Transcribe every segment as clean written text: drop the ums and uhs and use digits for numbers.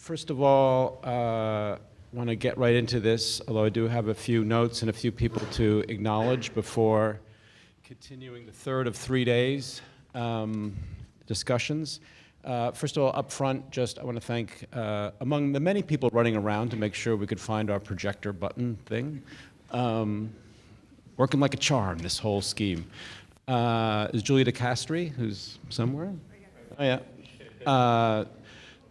First of all, want to get right into this, although I do have a few notes and a few people to acknowledge before continuing the third of 3 days discussions. First of all, up front, I want to thank, among the many people running around to make sure we could find our projector button thing, working like a charm, this whole scheme, is Julia DeCastri, who's somewhere. Oh, yeah.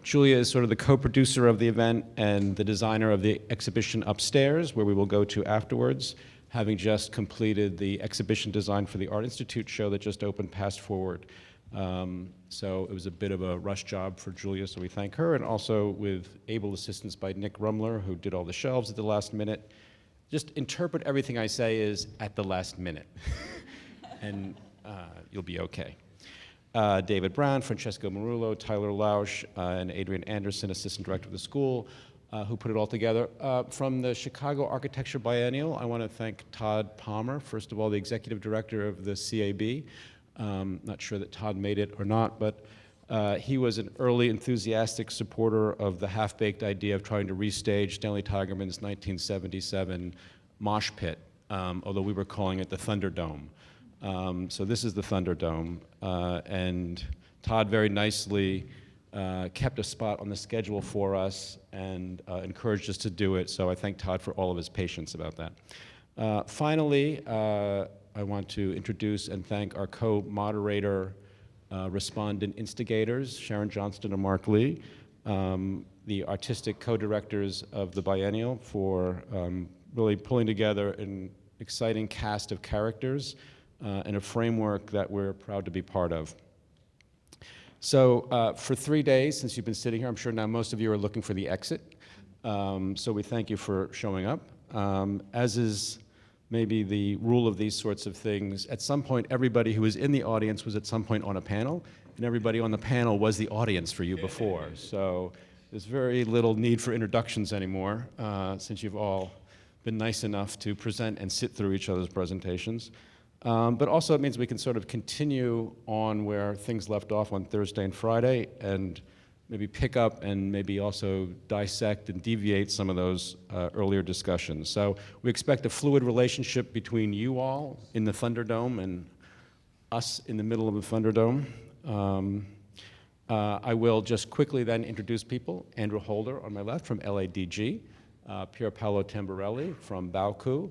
Julia is sort of the co-producer of the event and the designer of the exhibition upstairs, where we will go to afterwards, having just completed the exhibition design for the Art Institute show that just opened Past Forward. So it was a bit of a rush job for Julia, so we thank her, and also with able assistance by Nick Rumler, who did all the shelves at the last minute. Just interpret everything I say is at the last minute, and you'll be okay. David Brown, Francesco Marullo, Tyler Lausch, and Adrian Anderson, assistant director of the school, who put it all together. From the Chicago Architecture Biennial, I want to thank Todd Palmer, first of all, the executive director of the CAB. Not sure that Todd made it or not, but he was an early enthusiastic supporter of the half-baked idea of trying to restage Stanley Tigerman's 1977 mosh pit, although we were calling it the Thunderdome. So this is the Thunderdome, and Todd very nicely kept a spot on the schedule for us and encouraged us to do it, so I thank Todd for all of his patience about that. Finally, I want to introduce and thank our co-moderator respondent instigators, Sharon Johnston and Mark Lee, the artistic co-directors of the Biennial, for really pulling together an exciting cast of characters and a framework that we're proud to be part of. So for 3 days, since you've been sitting here, I'm sure now most of you are looking for the exit. So we thank you for showing up. As is maybe the rule of these sorts of things, at some point everybody who was in the audience was at some point on a panel, and everybody on the panel was the audience for you before. So there's very little need for introductions anymore, since you've all been nice enough to present and sit through each other's presentations. But also it means we can sort of continue on where things left off on Thursday and Friday, and maybe pick up and maybe also dissect and deviate some of those earlier discussions. So we expect a fluid relationship between you all in the Thunderdome and us in the middle of the Thunderdome. I will just quickly then introduce people. Andrew Holder on my left from LADG, Pier Paolo Tamburelli from Bauku,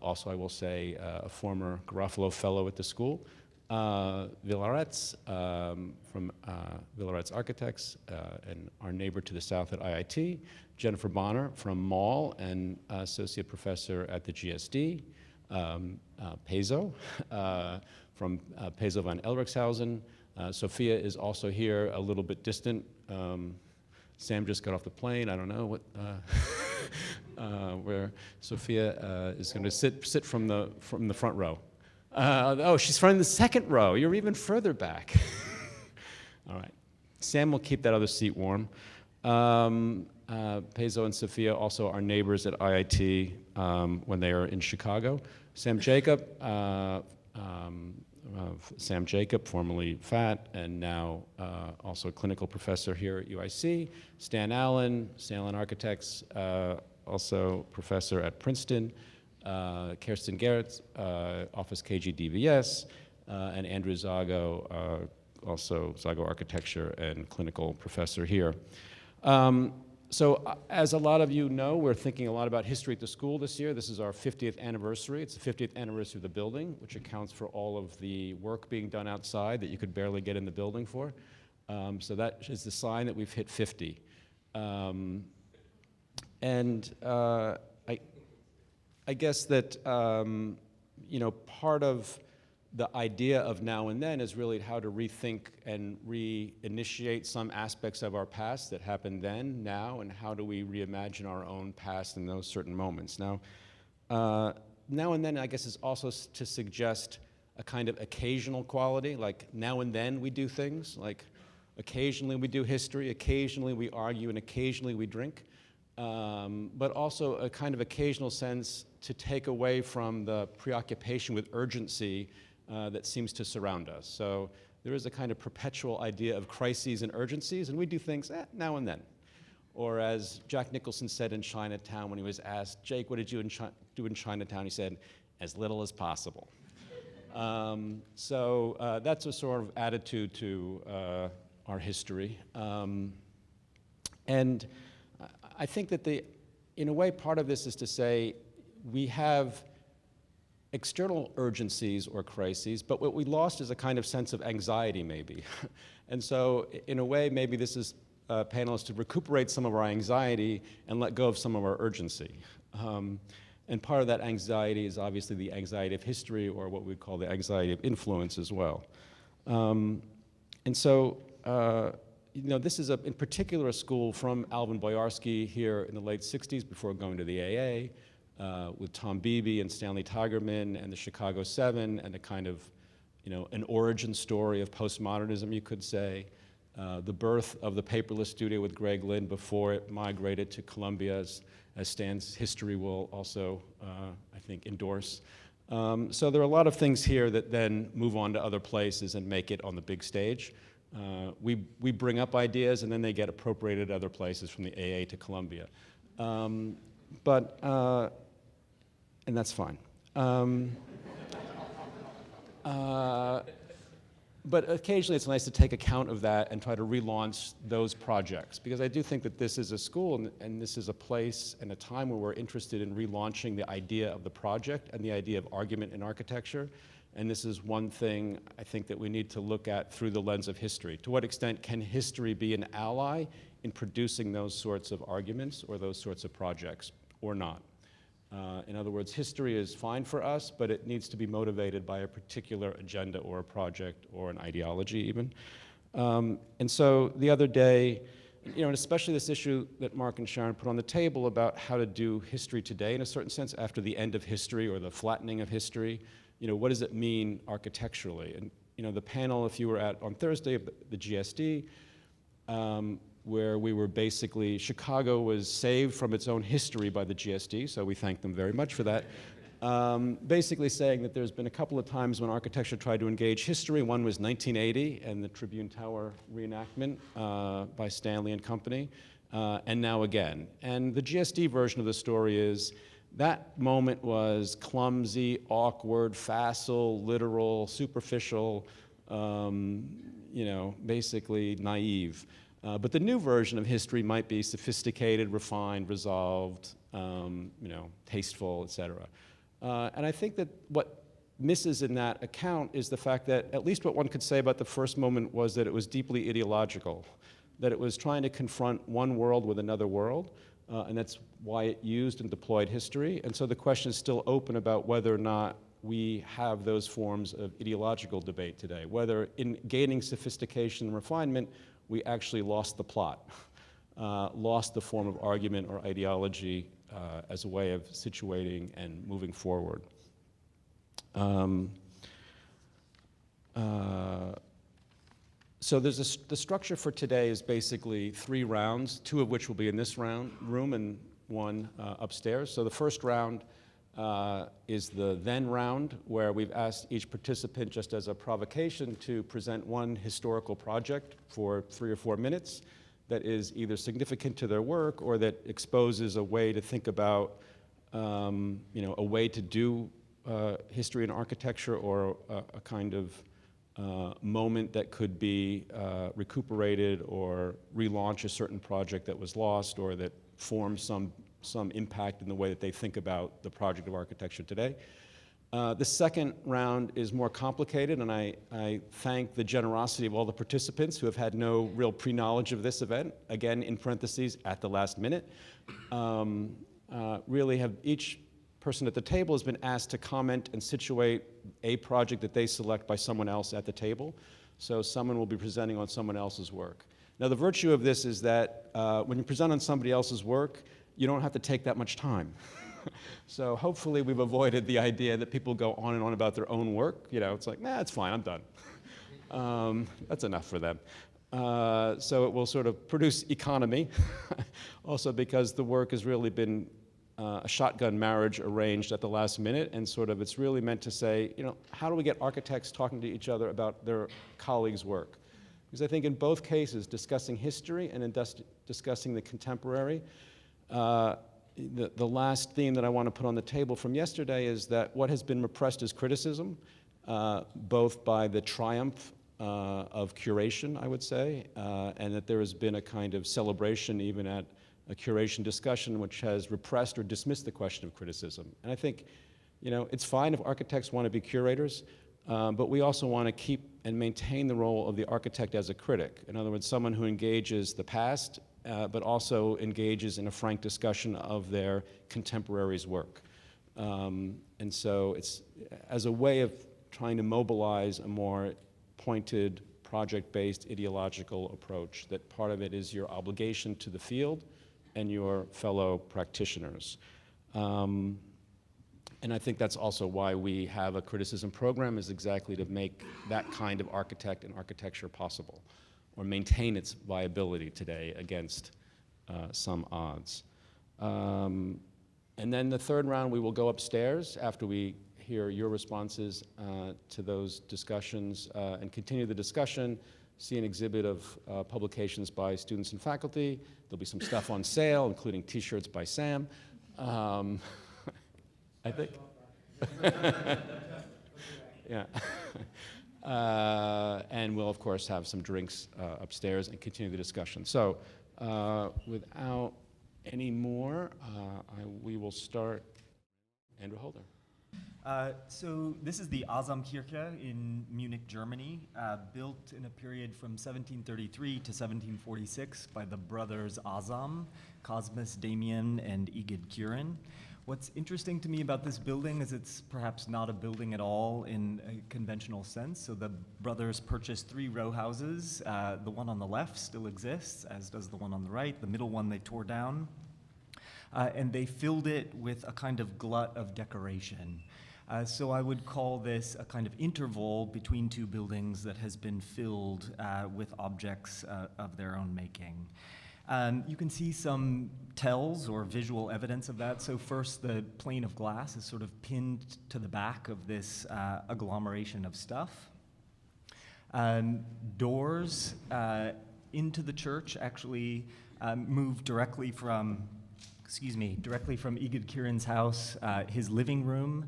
also I will say a former Garofalo Fellow at the school, Wiel Arets from Wiel Arets Architects and our neighbor to the south at IIT, Jennifer Bonner from Mall and Associate Professor at the GSD, Pezo from Pezo van Ellrichshausen. Sofia is also here, a little bit distant. Sam just got off the plane, I don't know what, where Sofia is going to sit from the front row. Oh, she's from the second row. You're even further back. All right. Sam will keep that other seat warm. Pezo and Sofia also are neighbors at IIT when they are in Chicago. Sam Jacob, formerly FAT, and now also a clinical professor here at UIC. Stan Allen Architects, also professor at Princeton. Kersten Geers, Office KG-DVS, and Andrew Zago, also Zago Architecture and clinical professor here. So as a lot of you know, we're thinking a lot about history at the school this year. This is our 50th anniversary. It's the 50th anniversary of the building, which accounts for all of the work being done outside that you could barely get in the building for. So that is the sign that we've hit 50. I guess that, you know, part of the idea of now and then is really how to rethink and reinitiate some aspects of our past that happened then, now, and how do we reimagine our own past in those certain moments. Now and then, I guess, is also to suggest a kind of occasional quality, like now and then we do things, like occasionally we do history, occasionally we argue, and occasionally we drink. But also a kind of occasional sense to take away from the preoccupation with urgency that seems to surround us. So there is a kind of perpetual idea of crises and urgencies, and we do things now and then. Or as Jack Nicholson said in Chinatown when he was asked, Jake, what did you do in Chinatown? He said, as little as possible. So that's a sort of attitude to our history. And I think that in a way, part of this is to say we have external urgencies or crises, but what we lost is a kind of sense of anxiety, maybe. And so, in a way, maybe this is panelists to recuperate some of our anxiety and let go of some of our urgency. And part of that anxiety is obviously the anxiety of history, or what we call the anxiety of influence as well. And so, you know, this is in particular a school from Alvin Boyarsky here in the late 60s before going to the AA, with Tom Beebe and Stanley Tigerman and the Chicago 7, and a kind of, you know, an origin story of postmodernism, you could say. The birth of the paperless studio with Greg Lynn before it migrated to Columbia, as Stan's history will also, I think, endorse. So there are a lot of things here that then move on to other places and make it on the big stage. We bring up ideas and then they get appropriated other places from the AA to Columbia. And that's fine. But occasionally it's nice to take account of that and try to relaunch those projects, because I do think that this is a school and this is a place and a time where we're interested in relaunching the idea of the project and the idea of argument in architecture. And this is one thing I think that we need to look at through the lens of history. To what extent can history be an ally in producing those sorts of arguments or those sorts of projects, or not? In other words, history is fine for us, but it needs to be motivated by a particular agenda or a project or an ideology even. And so the other day, you know, and especially this issue that Mark and Sharon put on the table about how to do history today, in a certain sense, after the end of history or the flattening of history, you know, what does it mean architecturally? And, you know, the panel, if you were at on Thursday, the GSD, where we were basically, Chicago was saved from its own history by the GSD, so we thank them very much for that. Basically saying that there's been a couple of times when architecture tried to engage history. One was 1980 and the Tribune Tower reenactment by Stanley and company, and now again. And the GSD version of the story is that moment was clumsy, awkward, facile, literal, superficial, you know, basically naive. But the new version of history might be sophisticated, refined, resolved, you know, tasteful, et cetera. And I think that what misses in that account is the fact that at least what one could say about the first moment was that it was deeply ideological, that it was trying to confront one world with another world, and that's why it used and deployed history. And so the question is still open about whether or not we have those forms of ideological debate today, whether in gaining sophistication and refinement, we actually lost the plot, lost the form of argument or ideology as a way of situating and moving forward. So there's the structure for today is basically 3 rounds, 2 of which will be in this room and 1 upstairs. So the first round is the then round, where we've asked each participant, just as a provocation, to present 1 historical project for 3 or 4 minutes that is either significant to their work or that exposes a way to think about, you know, a way to do history and architecture, or a kind of moment that could be recuperated or relaunch a certain project that was lost, or that forms some impact in the way that they think about the project of architecture today. The second round is more complicated, and I thank the generosity of all the participants who have had no real pre-knowledge of this event, again, in parentheses, at the last minute. Really have each person at the table has been asked to comment and situate a project that they select by someone else at the table. So someone will be presenting on someone else's work. Now, the virtue of this is that when you present on somebody else's work, you don't have to take that much time. So hopefully we've avoided the idea that people go on and on about their own work. You know, it's like, nah, it's fine, I'm done. That's enough for them. So it will sort of produce economy, also because the work has really been a shotgun marriage arranged at the last minute, and sort of it's really meant to say, you know, how do we get architects talking to each other about their colleagues' work? Because I think in both cases, discussing history and in discussing the contemporary, the last theme that I want to put on the table from yesterday is that what has been repressed is criticism, both by the triumph of curation, I would say, and that there has been a kind of celebration even at a curation discussion which has repressed or dismissed the question of criticism. And I think, it's fine if architects want to be curators, but we also want to keep and maintain the role of the architect as a critic. In other words, someone who engages the past, but also engages in a frank discussion of their contemporaries' work. And so it's as a way of trying to mobilize a more pointed, project-based, ideological approach, that part of it is your obligation to the field and your fellow practitioners. And I think that's also why we have a criticism program, is exactly to make that kind of architect and architecture possible, or maintain its viability today against some odds. And then the third round, we will go upstairs after we hear your responses to those discussions and continue the discussion, see an exhibit of publications by students and faculty. There'll be some stuff on sale, including t-shirts by Sam. I think. Yeah. And we'll, of course, have some drinks upstairs and continue the discussion. So without any more, we will start. Andrew Holder. So this is the Azamkirche in Munich, Germany, built in a period from 1733 to 1746 by the brothers Azam, Cosmas Damian and Egid Kurin. What's interesting to me about this building is it's perhaps not a building at all in a conventional sense. So the brothers purchased 3 row houses. The one on the left still exists, as does the one on the right. The middle one they tore down. And they filled it with a kind of glut of decoration. So I would call this a kind of interval between 2 buildings that has been filled with objects of their own making. You can see some tells or visual evidence of that. So first, the plane of glass is sort of pinned to the back of this agglomeration of stuff. Doors into the church actually move directly from Egid Kurin's house, his living room,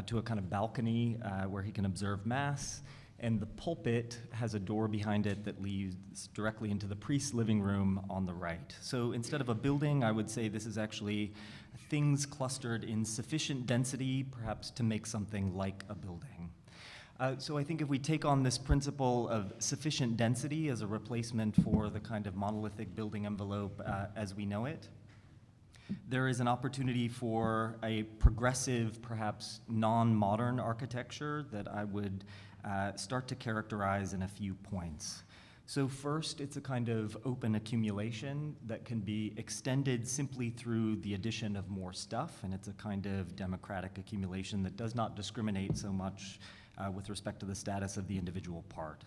to a kind of balcony where he can observe Mass. And the pulpit has a door behind it that leads directly into the priest's living room on the right. So instead of a building, I would say this is actually things clustered in sufficient density, perhaps to make something like a building. So I think if we take on this principle of sufficient density as a replacement for the kind of monolithic building envelope as we know it, there is an opportunity for a progressive, perhaps non-modern architecture that I would start to characterize in a few points. So first, it's a kind of open accumulation that can be extended simply through the addition of more stuff, and it's a kind of democratic accumulation that does not discriminate so much with respect to the status of the individual part.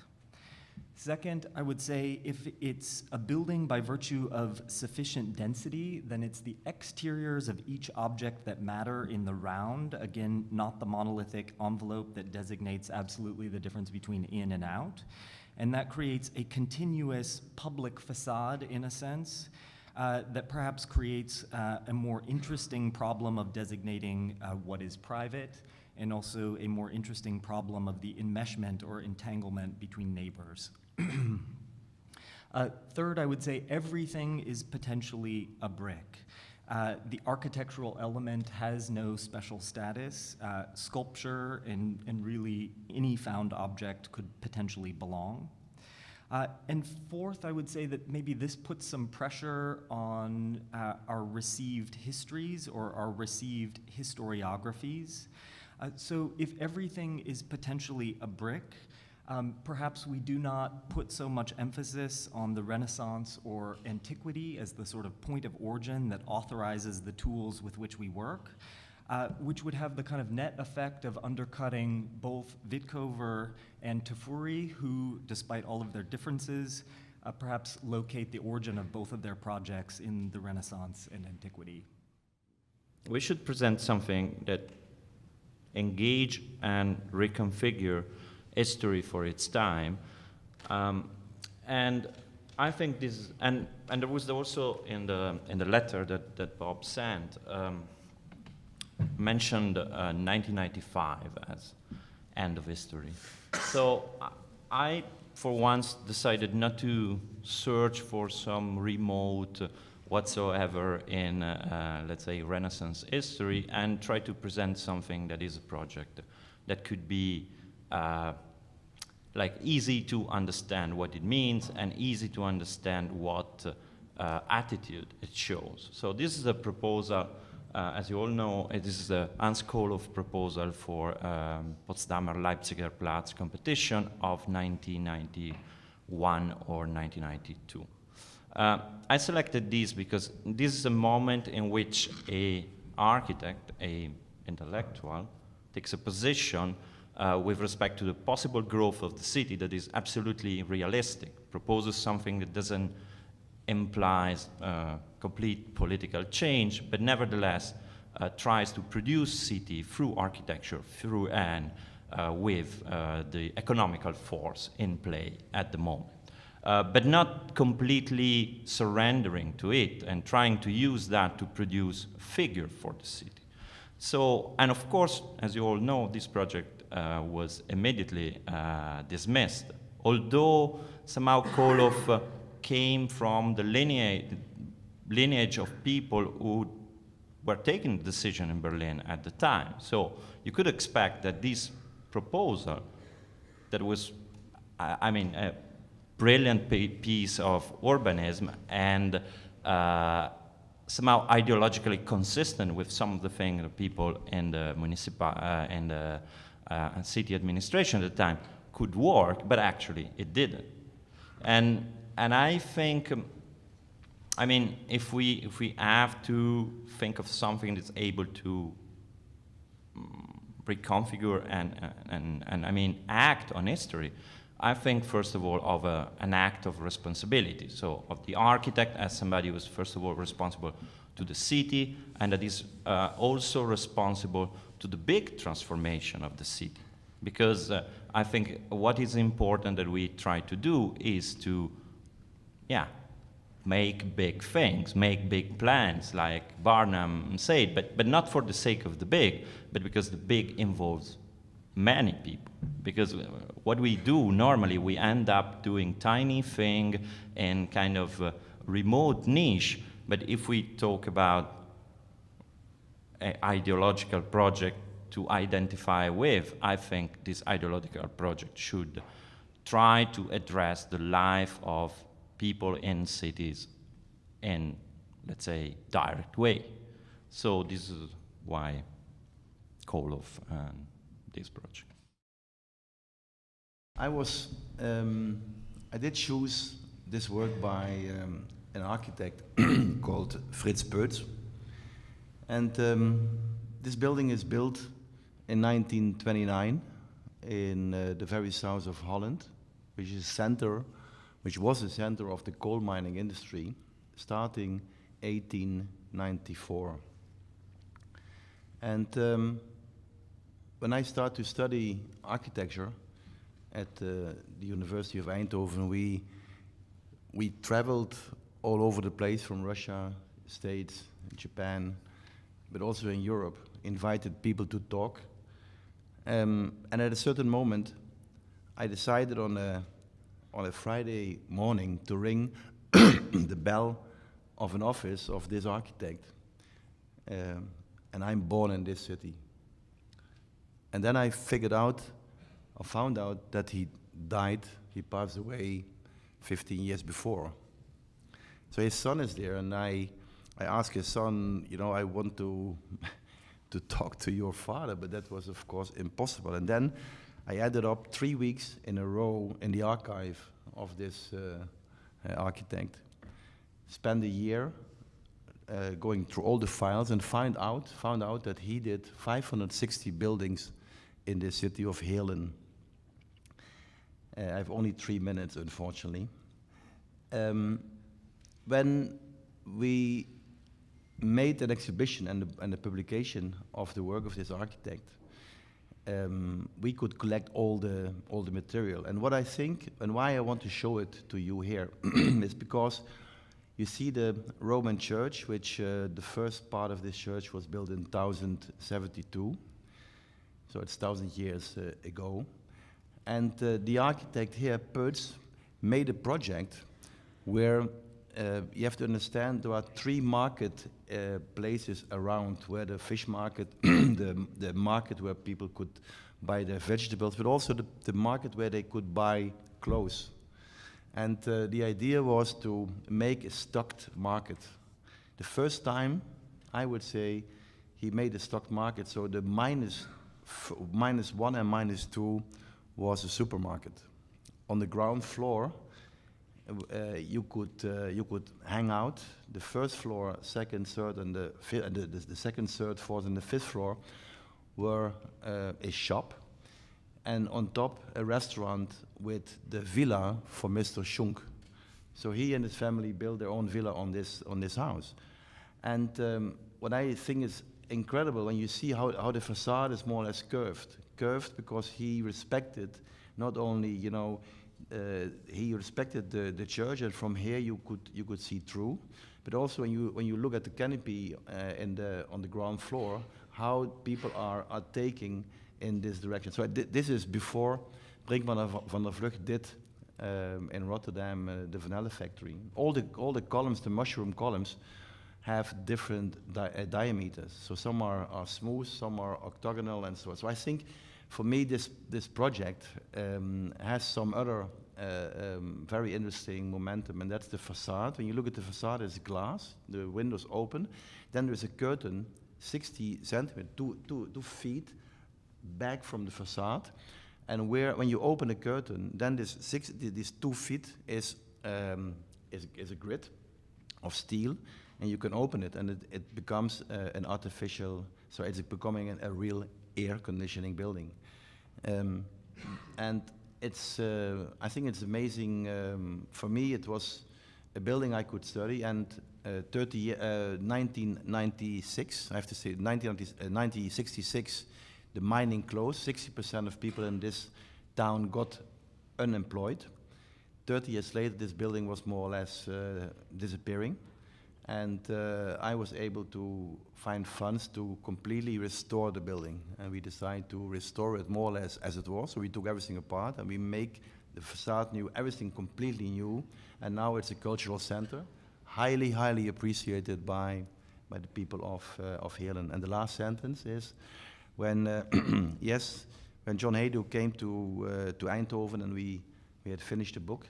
Second, I would say if it's a building by virtue of sufficient density, then it's the exteriors of each object that matter in the round, again, not the monolithic envelope that designates absolutely the difference between in and out. And that creates a continuous public facade, in a sense, that perhaps creates a more interesting problem of designating what is private, and also a more interesting problem of the enmeshment or entanglement between neighbors. Third, I would say everything is potentially a brick. The architectural element has no special status. Sculpture and really any found object could potentially belong. And fourth, I would say that maybe this puts some pressure on our received histories or our received historiographies. So if everything is potentially a brick, perhaps we do not put so much emphasis on the Renaissance or antiquity as the sort of point of origin that authorizes the tools with which we work, which would have the kind of net effect of undercutting both Wittkover and Tafuri, who, despite all of their differences, perhaps locate the origin of both of their projects in the Renaissance and antiquity. We should present something that engage and reconfigure history for its time. And I think this, and there was also in the letter that Bob sent, mentioned 1995 as end of history. So I, for once, decided not to search for some remote whatsoever in, let's say, Renaissance history, and try to present something that is a project that could be like easy to understand what it means and easy to understand what attitude it shows. So this is a proposal, as you all know, it is the Hans Koloff proposal for Potsdamer Leipziger Platz competition of 1991 or 1992. I selected this because this is a moment in which an architect, an intellectual, takes a position with respect to the possible growth of the city that is absolutely realistic, proposes something that doesn't imply complete political change, but nevertheless tries to produce city through architecture, through and with the economical force in play at the moment. But not completely surrendering to it and trying to use that to produce a figure for the city. So, and of course, as you all know, this project was immediately dismissed, although somehow Koloff came from the lineage of people who were taking the decision in Berlin at the time. So you could expect that this proposal that was, I mean, a brilliant piece of urbanism and somehow ideologically consistent with some of the things that people in the municipal and the city administration at the time could work, but actually it didn't. And I think, I mean, if we have to think of something that's able to reconfigure and I mean act on history, I think first of all of an act of responsibility. So of the architect as somebody who is first of all responsible to the city and that is also responsible to the big transformation of the city. Because I think what is important that we try to do is to, yeah, make big things, make big plans, like Barnum said, but not for the sake of the big, but because the big involves many people. Because what we do normally, we end up doing tiny thing in kind of a remote niche, but if we talk about an ideological project to identify with, I think this ideological project should try to address the life of people in cities in, let's say, direct way. So this is why Koloff and this project. I did choose this work by an architect called Frits Peuz. And this building is built in 1929 in the very south of Holland, which was a center of the coal mining industry, starting 1894. And when I started to study architecture at the University of Eindhoven, we traveled all over the place, from Russia, States, Japan, but also in Europe, invited people to talk. And at a certain moment, I decided on a Friday morning to ring the bell of an office of this architect. And I'm born in this city. And then I found out that he died, he passed away 15 years before. So his son is there, and I asked his son, you know, I want to talk to your father, but that was, of course, impossible. And then I ended up 3 weeks in a row in the archive of this architect. Spent a year going through all the files and found out that he did 560 buildings in the city of Heerlen. I have only 3 minutes, unfortunately. When we made an exhibition and the publication of the work of this architect, we could collect all the material. And what I think, and why I want to show it to you here, is because you see the Roman church, which the first part of this church was built in 1072, so it's 1,000 years ago. And the architect here, Pezo, made a project where you have to understand there are 3 market places around, where the fish market, the market where people could buy their vegetables, but also the market where they could buy clothes. And the idea was to make a stocked market. The first time, I would say, he made a stocked market, so the -1 and -2 was a supermarket. On the ground floor, you could hang out. The first floor, second, third, and the second, third, fourth, and the fifth floor were a shop, and on top a restaurant with the villa for Mr. Schunk. So he and his family built their own villa on this house. And what I think is incredible when you see how the facade is more or less curved because he respected not only he respected the church, and from here you could see through, but also when you look at the canopy on the ground floor, how people are taking in this direction. So this is before Brinkmann van der Vlucht did in Rotterdam the vanilla factory. All the columns, the mushroom columns, have different diameters. So some are smooth, some are octagonal, and so on. So I think, for me, this project has some other very interesting momentum, and that's the facade. When you look at the facade, it's glass, the windows open. Then there's a curtain, 60 centimeters, 2 feet back from the facade. And when you open the curtain, then this 2 feet is a grid of steel, and you can open it, and it becomes an artificial, so it's becoming a real air conditioning building. And it's, I think it's amazing. For me, it was a building I could study, and 1996, I have to say, 1966, the mining closed. 60% of people in this town got unemployed. 30 years later, this building was more or less disappearing. And I was able to find funds to completely restore the building. And we decided to restore it more or less as it was. So we took everything apart and we make the facade new, everything completely new. And now it's a cultural center, highly, highly appreciated by the people of Heerlen. And the last sentence is, when when John Haydu came to Eindhoven and we had finished the book,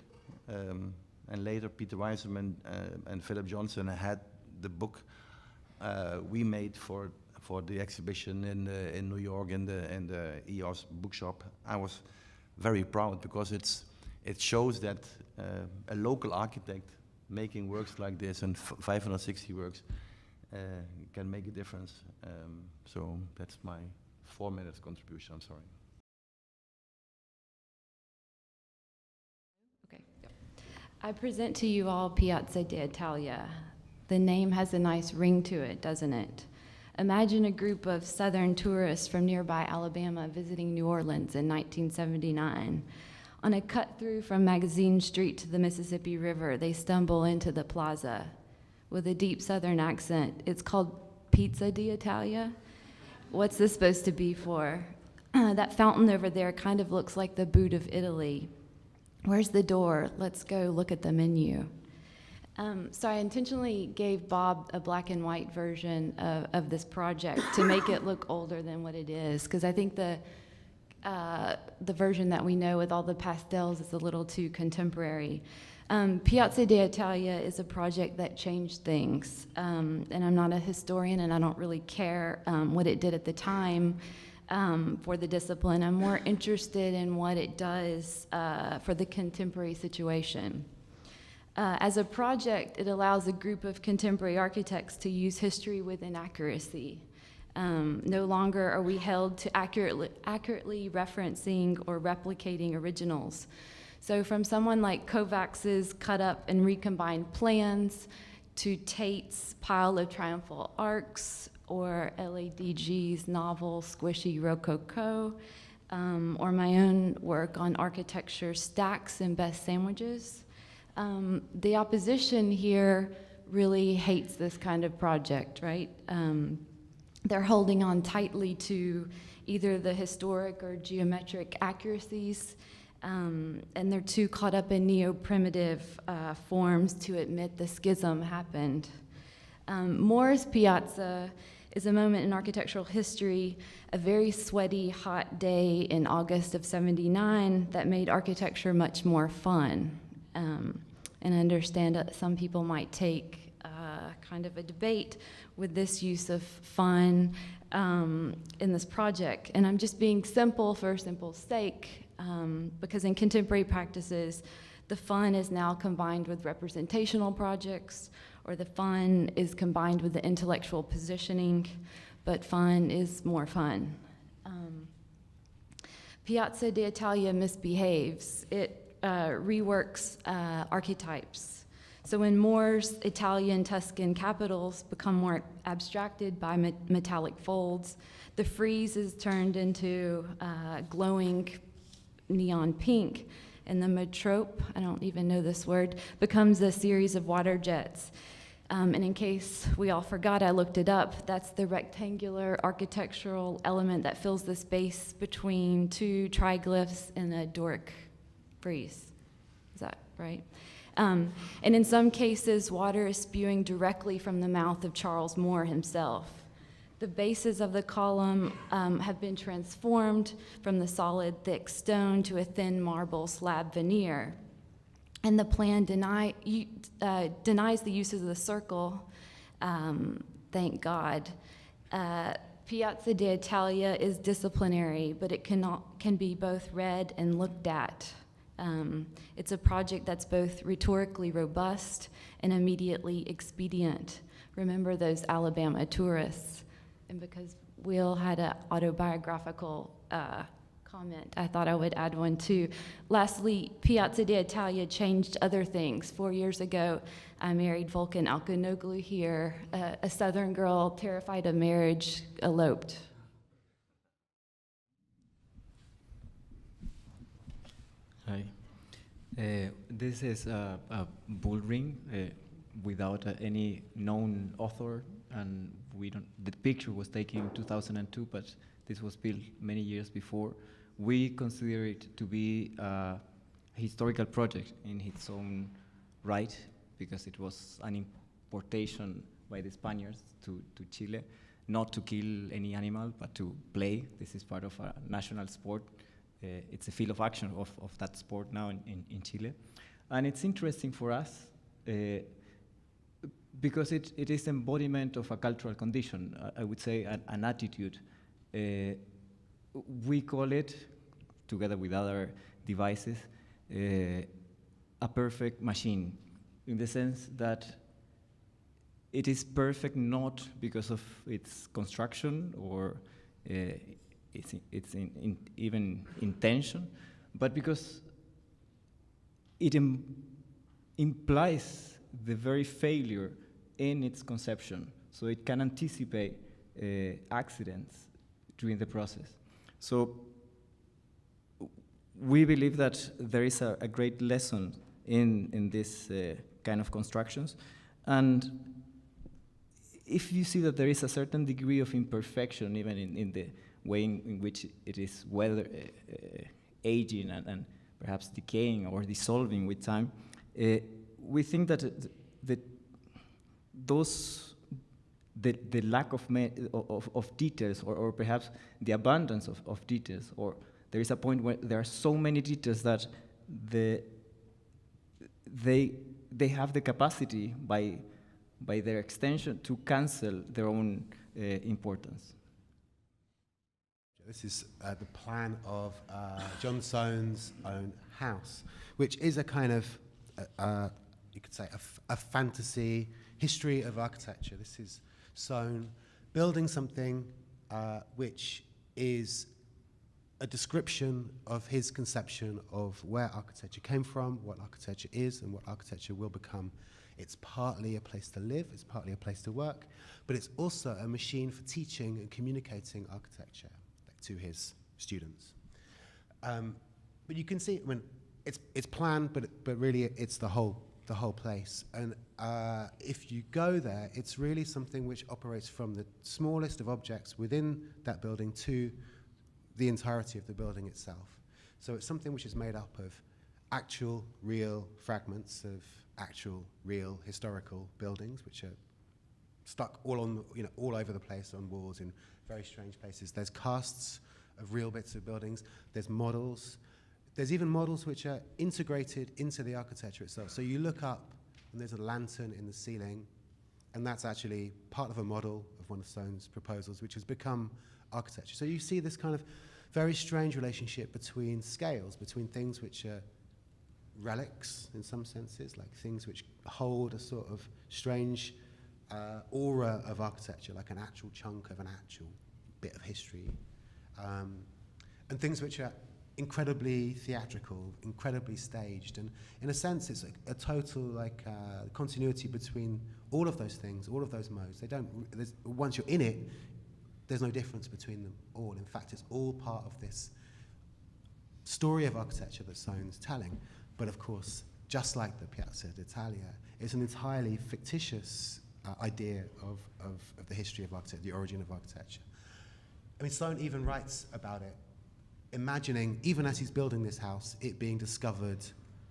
and later Peter Weiserman and Philip Johnson had the book we made for the exhibition in New York in the EOS bookshop. I was very proud because it shows that a local architect making works like this, and 560 works, can make a difference. So that's my 4 minutes contribution. I'm sorry. Okay. Yep. I present to you all Piazza d'Italia. The name has a nice ring to it, doesn't it? Imagine a group of Southern tourists from nearby Alabama visiting New Orleans in 1979. On a cut through from Magazine Street to the Mississippi River, they stumble into the plaza. With a deep Southern accent, it's called Piazza d'Italia. What's this supposed to be for? That fountain over there kind of looks like the boot of Italy. Where's the door? Let's go look at the menu. So I intentionally gave Bob a black and white version of this project to make it look older than what it is, because I think the version that we know with all the pastels is a little too contemporary. Piazza d'Italia is a project that changed things, and I'm not a historian and I don't really care what it did at the time for the discipline. I'm more interested in what it does for the contemporary situation. As a project, it allows a group of contemporary architects to use history with inaccuracy. No longer are we held to accurately referencing or replicating originals. So from someone like Kovacs's cut up and recombined plans, to Tate's pile of triumphal arcs, or LADG's novel Squishy Rococo, or my own work on architecture, Stacks and Best Sandwiches. The opposition here really hates this kind of project, right? They're holding on tightly to either the historic or geometric accuracies, and they're too caught up in neo-primitive forms to admit the schism happened. Moore's Piazza is a moment in architectural history, a very sweaty, hot day in August of '79 that made architecture much more fun. And I understand that some people might take kind of a debate with this use of fun in this project. And I'm just being simple for simple's sake, because in contemporary practices, the fun is now combined with representational projects, or the fun is combined with the intellectual positioning, but fun is more fun. Piazza d'Italia misbehaves. It reworks archetypes. So when Moore's Italian Tuscan capitals become more abstracted by metallic folds, the frieze is turned into glowing neon pink, and the metrope, I don't even know this word, becomes a series of water jets. And in case we all forgot, I looked it up. That's the rectangular architectural element that fills the space between two triglyphs in a Doric frieze. Is that right? And in some cases, water is spewing directly from the mouth of Charles Moore himself. The bases of the column have been transformed from the solid, thick stone to a thin marble slab veneer. And the plan denies the uses of the circle, thank God. Piazza d'Italia is disciplinary, but it can be both read and looked at. It's a project that's both rhetorically robust and immediately expedient. Remember those Alabama tourists. And because Wiel had an autobiographical comment, I thought I would add one too. Lastly, Piazza d'Italia changed other things. 4 years ago, I married Volkan Alkanoglu here. A Southern girl, terrified of marriage, eloped. Hi. This is a bull ring without any known author, and the picture was taken in 2002, but this was built many years before. We consider it to be a historical project in its own right, because it was an importation by the Spaniards to Chile, not to kill any animal, but to play. This is part of a national sport. It's a field of action of that sport now in Chile. And it's interesting for us because it is embodiment of a cultural condition, I would say an attitude. We call it, together with other devices, a perfect machine, in the sense that it is perfect not because of its construction or its even intention, but because it implies the very failure in its conception, so it can anticipate accidents during the process. So we believe that there is a great lesson in this kind of constructions, and if you see that there is a certain degree of imperfection even in the way in which it is aging and perhaps decaying or dissolving with time, we think that the lack of details, or perhaps the abundance of details, or there is a point where there are so many details that they have the capacity by their extension to cancel their own importance. This is the plan of John Soane's own house, which is a kind of, you could say, a fantasy history of architecture. This is Soane building something which is a description of his conception of where architecture came from, what architecture is, and what architecture will become It's partly a place to live, it's partly a place to work, but it's also a machine for teaching and communicating architecture to his students. But you can see, I mean, it's planned, but really it's the whole place. And if you go there, it's really something which operates from the smallest of objects within that building to the entirety of the building itself. So it's something which is made up of actual, real fragments of actual, real historical buildings, which are stuck all over the place on walls in very strange places. There's casts of real bits of buildings. There's models. There's even models which are integrated into the architecture itself. So you look up, and there's a lantern in the ceiling, and that's actually part of a model of one of Sohn's proposals, which has become architecture. So you see this kind of very strange relationship between scales, between things which are relics in some senses, like things which hold a sort of strange aura of architecture, like an actual chunk of an actual bit of history, and things which are incredibly theatrical, incredibly staged, and in a sense it's a total continuity between all of those things, all of those modes. Once you're in it, there's no difference between them all. In fact, it's all part of this story of architecture that Sohn's telling. But of course, just like the Piazza d'Italia, it's an entirely fictitious idea of the history of architecture, the origin of architecture. I mean, Sohn even writes about it, imagining, even as he's building this house, it being discovered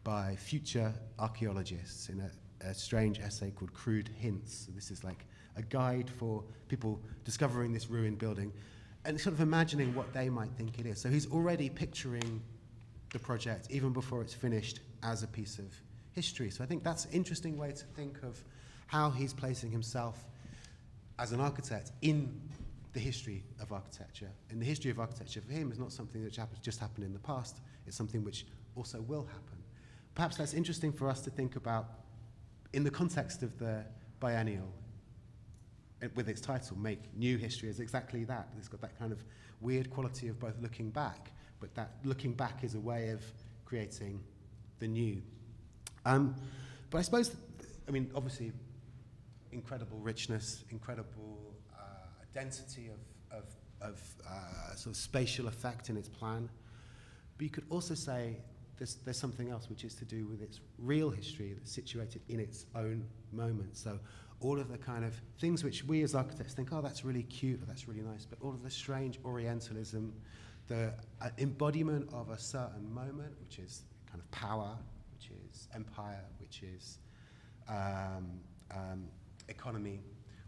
by future archaeologists in a strange essay called Crude Hints. So this is like a guide for people discovering this ruined building and sort of imagining what they might think it is. So he's already picturing the project, even before it's finished, as a piece of history. So I think that's an interesting way to think of how he's placing himself as an architect in the history of architecture. And the history of architecture for him is not something that just happened in the past, it's something which also will happen. Perhaps that's interesting for us to think about in the context of the biennial, with its title, Make New History, is exactly that. It's got that kind of weird quality of both looking back, but that looking back is a way of creating the new. But I suppose, obviously, incredible richness, incredible density of sort of spatial effect in its plan. But you could also say there's something else which is to do with its real history that's situated in its own moment. So all of the kind of things which we as architects think, oh, that's really cute, or that's really nice, but all of the strange Orientalism, the embodiment of a certain moment, which is kind of power, which is empire, which is economy,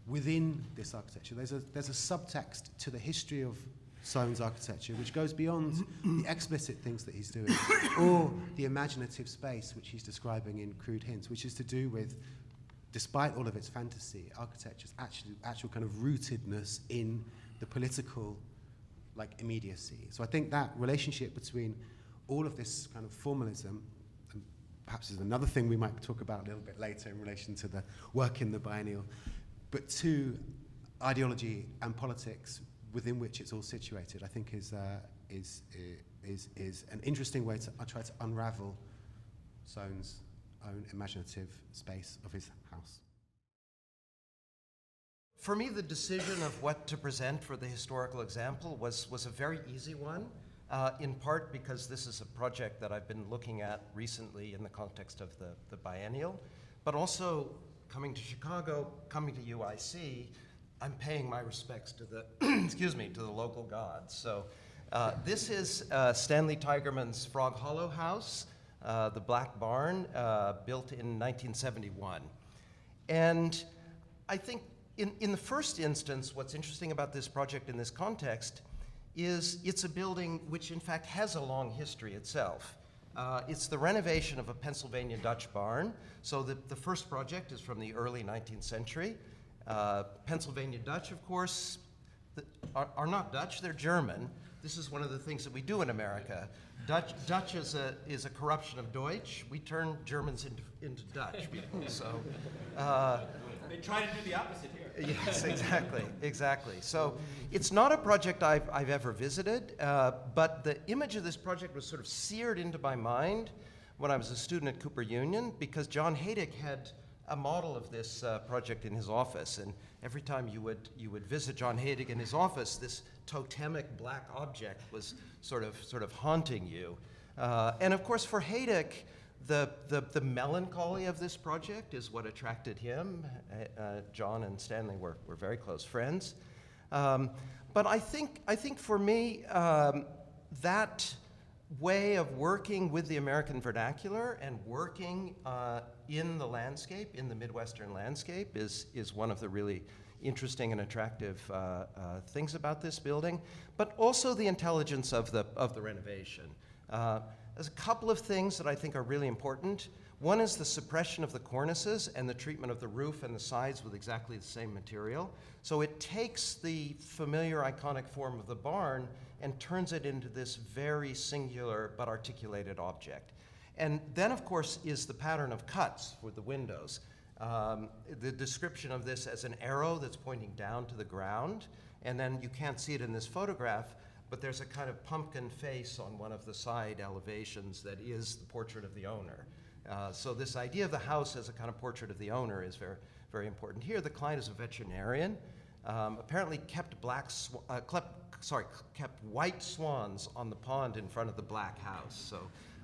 within this architecture. There's a subtext to the history of Sohn's architecture which goes beyond the explicit things that he's doing, or the imaginative space which he's describing in Crude Hints, which is to do with, despite all of its fantasy, architecture's actual kind of rootedness in the political immediacy. So I think that relationship between all of this kind of formalism, and perhaps is another thing we might talk about a little bit later in relation to the work in the biennial, but to ideology and politics within which it's all situated, I think is an interesting way to try to unravel Sohn's own imaginative space of his house. For me, the decision of what to present for the historical example was a very easy one, in part because this is a project that I've been looking at recently in the context of the biennial, but also coming to Chicago, coming to UIC, I'm paying my respects to the, to the local gods. So this is Stanley Tigerman's Frog Hollow house, the Black Barn, built in 1971. And I think in the first instance, what's interesting about this project in this context is it's a building which in fact has a long history itself. It's the renovation of a Pennsylvania Dutch barn. So the first project is from the early 19th century. Pennsylvania Dutch, of course, are not Dutch, they're German. This is one of the things that we do in America. Dutch is a corruption of Deutsch. We turn Germans into Dutch people. So they try to do the opposite here. Yes, exactly. So it's not a project I've ever visited, but the image of this project was sort of seared into my mind when I was a student at Cooper Union, because John Haydick had a model of this project in his office, and every time you would visit John Haydig in his office, this totemic black object was sort of haunting you. And of course, for Haydig, the melancholy of this project is what attracted him. John and Stanley were very close friends. But I think for me, that way of working with the American vernacular and working in the landscape, in the Midwestern landscape, is one of the really interesting and attractive things about this building, but also the intelligence of the renovation. There's a couple of things that I think are really important. One is the suppression of the cornices and the treatment of the roof and the sides with exactly the same material. So it takes the familiar iconic form of the barn and turns it into this very singular but articulated object. And then, of course, is the pattern of cuts with the windows. The description of this as an arrow that's pointing down to the ground, and then you can't see it in this photograph, but there's a kind of pumpkin face on one of the side elevations that is the portrait of the owner. So this idea of the house as a kind of portrait of the owner is very, very important. Here, the client is a veterinarian, apparently kept kept white swans on the pond in front of the black house. So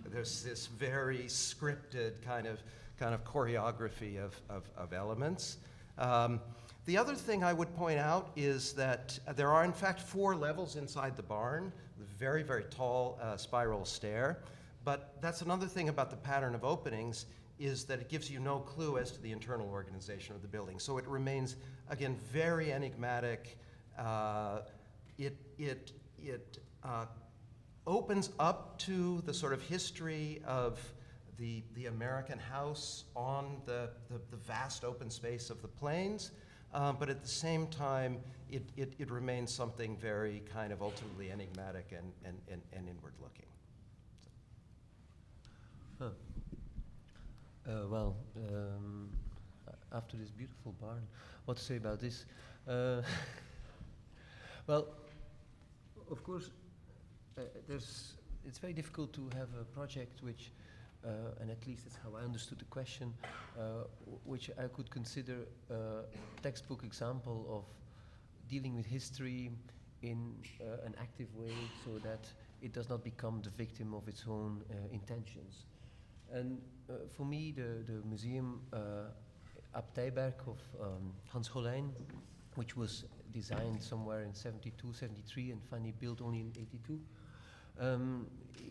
there's this very scripted kind of choreography of elements. The other thing I would point out is that there are, in fact, 4 levels inside the barn, with a very, very tall spiral stair. But that's another thing about the pattern of openings, is that it gives you no clue as to the internal organization of the building. So it remains, again, very enigmatic. It opens up to the sort of history of the American house on the vast open space of the plains. But at the same time, it remains something very kind of ultimately enigmatic and inward-looking. After this beautiful barn, what to say about this? Well, of course, it's very difficult to have a project which, and at least that's how I understood the question, which I could consider a textbook example of dealing with history in an active way so that it does not become the victim of its own intentions. And for me, the museum Abteiberg of Hans Hollein, which was designed somewhere in 72, 73 and finally built only in 82,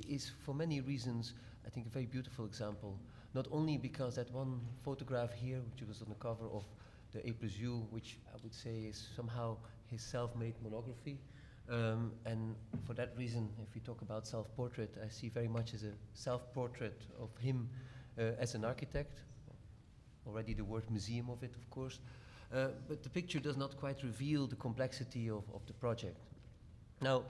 is for many reasons, I think, a very beautiful example. Not only because that one photograph here, which was on the cover of the April Zoo, which I would say is somehow his self-made monography. And for that reason, if we talk about self-portrait, I see very much as a self-portrait of him as an architect. Already the word museum of it, of course. But the picture does not quite reveal the complexity of the project. Now,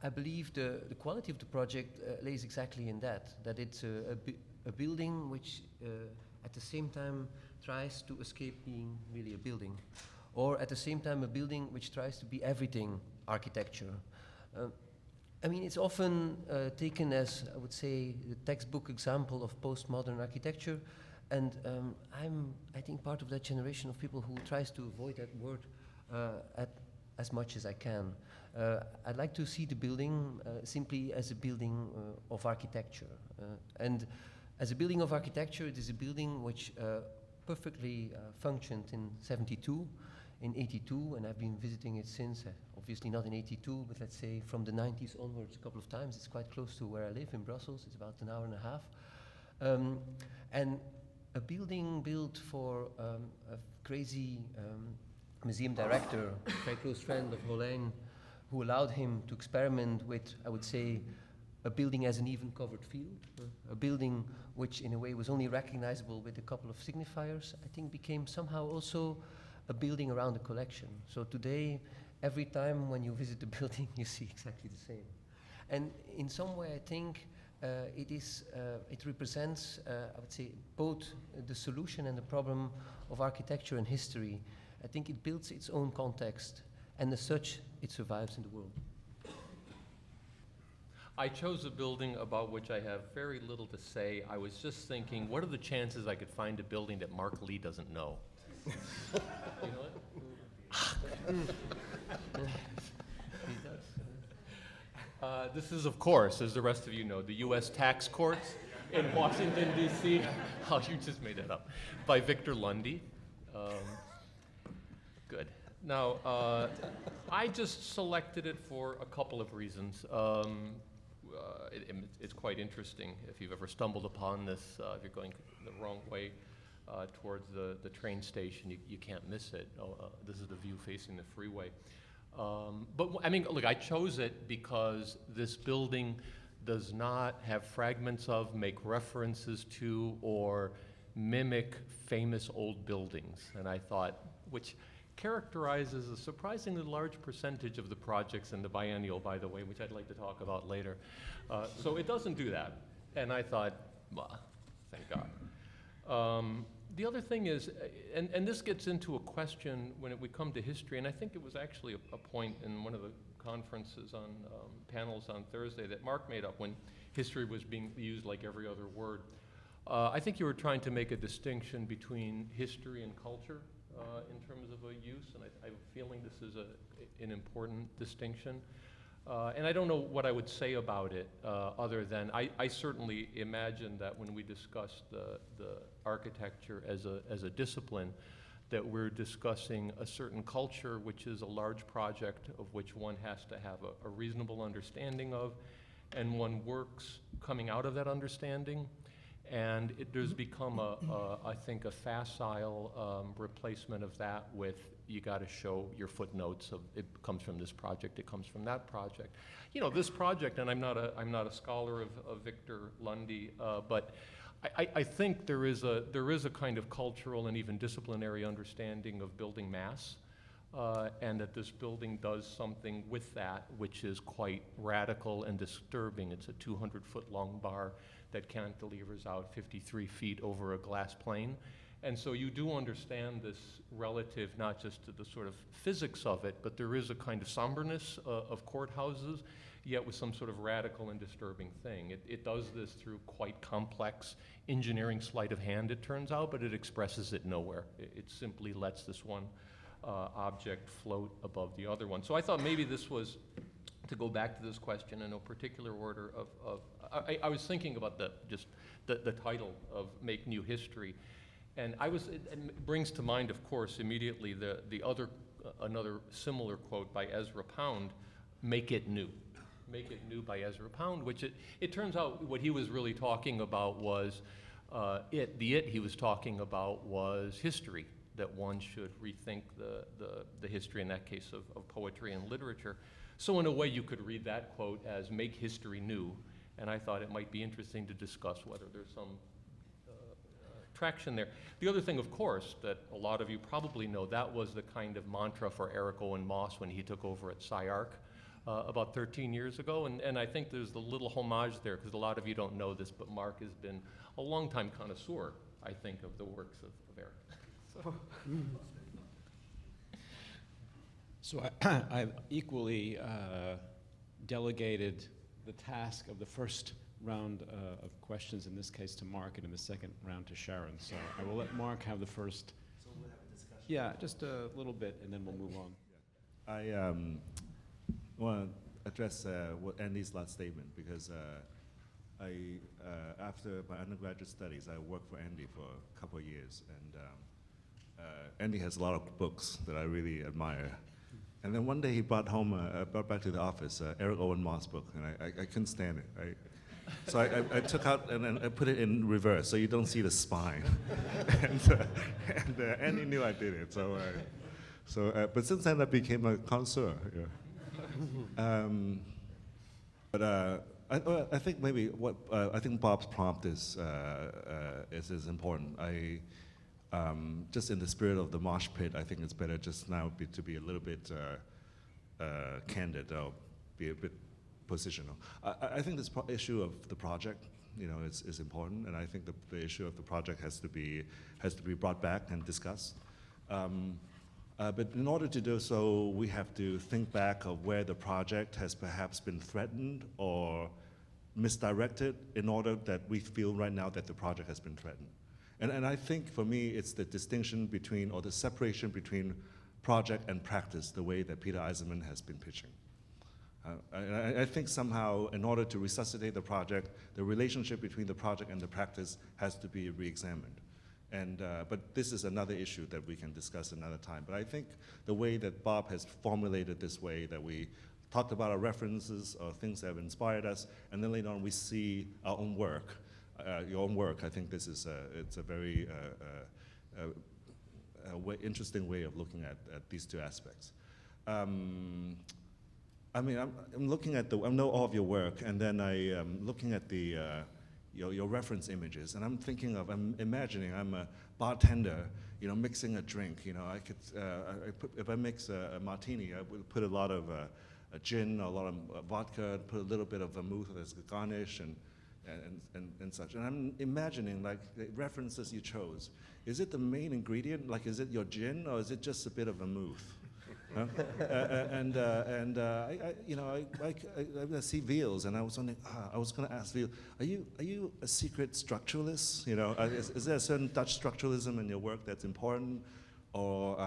I believe the quality of the project lays exactly in that it's a building which at the same time tries to escape being really a building, or at the same time a building which tries to be everything architecture. I mean, it's often taken as, I would say, the textbook example of postmodern architecture, and I think, part of that generation of people who tries to avoid that word as much as I can. I'd like to see the building simply as a building of architecture. And as a building of architecture, it is a building which perfectly functioned in 72, in 82, and I've been visiting it since, obviously not in 82, but let's say from the 90s onwards a couple of times. It's quite close to where I live in Brussels. It's about an hour and a half. And a building built for a crazy museum director, a very close friend of Hollein, who allowed him to experiment with, I would say, a building as an even covered field, a building which in a way was only recognizable with a couple of signifiers, I think became somehow also a building around a collection. So today, every time when you visit the building, you see exactly the same. And in some way, I think it represents, I would say, both the solution and the problem of architecture and history. I think it builds its own context, and as such, it survives in the world. I chose a building about which I have very little to say. I was just thinking, what are the chances I could find a building that Mark Lee doesn't know? You know it? This is, of course, as the rest of you know, the U.S. tax courts in Washington, D.C. Oh, you just made that up. By Victor Lundy. Good. Now, I just selected it for a couple of reasons. It's quite interesting if you've ever stumbled upon this, if you're going the wrong way towards the train station, you can't miss it. This is the view facing the freeway. But I mean, look, I chose it because this building does not have fragments of, make references to, or mimic famous old buildings. And I thought, which characterizes a surprisingly large percentage of the projects in the biennial, by the way, which I'd like to talk about later. So it doesn't do that. And I thought, well, thank God. The other thing is, and this gets into a question when we come to history, and I think it was actually a point in one of the conferences on panels on Thursday that Mark made up when history was being used like every other word. I think you were trying to make a distinction between history and culture in terms of a use, and I have a feeling this is an important distinction. And I don't know what I would say about it other than I certainly imagine that when we discuss the architecture as a discipline, that we're discussing a certain culture, which is a large project of which one has to have a reasonable understanding of, and one works coming out of that understanding. And there's become, I think, a facile replacement of that with you got to show your footnotes of it comes from this project, it comes from that project. You know, this project, and I'm not a scholar of Victor Lundy, but I think there is a kind of cultural and even disciplinary understanding of building mass, and that this building does something with that which is quite radical and disturbing. It's a 200-foot long bar that cantilevers out 53 feet over a glass plane. And so you do understand this relative not just to the sort of physics of it, but there is a kind of somberness of courthouses, yet with some sort of radical and disturbing thing. It does this through quite complex engineering sleight of hand, it turns out, but it expresses it nowhere. It simply lets this one object float above the other one. So I thought maybe this was, to go back to this question in no particular order of I was thinking about the title of Make New History, and it brings to mind, of course, immediately the other another similar quote by Ezra Pound, "Make it new." Make It New by Ezra Pound, which it turns out what he was really talking about was he was talking about was history, that one should rethink the history, in that case, of poetry and literature. So in a way, you could read that quote as make history new, and I thought it might be interesting to discuss whether there's some traction there. The other thing, of course, that a lot of you probably know, that was the kind of mantra for Eric Owen Moss when he took over at SciArc about 13 years ago, and I think there's a little homage there, because a lot of you don't know this, but Mark has been a longtime connoisseur, I think, of the works of Eric. So I've equally delegated the task of the first round of questions, in this case to Mark, and in the second round to Sharon. So I will let Mark have the first. So we'll have a discussion. Yeah, just a little bit, and then we'll move on. I want to address what Andy's last statement, because after my undergraduate studies, I worked for Andy for a couple of years, and Andy has a lot of books that I really admire. And then one day he brought back to the office Eric Owen Moss book, and I couldn't stand it. So I took out and then I put it in reverse, so you don't see the spine. and Andy knew I did it. But since then I became a connoisseur. Yeah. I think maybe I think Bob's prompt is important. Just in the spirit of the mosh pit, I think it's better just now to be a little bit candid, or be a bit positional. I think this issue of the project, is important, and I think the issue of the project has to be brought back and discussed. But in order to do so, we have to think back of where the project has perhaps been threatened or misdirected in order that we feel right now that the project has been threatened. And I think for me, it's the distinction between, or the separation between project and practice, the way that Peter Eisenman has been pitching. I think somehow, in order to resuscitate the project, the relationship between the project and the practice has to be re-examined. But this is another issue that we can discuss another time. But I think the way that Bob has formulated this way, that we talked about our references or things that have inspired us, and then later on we see our own work, your own work. I think this is it's a very interesting way of looking at these two aspects. I mean, I'm looking at I know all of your work, and then I'm looking at the your reference images, and I'm imagining I'm a bartender, you know, mixing a drink. You know, I could if I mix a martini, I would put a lot of a gin, a lot of vodka, put a little bit of vermouth as a garnish, and such. And I'm imagining, like, the references you chose. Is it the main ingredient? Like, is it your gin, or is it just a bit of vermouth? Huh? I see Wiels, and I was wondering, I was going to ask Wiel, are you a secret structuralist? You know, is there a certain Dutch structuralism in your work that's important, or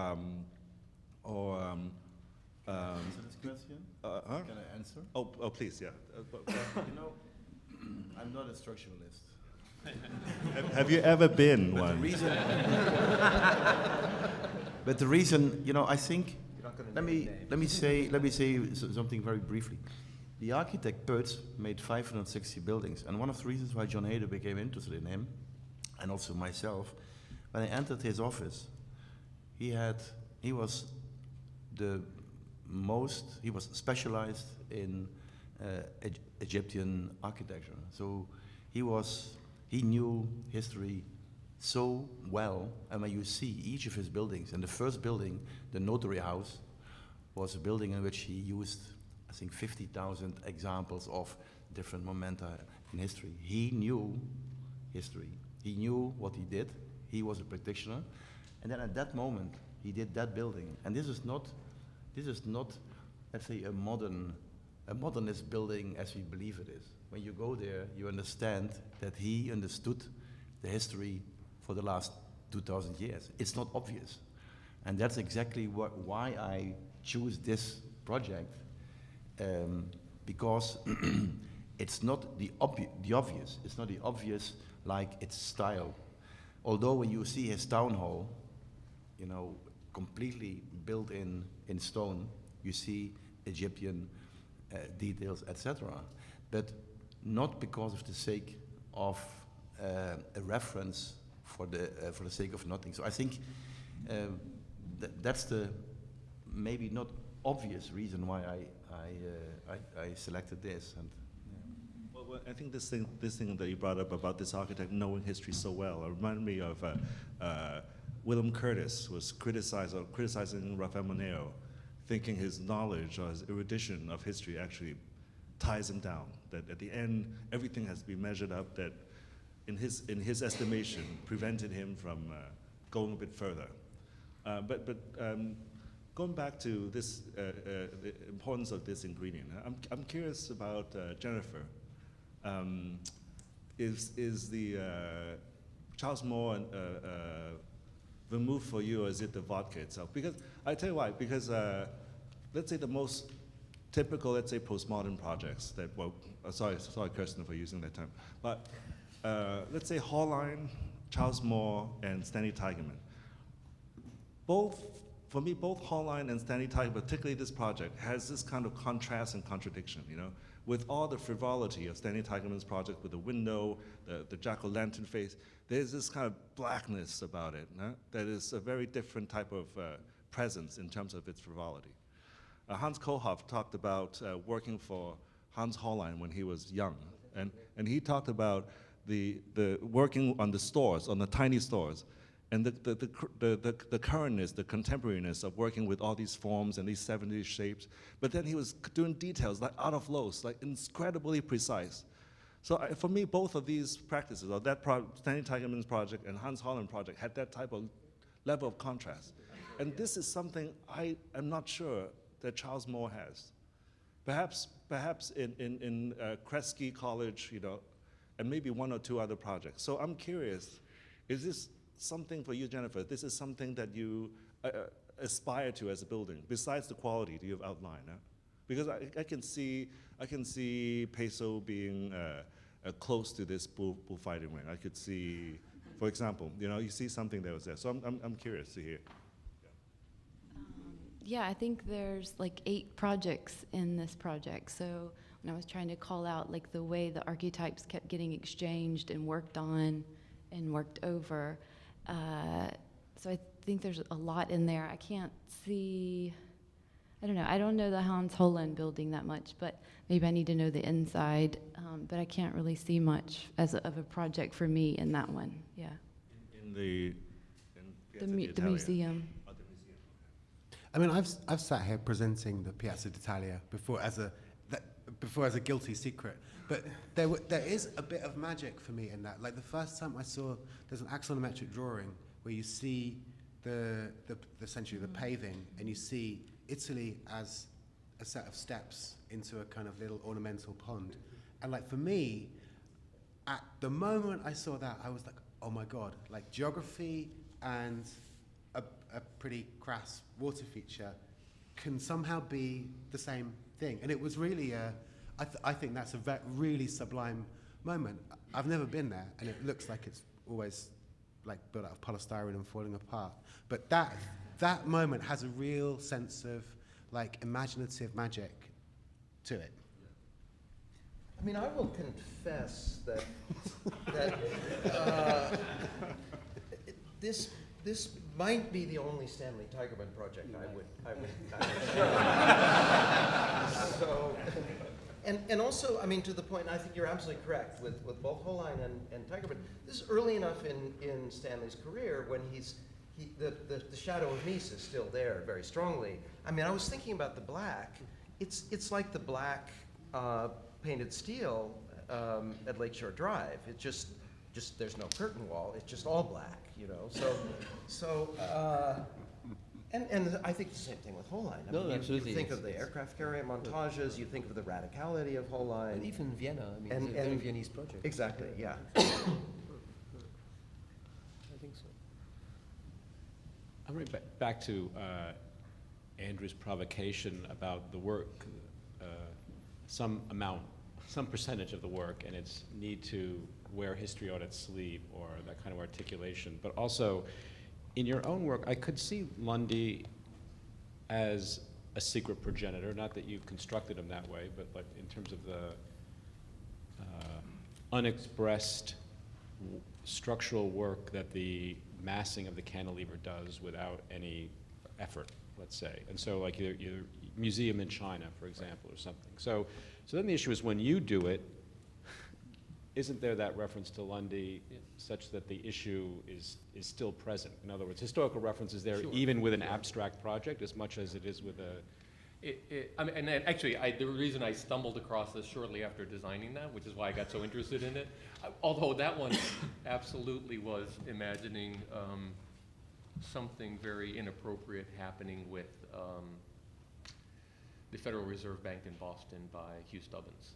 Answer this question? Huh? Can I answer? Oh, please, yeah. You know, I'm not a structuralist. Have you ever been But one? But the reason, you know, I think, let me say something very briefly. The architect Pezo made 560 buildings, and one of the reasons why John Hayden became interested in him, and also myself, when I entered his office, he was specialized in Egyptian architecture. So he knew history so well, and when you see each of his buildings, and the first building, the Notary House, was a building in which he used, I think, 50,000 examples of different momenta in history. He knew history. He knew what he did. He was a practitioner. And then at that moment, he did that building. And this is not, let's say, a modernist building as we believe it is. When you go there, you understand that he understood the history for the last 2,000 years. It's not obvious. And that's exactly why I choose this project, because it's not the obvious. It's not the obvious, like its style. Although when you see his town hall, you know, completely built in stone, you see Egyptian details, etc. But not because of the sake of a reference for the sake of nothing. So I think that's the maybe not obvious reason why I selected this. And well, I think this thing that you brought up about this architect knowing history so well reminded me of Willem Curtis was criticizing Rafael Moneo, thinking his knowledge or his erudition of history actually ties him down. That at the end, everything has to be measured up. That, in his estimation, prevented him from going a bit further. But going back to this, the importance of this ingredient, I'm curious about Jennifer. Is the Charles Moore vermouth for you, or is it the vodka itself? Because I tell you why. Because let's say the most typical, let's say, postmodern projects that, well, sorry, Kersten, for using that term, but let's say Hollein, Charles Moore, and Stanley Tigerman. For me, both Hollein and Stanley Tigerman, particularly this project, has this kind of contrast and contradiction, you know, with all the frivolity of Stanley Tigerman's project with the window, the jack-o'-lantern face. There's this kind of blackness about it, that is a very different type of presence in terms of its frivolity. Hans Kohlhoff talked about working for Hans Hollein when he was young, and he talked about the working on the stores, on the tiny stores, and the currentness, the contemporariness of working with all these forms and these 70s shapes. But then he was doing details like out of Los, like incredibly precise. So for me, both of these practices, or that Stanley Tigerman's project and Hans Hollein project, had that type of level of contrast. And this is something I am not sure that Charles Moore has. Perhaps in Kresge College, you know, and maybe one or two other projects. So I'm curious, is this something for you, Jennifer? This is something that you aspire to as a building, besides the quality that you've outlined? Huh? Because I can see Pezo being close to this bullfighting ring. I could see, for example, you know, you see something that was there. So I'm curious to hear. Yeah, I think there's like 8 projects in this project. So when I was trying to call out like the way the archetypes kept getting exchanged and worked on and worked over, so I think there's a lot in there. I can't see, I don't know. I don't know the Hans Holland building that much, but maybe I need to know the inside. But I can't really see much of a project for me in that one. Yeah. In the The museum. I mean, I've sat here presenting the Piazza d'Italia before as a guilty secret, but there is a bit of magic for me in that. Like the first time I saw, there's an axonometric drawing where you see essentially the paving, and you see Italy as a set of steps into a kind of little ornamental pond. And like for me, at the moment I saw that, I was like, oh my God, like geography and a pretty crass water feature can somehow be the same thing. And it was really, I think that's a really sublime moment. I've never been there, and it looks like it's always like built out of polystyrene and falling apart. But that moment has a real sense of like imaginative magic to it. I mean, I will confess that this might be the only Stanley Tigerman project I would so, and also, I mean, to the point, I think you're absolutely correct with both Hollein and Tigerman. This is early enough in Stanley's career when the shadow of Mies is still there very strongly. I mean, I was thinking about the black. It's like the black painted steel at Lakeshore Drive. It just there's no curtain wall. It's just all black, you know. And I think the same thing with Hollein. I mean, absolutely. You think of the aircraft carrier montages. You think of the radicality of Hollein. And even Vienna. I mean, it's a very Viennese project. Exactly. Yeah. I think so. I'm right back to Andrew's provocation about the work, some percentage of the work and its need to wear history on its sleeve, or that kind of articulation. But also, in your own work, I could see Lundy as a secret progenitor, not that you constructed him that way, but like in terms of the unexpressed structural work that the massing of the cantilever does without any effort, let's say. And so like your museum in China, for example, or something. So then the issue is when you do it, isn't there that reference to Lundy such that the issue is still present? In other words, historical reference is there even with an abstract project as much as it is with a... I mean, and actually, the reason I stumbled across this shortly after designing that, which is why I got so interested in it, although that one absolutely was imagining something very inappropriate happening with the Federal Reserve Bank in Boston by Hugh Stubbins.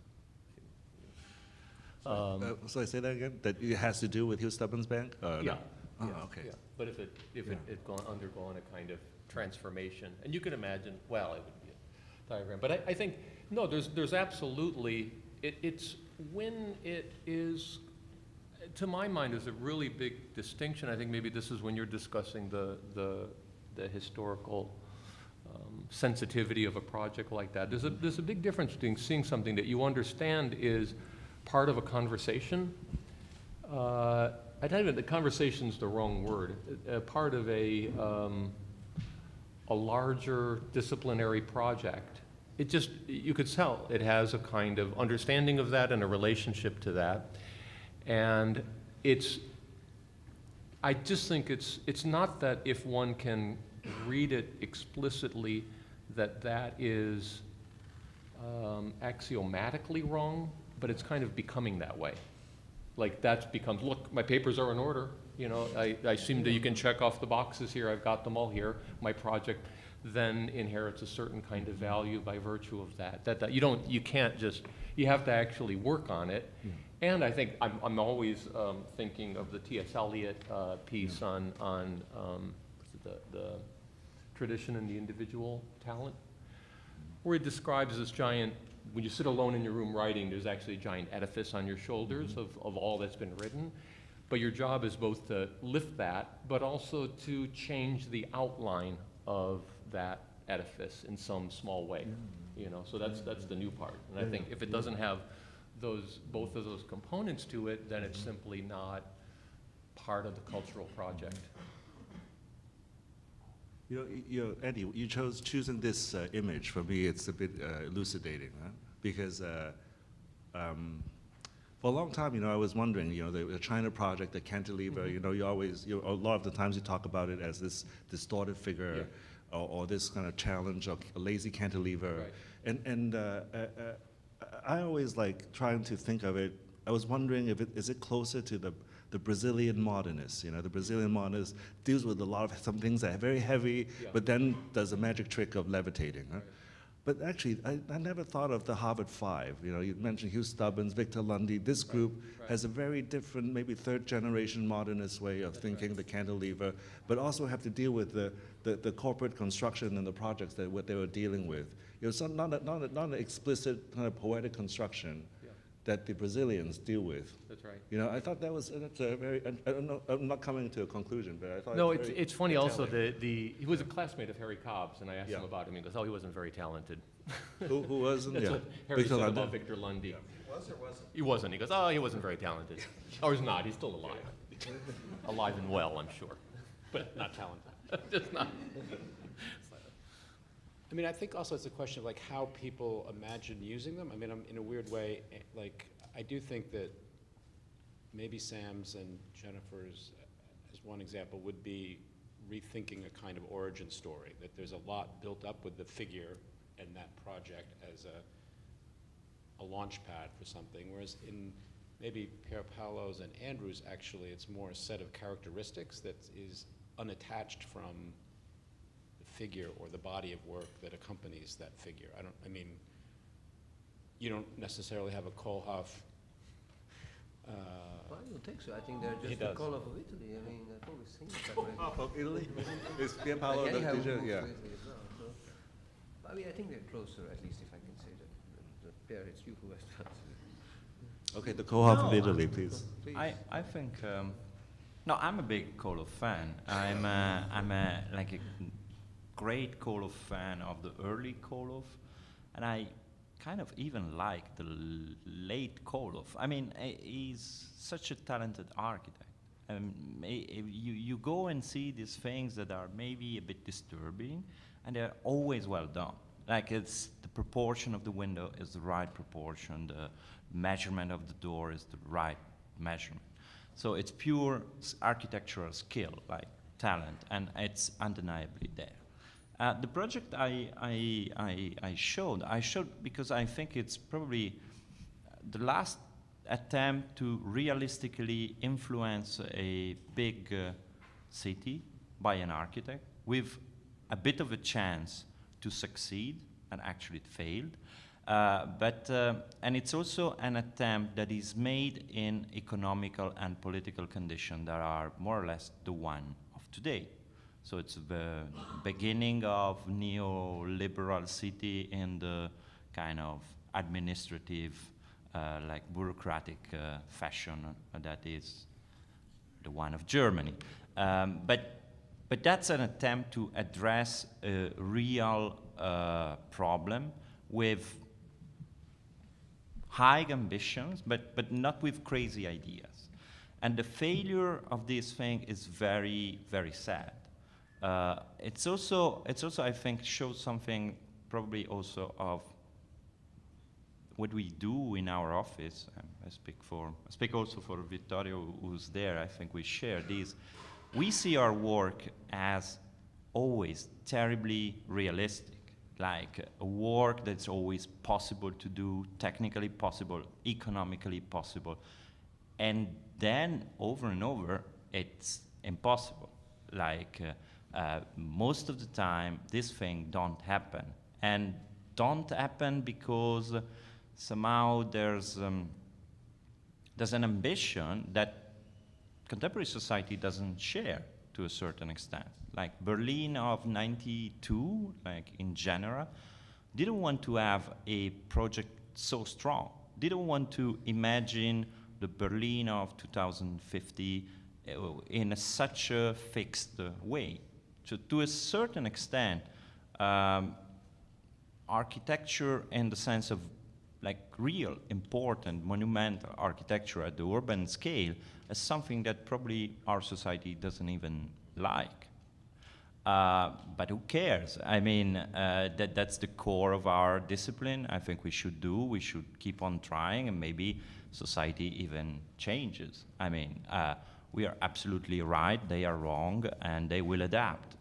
Sorry, say that again? That it has to do with Hugh Stubbins' bank? Yeah. No? Oh, Yeah, okay. yeah. But if it had undergone a kind of transformation, and you could imagine, well, it would be a diagram. But I think, no, there's absolutely, it's when it is, to my mind, is a really big distinction. I think maybe this is when you're discussing the historical sensitivity of a project like that. There's a big difference between seeing something that you understand is part of a conversation. I tell you, the conversation's the wrong word. Part of a larger disciplinary project. It just, you could tell it has a kind of understanding of that and a relationship to that. And I just think it's not that if one can read it explicitly that is axiomatically wrong, but it's kind of becoming that way. Like that becomes, look, my papers are in order. You know, I seem that you can check off the boxes here. I've got them all here. My project, then inherits a certain kind of value by virtue of that. That you can't just, you have to actually work on it. And I think I'm always thinking of the T.S. Eliot piece on the tradition and the individual talent, where it describes this giant, when you sit alone in your room writing, there's actually a giant edifice on your shoulders of all that's been written. But your job is both to lift that, but also to change the outline of that edifice in some small way. You know, so that's the new part. And I think if it doesn't have both of those components to it, then it's simply not part of the cultural project. Eddie, you choosing this image. For me, it's a bit elucidating, huh? Because for a long time, I was wondering, the China project, the cantilever, a lot of the times you talk about it as this distorted figure, or this kind of challenge of a lazy cantilever. Right. And I always like trying to think of it. I was wondering is it closer to the Brazilian modernists? The Brazilian modernist deals with a lot of some things that are very heavy, but then does a magic trick of levitating. Huh? Right. But actually, I never thought of the Harvard Five. You mentioned Hugh Stubbins, Victor Lundy. This group has a very different, maybe third-generation modernist way of thinking the cantilever, but also have to deal with the corporate construction and the projects that what they were dealing with. So not an explicit kind of poetic construction that the Brazilians deal with. That's right. I thought that's a very. I don't know. I'm not coming to a conclusion, but I thought. No, it's funny also. He was a classmate of Harry Cobb's, and I asked him about him. He goes, "Oh, he wasn't very talented." Who wasn't? That's what Harry said about Victor Lundy. He was or wasn't? He wasn't. He goes, "Oh, he wasn't very talented." Or he's not. He's still alive. Alive and well, I'm sure, but not talented. Just not. I mean, I think also it's a question of like how people imagine using them. I mean, in a weird way, like I do think that maybe Sam's and Jennifer's, as one example, would be rethinking a kind of origin story, that there's a lot built up with the figure and that project as a launch pad for something, whereas in maybe Pier, Paolo's and Andrew's, actually, it's more a set of characteristics that is unattached from figure or the body of work that accompanies that figure. I mean, you don't necessarily have a Kohlhoff. Well, I don't think so. I think they're just the Kohlhoff of Italy. I mean, I've always seen it that way. Kohlhoff of Italy? Is Pier Paolo the teacher? Yeah. As well, so. I mean, I think they're closer, at least if I can say that. Pier, it's you who has to. Okay, the Kohlhoff of Italy, please. I think. No, I'm a big Kohlhoff fan. I'm a great Kohlhoff fan of the early Kohlhoff, and I kind of even like the late Kohlhoff. I mean, he's such a talented architect. You go and see these things that are maybe a bit disturbing, and they're always well done. Like it's the proportion of the window is the right proportion, the measurement of the door is the right measurement. So it's pure architectural skill, like talent, and it's undeniably there. The project I showed because I think it's probably the last attempt to realistically influence a big city by an architect with a bit of a chance to succeed, and actually it failed. And it's also an attempt that is made in economical and political conditions that are more or less the one of today. So it's the beginning of neoliberal city in the kind of administrative, like bureaucratic fashion that is the one of Germany. But that's an attempt to address a real problem with high ambitions, but not with crazy ideas. And the failure of this thing is very, very sad. It's also, I think, shows something probably also of what we do in our office. I speak also for Vittorio, who's there. I think we share these. We see our work as always terribly realistic, like a work that's always possible to do, technically possible, economically possible, and then over and over, it's impossible. Like Most of the time, this thing don't happen. And don't happen because somehow there's an ambition that contemporary society doesn't share to a certain extent. Like Berlin of 92, like in general, didn't want to have a project so strong, didn't want to imagine the Berlin of 2050 in such a fixed way. So to a certain extent, architecture in the sense of like real important monumental architecture at the urban scale is something that probably our society doesn't even like. But who cares? I mean, that's the core of our discipline. I think we should keep on trying, and maybe society even changes. I mean, we are absolutely right, they are wrong, and they will adapt.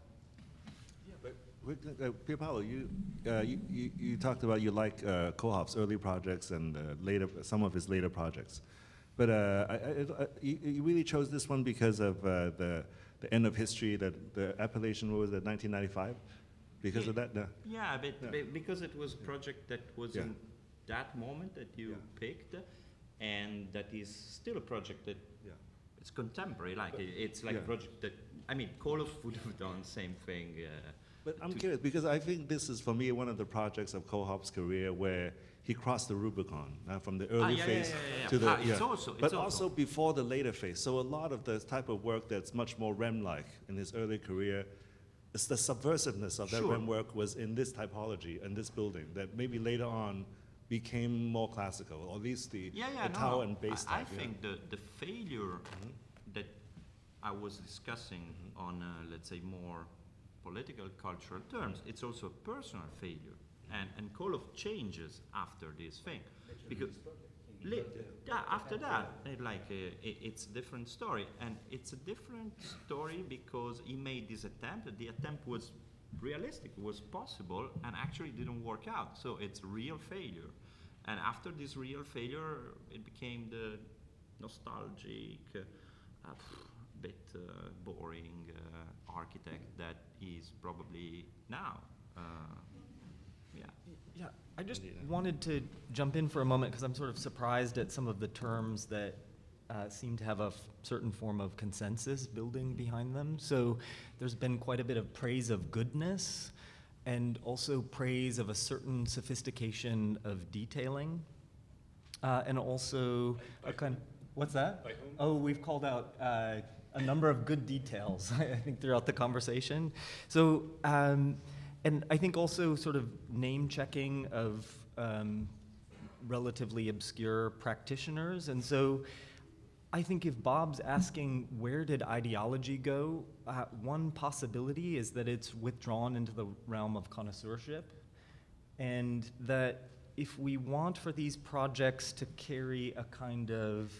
Yeah, but Paolo, you talked about you like Kohoff's early projects and some of his later projects. But you really chose this one because of the end of history, that the appellation, what was it, 1995? Because of that? No. Yeah, but because it was a project that was in that moment that you picked, and that is still a project that it's contemporary, like it's like a project that, I mean, Koloff would have done the same thing. But I'm curious, because I think this is, for me, one of the projects of Kohoff's career where he crossed the Rubicon from the early phase to the but also before the later phase. So a lot of the type of work that's much more Rem-like in his early career, it's the subversiveness of that Rem work was in this typology and this building that maybe later on became more classical, or at least the tower and base type. I think the failure that I was discussing on, let's say, more political, cultural terms, it's also a personal failure. And Koloff changes after this thing. Because after that, it's a different story. And it's a different story because he made this attempt. The attempt was realistic, was possible, and actually didn't work out. So it's a real failure. And after this real failure, it became the nostalgic, bit boring architect that is probably now. Yeah, I just wanted to jump in for a moment because I'm sort of surprised at some of the terms that seem to have a certain form of consensus building behind them. So there's been quite a bit of praise of goodness and also praise of a certain sophistication of detailing. And also a kind, what's that? Oh, we've called out a number of good details, I think, throughout the conversation. So, and I think also sort of name checking of relatively obscure practitioners. And so I think if Bob's asking where did ideology go, one possibility is that it's withdrawn into the realm of connoisseurship, and that if we want for these projects to carry a kind of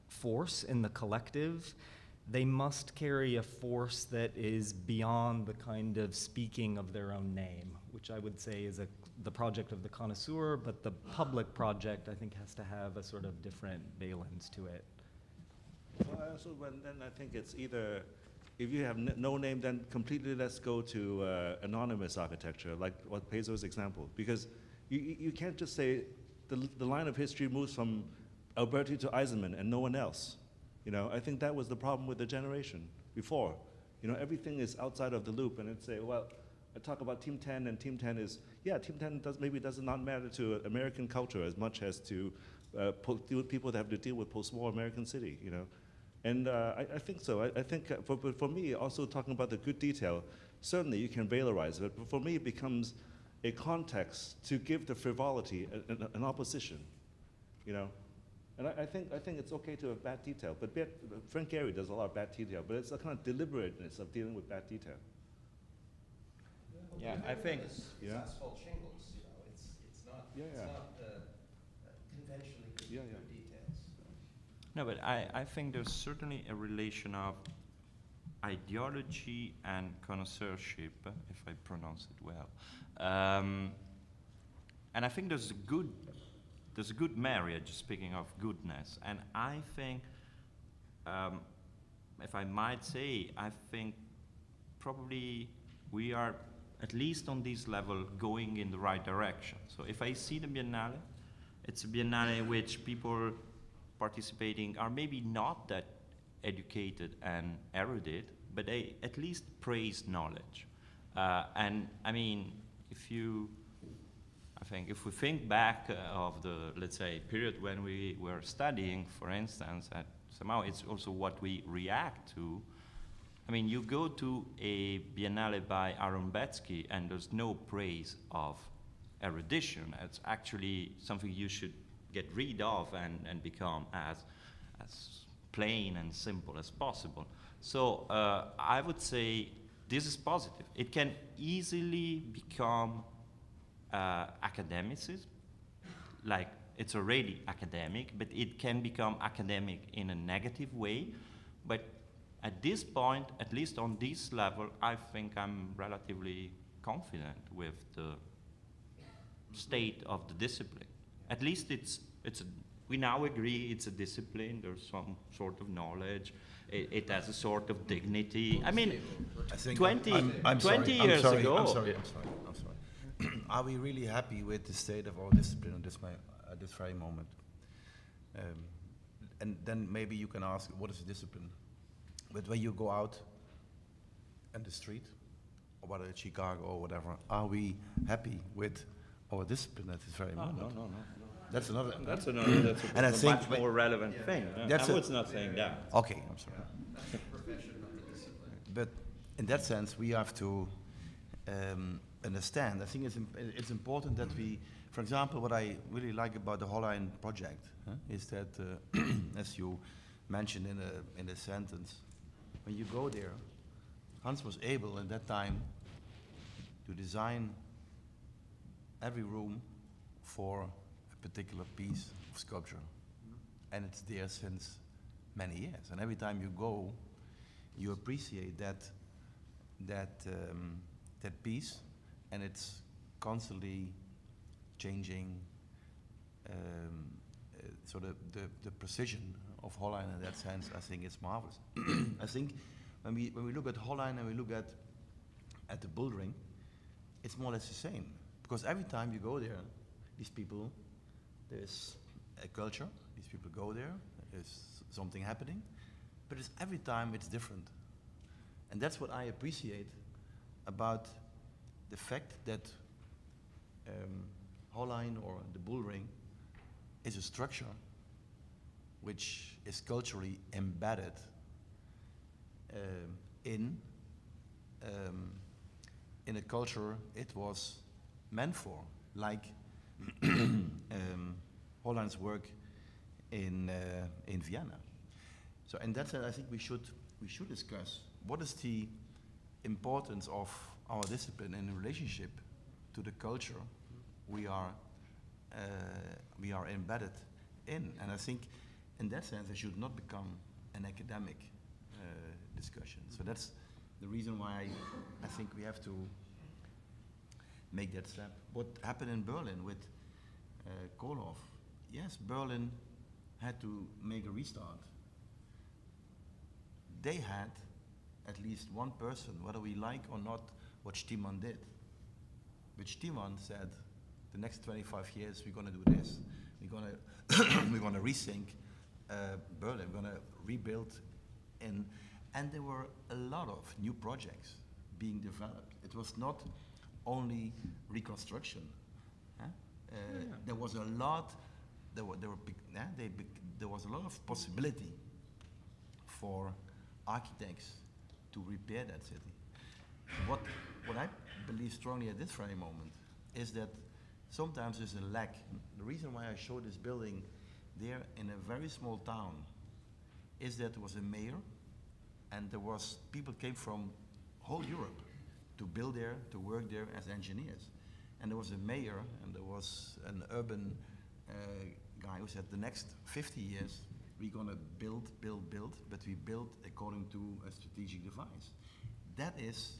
force in the collective, they must carry a force that is beyond the kind of speaking of their own name, which I would say is the project of the connoisseur, but the public project, I think, has to have a sort of different valence to it. Well, then I think it's either, if you have no name, then completely let's go to anonymous architecture, like what Pezo's example, because you can't just say the line of history moves from Alberti to Eisenman and no one else. You know, I think that was the problem with the generation before. You know, everything is outside of the loop, and it's say, well, I talk about Team 10, and Team 10 is, Team 10 does not matter to American culture as much as to people that have to deal with post-war American city, you know. And I think so. I think for me, also talking about the good detail, certainly you can valorize it, but for me it becomes a context to give the frivolity an opposition, you know. And I think it's okay to have bad detail, but Frank Gehry does a lot of bad detail, but it's a kind of deliberateness of dealing with bad detail. Yeah, I think. Asphalt shingles, you know, it's not conventionally good details. No, but I think there's certainly a relation of ideology and connoisseurship, if I pronounce it well. And I think there's a good marriage, speaking of goodness. And I think if I might say, I think probably we are, at least on this level, going in the right direction. So if I see the Biennale, it's a Biennale in which people participating are maybe not that educated and erudite, but they at least praise knowledge. And I mean, if we think back of the, let's say, period when we were studying, for instance, somehow it's also what we react to. I mean, you go to a Biennale by Aaron Betsky and there's no praise of erudition. It's actually something you should get rid of and become as plain and simple as possible. So I would say this is positive. It can easily become academicism, like it's already academic, but it can become academic in a negative way. But at this point, at least on this level, I think I'm relatively confident with the state of the discipline. At least we now agree it's a discipline, there's some sort of knowledge, it has a sort of dignity. I mean, I think 20 years ago. I'm sorry. Are we really happy with the state of our discipline at this very moment? And then maybe you can ask, what is a discipline? But when you go out in the street, or whether it's Chicago or whatever, are we happy with our discipline at this very moment? No. That's another. That's a and I think much more relevant thing. That's I was not saying that. Okay, I'm sorry. But in that sense, we have to understand. I think it's important that we, for example, what I really like about the Holline project is that, as you mentioned in a sentence, when you go there, Hans was able at that time to design every room for a particular piece of sculpture. And it's there since many years. And every time you go, you appreciate that piece, and it's constantly changing. So the precision of Holline in that sense, I think it's marvelous. I think when we look at Holline and we look at the bull ring, it's more or less the same. Because every time you go there, these people, there's a culture, these people go there, there's something happening, but every time it's different. And that's what I appreciate about the fact that Holline or the bull ring is a structure which is culturally embedded in a culture it was meant for, like Holline's work in Vienna. So in that sense, I think we should discuss what is the importance of our discipline in relationship to the culture we are embedded in. And I think in that sense, it should not become an academic discussion. So that's the reason why I think we have to make that step. What happened in Berlin with Kohlhoff? Yes, Berlin had to make a restart. They had at least one person, whether we like or not what Stiemann did. But Stiemann said, the next 25 years we're going to do this. We're going to rethink Berlin. We're going to rebuild and there were a lot of new projects being developed. It was not only reconstruction. There was a lot. There was a lot of possibility for architects to repair that city. What I believe strongly at this very moment is that sometimes there's a lack. The reason why I showed this building there in a very small town is that there was a mayor, and people came from whole Europe to build there, to work there as engineers. And there was a mayor, and there was an urban guy who said, the next 50 years, we're going to build, but we build according to a strategic device. That is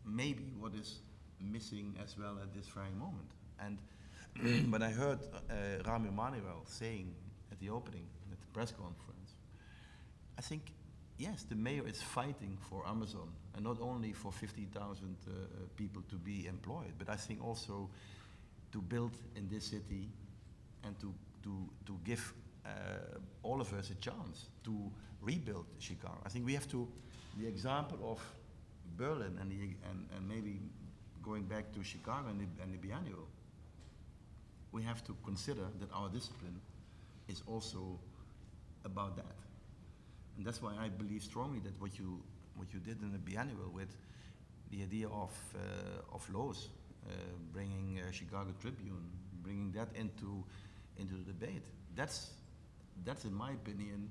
maybe what is missing as well at this very moment. And when I heard Rami Emanuel saying at the opening, at the press conference, I think yes, the mayor is fighting for Amazon, and not only for 50,000 people to be employed, but I think also to build in this city and to give all of us a chance to rebuild Chicago. I think we have to, the example of Berlin and maybe going back to Chicago and the Biennial, we have to consider that our discipline is also about that. And that's why I believe strongly that what you did in the Biennial with the idea of laws, bringing Chicago Tribune, bringing that into the debate, that's in my opinion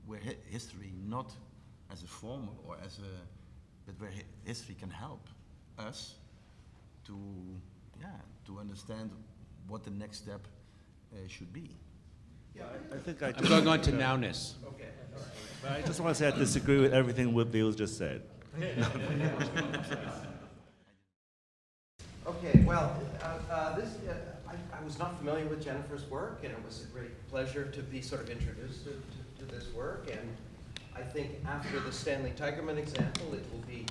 where history, not as a form or as but where history can help us to understand what the next step should be. Yeah, I think I'm going on to nowness. Okay. But I just want to say I disagree with everything Wiel just said. Okay, well, I was not familiar with Jennifer's work, and it was a great pleasure to be sort of introduced to this work. And I think after the Stanley Tigerman example, it will be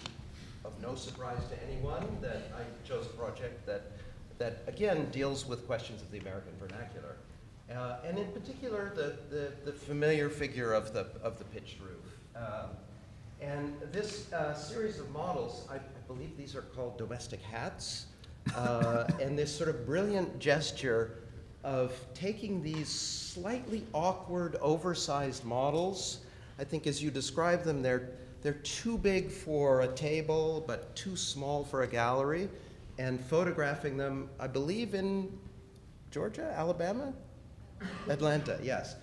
of no surprise to anyone that I chose a project that again deals with questions of the American vernacular, and in particular the familiar figure of the pitched roof. And this series of models, I believe these are called domestic hats, and this sort of brilliant gesture of taking these slightly awkward, oversized models. I think as you describe them, they're too big for a table, but too small for a gallery, and photographing them, I believe in Georgia, Alabama? Atlanta, yes.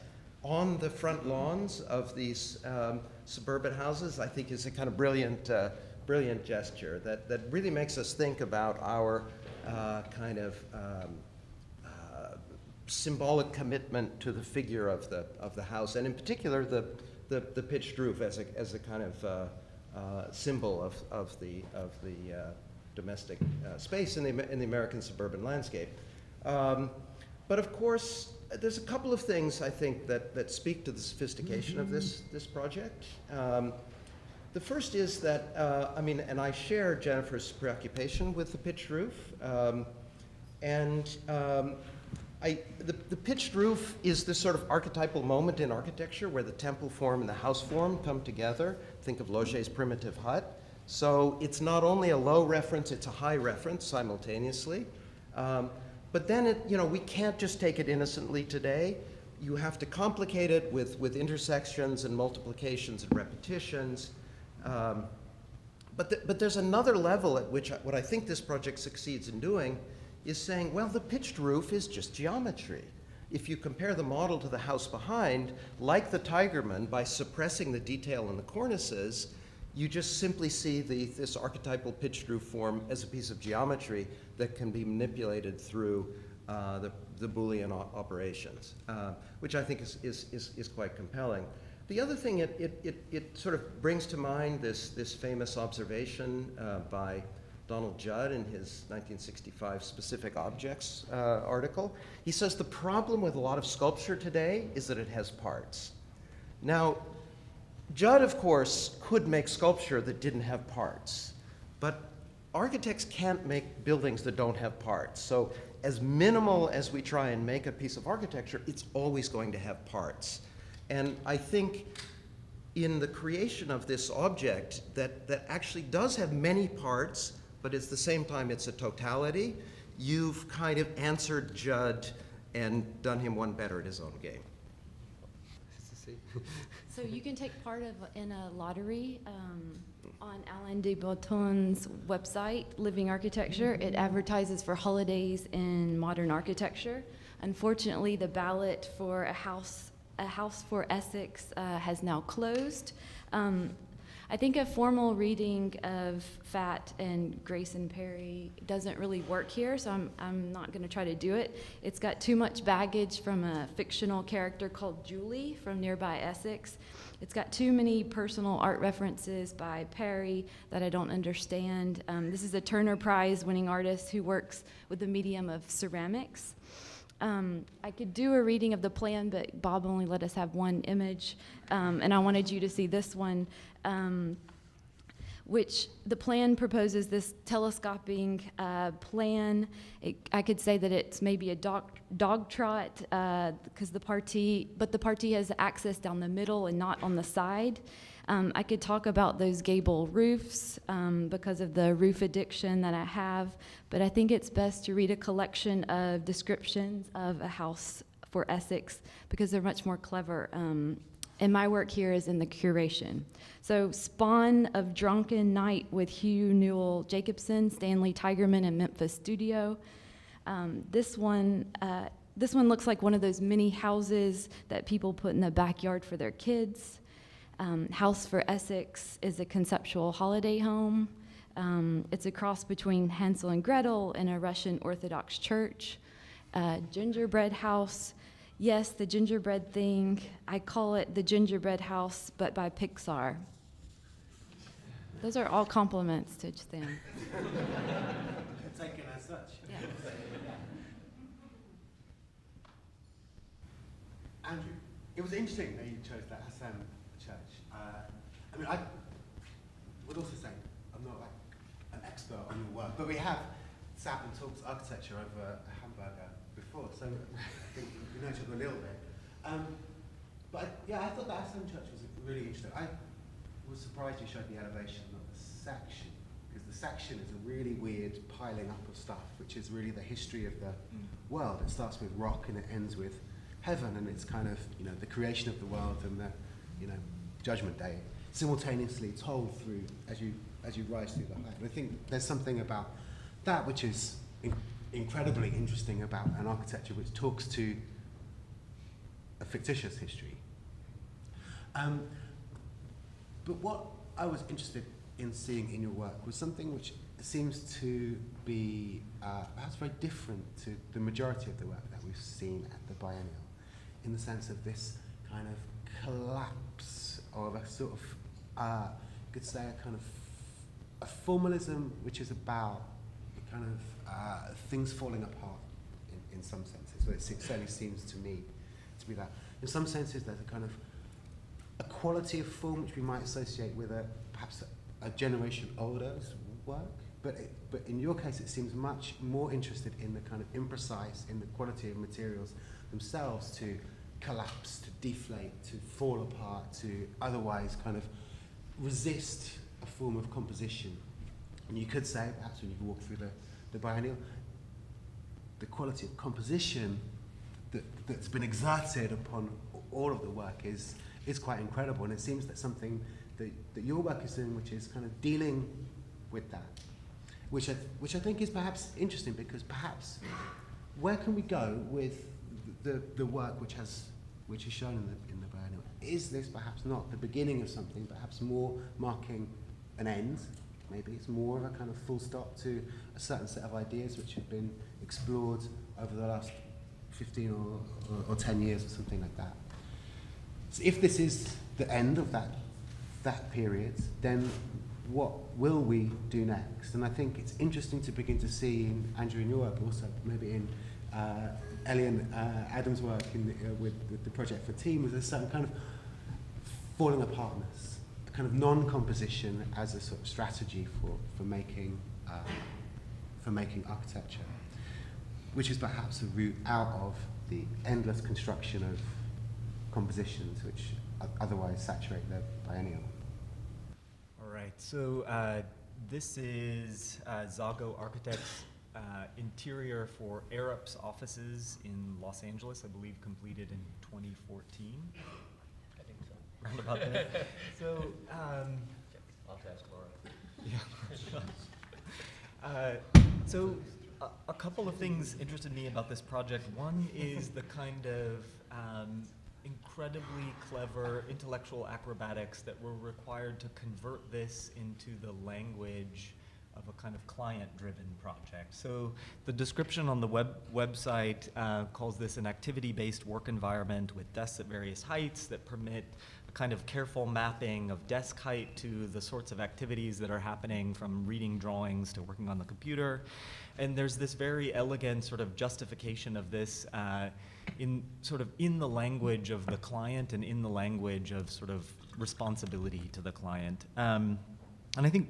On the front lawns of these suburban houses, I think is a kind of brilliant gesture that really makes us think about our kind of symbolic commitment to the figure of the house, and in particular the pitched roof as a kind of symbol of the domestic space in the American suburban landscape. But of course, there's a couple of things I think that speak to the sophistication of this project. The first is that, and I share Jennifer's preoccupation with the pitched roof. The pitched roof is this sort of archetypal moment in architecture where the temple form and the house form come together. Think of Loget's primitive hut. So it's not only a low reference, it's a high reference simultaneously. But then we can't just take it innocently today. You have to complicate it with intersections and multiplications and repetitions. But there's another level at which what I think this project succeeds in doing is saying, well, the pitched roof is just geometry. If you compare the model to the house behind, like the Tigerman, by suppressing the detail in the cornices, you just simply see this archetypal pitched roof form as a piece of geometry that can be manipulated through the Boolean operations, which I think is quite compelling. The other thing it sort of brings to mind this famous observation by Donald Judd in his 1965 Specific Objects article. He says the problem with a lot of sculpture today is that it has parts. Now, Judd, of course, could make sculpture that didn't have parts, but architects can't make buildings that don't have parts. So as minimal as we try and make a piece of architecture, it's always going to have parts. And I think in the creation of this object that actually does have many parts, but at the same time it's a totality, you've kind of answered Judd and done him one better at his own game. So you can take part in a lottery on Alain de Botton's website, Living Architecture. It advertises for holidays in modern architecture. Unfortunately, the ballot for a house for Essex has now closed. I think a formal reading of Fat and Grayson Perry doesn't really work here, so I'm not going to try to do it. It's got too much baggage from a fictional character called Julie from nearby Essex. It's got too many personal art references by Perry that I don't understand. This is a Turner Prize winning artist who works with the medium of ceramics. I could do a reading of the plan, but Bob only let us have one image, and I wanted you to see this one, which the plan proposes this telescoping plan. I could say that it's maybe a dog trot, because the party has access down the middle and not on the side. I could talk about those gable roofs because of the roof addiction that I have, but I think it's best to read a collection of descriptions of a house for Essex because they're much more clever. And my work here is in the curation. So Spawn of Drunken Night with Hugh Newell Jacobson, Stanley Tigerman, and Memphis Studio. This one looks like one of those mini houses that people put in the backyard for their kids. House for Essex is a conceptual holiday home. It's a cross between Hansel and Gretel and a Russian Orthodox church. Gingerbread house. Yes, the gingerbread thing. I call it the gingerbread house, but by Pixar. Those are all compliments to Stan. Taken as such. Yeah. Andrew, it was interesting that you chose that Hassan church. I mean, I would also say I'm not like an expert on your work, but we have sat and talked architecture over a hamburger before, so I think we know each other a little bit. I thought that Hassan church was really interesting. I was surprised you showed the elevation, not the section, because the section is a really weird piling up of stuff, which is really the history of the world. It starts with rock and it ends with heaven, and it's kind of, the creation of the world and the, Judgment Day, simultaneously told through as you rise through the height. And I think there's something about that which is incredibly interesting about an architecture which talks to a fictitious history. But what I was interested in seeing in your work was something which seems to be perhaps very different to the majority of the work that we've seen at the Biennial, in the sense of this kind of collapse of a sort of, you could say, a kind of a formalism which is about kind of things falling apart in some senses. Well, it certainly seems to me to be that. In some senses, there's a kind of a quality of form which we might associate with perhaps a generation older's work, but in your case, it seems much more interested in the kind of imprecise, in the quality of materials themselves to collapse, to deflate, to fall apart, to otherwise kind of resist a form of composition. And you could say, perhaps when you walk through the Biennial, the quality of composition that's been exerted upon all of the work is quite incredible, and it seems that something that your work is doing, which is kind of dealing with that, which I think is perhaps interesting, because perhaps where can we go with the work which is shown in the Biennial? Is this perhaps not the beginning of something, perhaps more marking an end? Maybe it's more of a kind of full stop to a certain set of ideas which have been explored over the last 15 or 10 years or something like that. So if this is the end of that period, then what will we do next? And I think it's interesting to begin to see in Andrew in your work, also maybe in Ellie and Adam's work with the project for Team, was a certain kind of falling apartness, a kind of non-composition as a sort of strategy for making architecture, which is perhaps a route out of the endless construction of compositions which otherwise saturate the Biennial. All right, so this is Zago Architects' interior for Arets offices in Los Angeles, I believe completed in 2014. I think so. Round about there. So, I'll have to ask Laura. yeah. So a couple of things interested me about this project. One is the kind of incredibly clever intellectual acrobatics that were required to convert this into the language of a kind of client-driven project. So the description on the website calls this an activity-based work environment with desks at various heights that permit kind of careful mapping of desk height to the sorts of activities that are happening, from reading drawings to working on the computer. And there's this very elegant sort of justification of this in the language of the client and in the language of sort of responsibility to the client. And I think,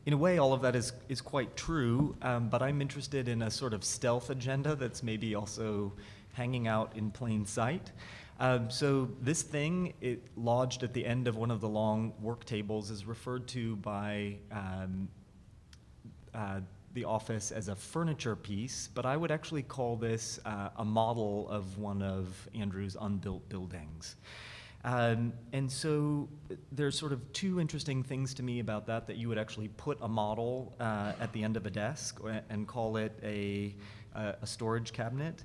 in a way, all of that is quite true, but I'm interested in a sort of stealth agenda that's maybe also hanging out in plain sight. So this thing, it lodged at the end of one of the long work tables, is referred to by the office as a furniture piece, but I would actually call this a model of one of Andrew's unbuilt buildings. And so there's sort of two interesting things to me about that you would actually put a model at the end of a desk and call it a storage cabinet.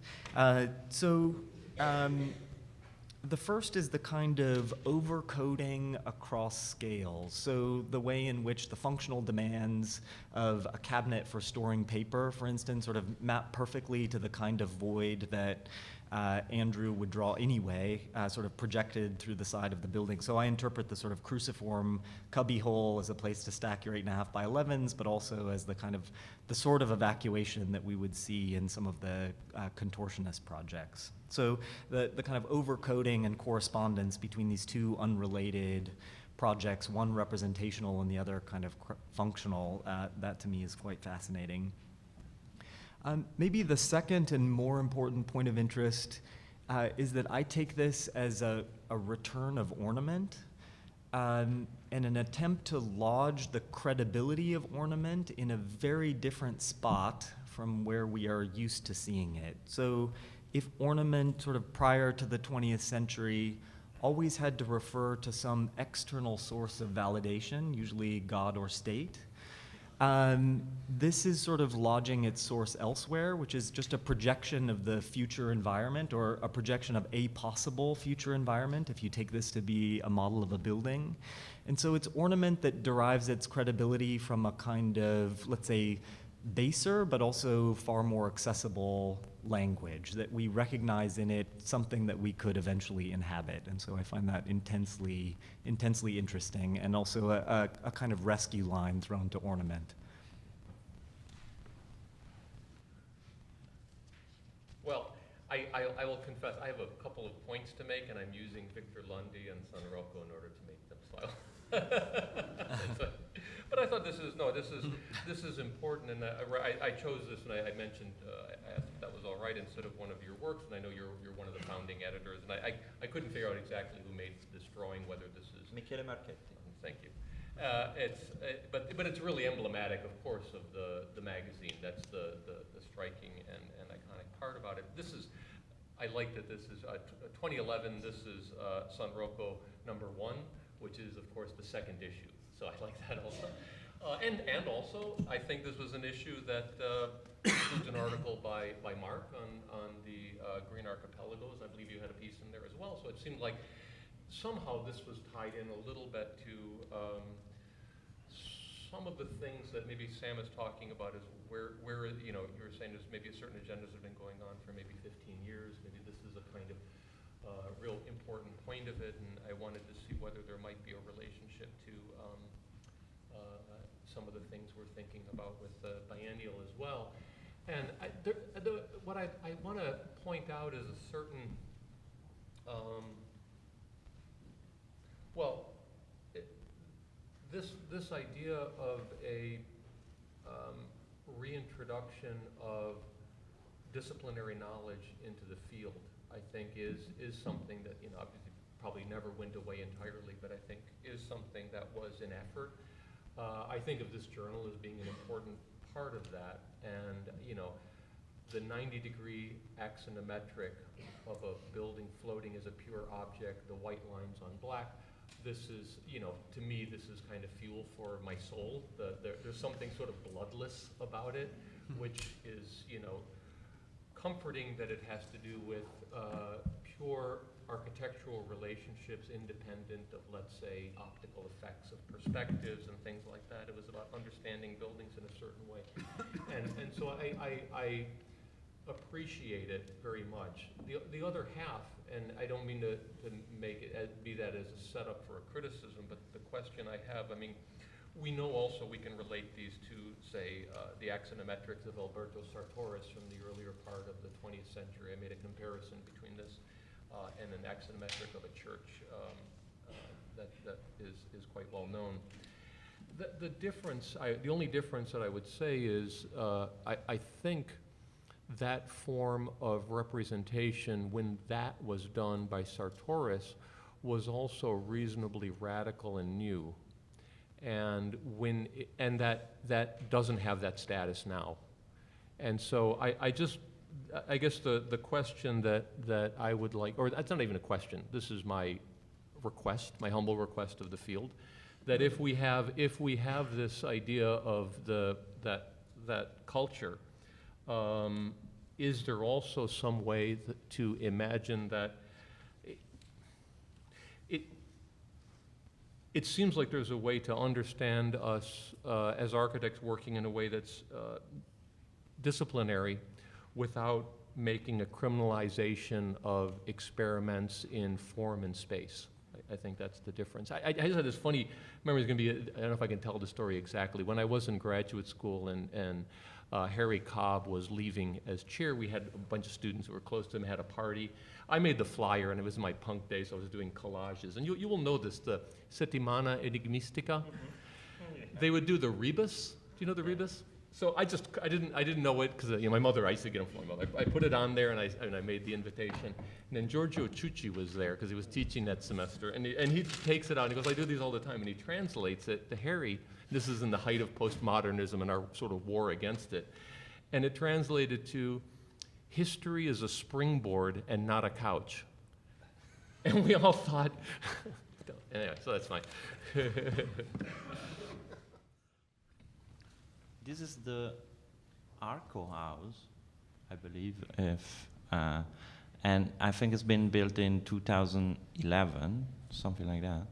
The first is the kind of overcoding across scales. So the way in which the functional demands of a cabinet for storing paper, for instance, sort of map perfectly to the kind of void that Andrew would draw anyway, sort of projected through the side of the building. So I interpret the sort of cruciform cubby hole as a place to stack your 8.5 by 11s, but also as the sort of evacuation that we would see in some of the contortionist projects. So the kind of overcoding and correspondence between these two unrelated projects, one representational and the other kind of functional, that to me is quite fascinating. Maybe the second and more important point of interest is that I take this as a return of ornament and an attempt to lodge the credibility of ornament in a very different spot from where we are used to seeing it. So if ornament sort of prior to the 20th century always had to refer to some external source of validation, usually God or state, this is sort of lodging its source elsewhere, which is just a projection of the future environment, or a projection of a possible future environment, if you take this to be a model of a building. And so it's ornament that derives its credibility from a kind of, let's say, baser, but also far more accessible language, that we recognize in it something that we could eventually inhabit. And so I find that intensely interesting, and also a kind of rescue line thrown to ornament. Well, I will confess, I have a couple of points to make, and I'm using Victor Lundy and San Rocco in order to make them smile. But I thought this is important, and I chose this, and I mentioned, I asked if that was all right instead of one of your works, and I know you're one of the founding editors, and I couldn't figure out exactly who made this drawing, whether this is Michele Marchetti. Thank you. But it's really emblematic, of course, of the magazine. That's the striking and iconic part about it. I like that this is 2011. This is San Rocco #1, which is, of course, the second issue. So I like that also. And also, I think this was an issue that includes an article by Mark on the Green Archipelagos. I believe you had a piece in there as well. So it seemed like somehow this was tied in a little bit to some of the things that maybe Sam is talking about, is where you were saying there's maybe certain agendas that have been going on for maybe 15 years. Maybe this is a kind of real important point of it, and I wanted to see whether there might be a relationship to some of the things we're thinking about with the biennial as well. And what I want to point out is a certain, this idea of a reintroduction of disciplinary knowledge into the field, I think is something that, obviously probably never went away entirely, but I think is something that was an effort. I think of this journal as being an important part of that, and the 90-degree axonometric of a building floating as a pure object, the white lines on black. This is, to me, this is kind of fuel for my soul. There's something sort of bloodless about it, which is, comforting that it has to do with pure architectural relationships independent of, let's say, optical effects of perspectives and things like that. It was about understanding buildings in a certain way. And so I appreciate it very much. The other half, and I don't mean to make it be that as a setup for a criticism, but the question I have, I mean, we know also we can relate these to, say, the axonometrics of Alberto Sartoris from the earlier part of the 20th century. I made a comparison between this and an axonometric of a church that is quite well known. The difference, the only difference that I would say is I think that form of representation, when that was done by Sartoris, was also reasonably radical and new. And that doesn't have that status now. And so I guess the question that I would like, or that's not even a question, this is my request, my humble request of the field, that if we have this idea of that culture, is there also some way to imagine that it seems like there's a way to understand us as architects working in a way that's disciplinary without making a criminalization of experiments in form and space. I think that's the difference. I just had this funny memory. It's going to be, I don't know if I can tell the story exactly. When I was in graduate school and Harry Cobb was leaving as chair, we had a bunch of students who were close to him, had a party. I made the flyer, and it was my punk days, so I was doing collages. And you will know this, the Settimana Enigmistica. They would do the rebus. Do you know the rebus? So I didn't know it because my mother, I used to get them for my mother. I put it on there and I made the invitation. And then Giorgio Ciucci was there because he was teaching that semester. And he takes it out and he goes, I do these all the time. And he translates it to Harry. This is in the height of postmodernism and our sort of war against it. And it translated to, history is a springboard and not a couch. And we all thought, anyway, so that's fine. This is the Arco house, I believe, and I think it's been built in 2011, something like that.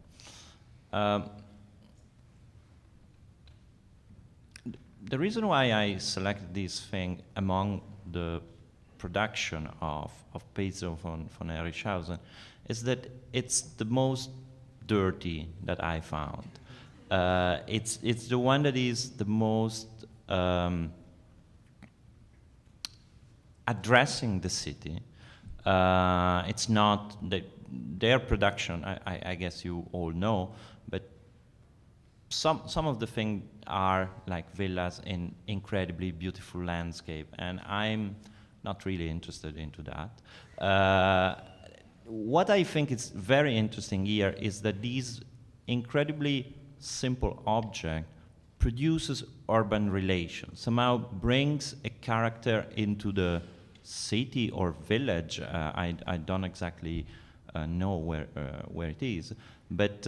The reason why I selected this thing among the production of Pezo von Ellrichshausen is that it's the most dirty that I found. It's the one that is the most addressing the city. It's not their production, I guess you all know, but some of the things are like villas in incredibly beautiful landscape, and I'm not really interested into that. What I think is very interesting here is that these incredibly simple object produces urban relations, somehow brings a character into the city or village. I don't exactly know where it is, but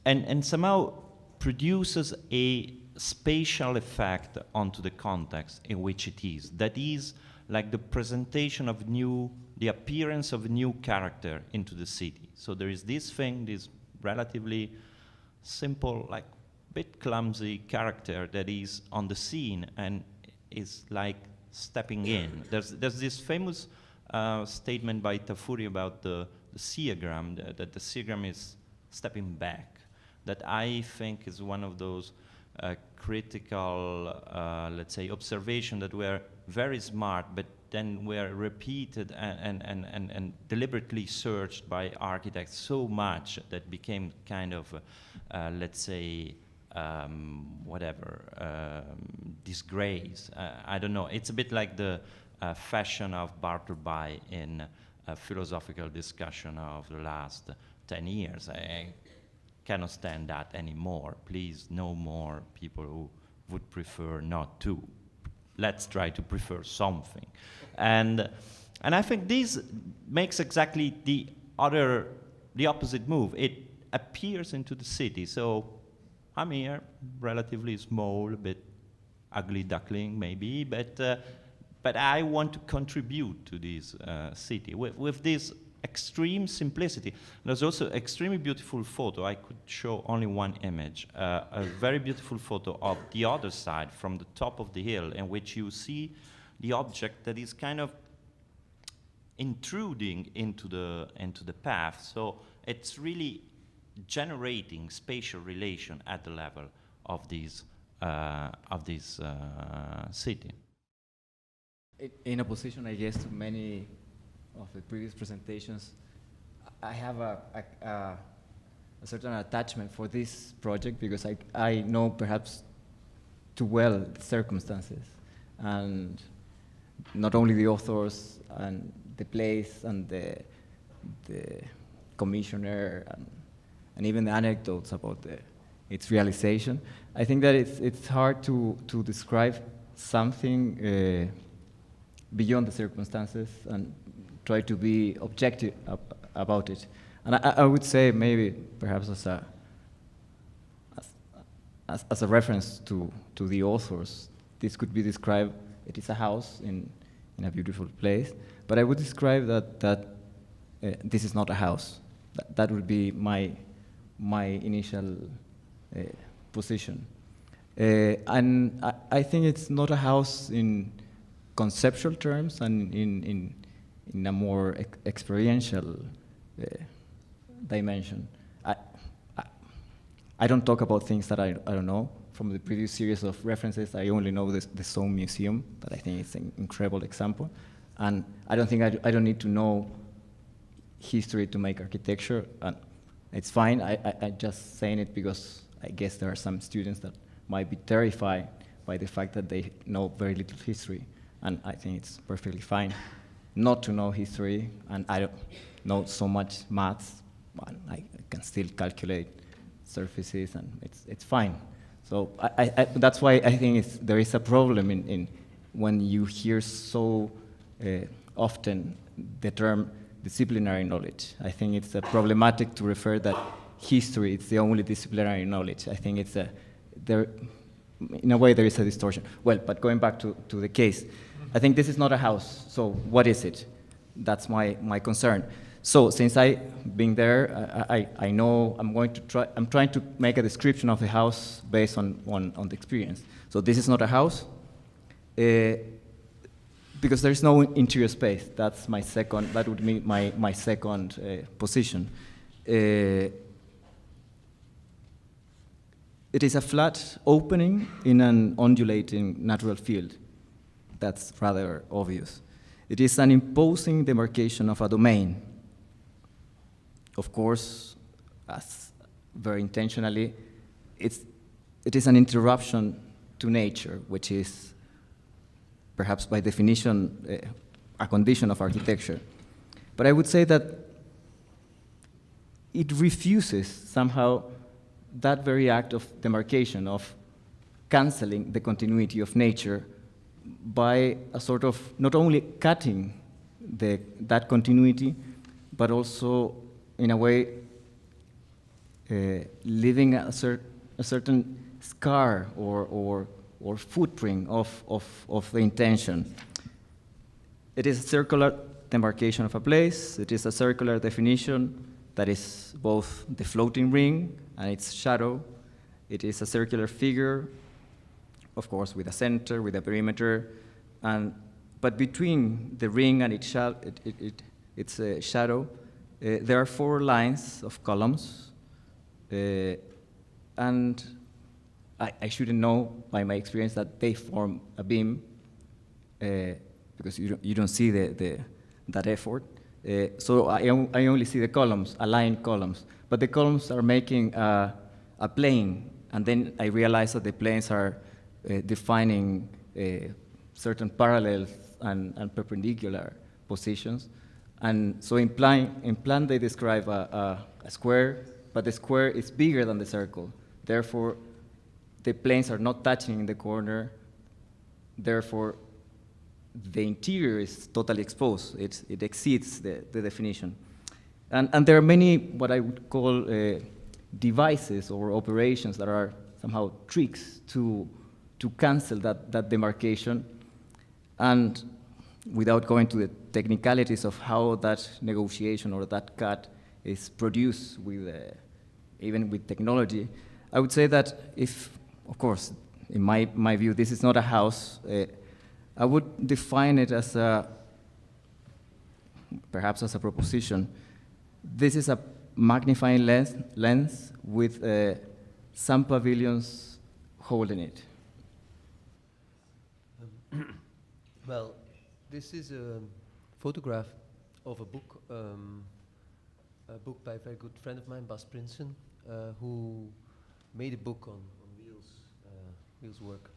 and somehow produces a spatial effect onto the context in which it is. That is like the presentation of the appearance of a new character into the city. So there is this thing, this relatively simple, like bit clumsy character that is on the scene and is like stepping in. There's this famous statement by Tafuri about the seagram, that the seagram is stepping back, that I think is one of those critical, let's say, observations that were very smart, but then were repeated and deliberately searched by architects so much that became kind of, let's say, disgrace. I don't know. It's a bit like the fashion of Bartleby in a philosophical discussion of the last 10 years. I cannot stand that anymore. Please, no more people who would prefer not to. Let's try to prefer something. And I think this makes exactly the opposite move. It appears into the city. So I'm here, relatively small, a bit ugly duckling maybe, but I want to contribute to this city with this extreme simplicity. There's also an extremely beautiful photo. I could show only one image, a very beautiful photo of the other side from the top of the hill, in which you see the object that is kind of intruding into the path. So it's really generating spatial relation at the level of this city. In opposition, I guess, to many of the previous presentations, I have a certain attachment for this project because I know perhaps too well the circumstances, and not only the authors and the place and the commissioner and even the anecdotes about its realization. I think that it's hard to describe something beyond the circumstances and try to be objective about it. And I would say maybe perhaps as a reference to the authors, this could be described, it is a house in a beautiful place, but I would describe that this is not a house. That would be my initial position. And I think it's not a house in conceptual terms and in a more experiential dimension. I don't talk about things that I don't know. From the previous series of references, I only know the Somol Museum, that I think is an incredible example. And I don't think I don't need to know history to make architecture. And it's fine. I just saying it because I guess there are some students that might be terrified by the fact that they know very little history. And I think it's perfectly fine not to know history, and I don't know so much maths, but I can still calculate surfaces, and it's fine. So that's why I think there is a problem in when you hear so often the term disciplinary knowledge. I think it's problematic to refer that history is the only disciplinary knowledge. I think it's in a way there is a distortion. Well, but going back to the case, I think this is not a house, so what is it? That's my concern. So since I've been there, I know I'm trying to make a description of the house based on the experience. So this is not a house, because there is no interior space. That's that would be my second position. It is a flat opening in an undulating natural field. That's rather obvious. It is an imposing demarcation of a domain. Of course, as very intentionally, it is an interruption to nature, which is perhaps by definition a condition of architecture. But I would say that it refuses somehow that very act of demarcation, of canceling the continuity of nature by a sort of not only cutting that continuity, but also in a way leaving a certain scar or footprint of the intention. It is a circular demarcation of a place. It is a circular definition that is both the floating ring and its shadow. It is a circular figure, of course, with a center, with a perimeter, but between the ring and its shadow, there are 4 lines of columns, and I shouldn't know by my experience that they form a beam, because you don't see that effort. So I only see the columns, aligned columns, but the columns are making a plane, and then I realize that the planes are defining certain parallels and perpendicular positions. And so in plan they describe a square, but the square is bigger than the circle. Therefore, the planes are not touching in the corner. Therefore, the interior is totally exposed. It exceeds the definition. And there are many what I would call devices or operations that are somehow tricks to cancel that demarcation. And without going to the technicalities of how that negotiation or that cut is produced even with technology, I would say that if, of course, in my view, this is not a house, I would define it as perhaps as a proposition. This is a magnifying lens with some pavilions holding it. Well, this is a photograph of a book by a very good friend of mine, Bas Prinsen, who made a book on Wiel's work.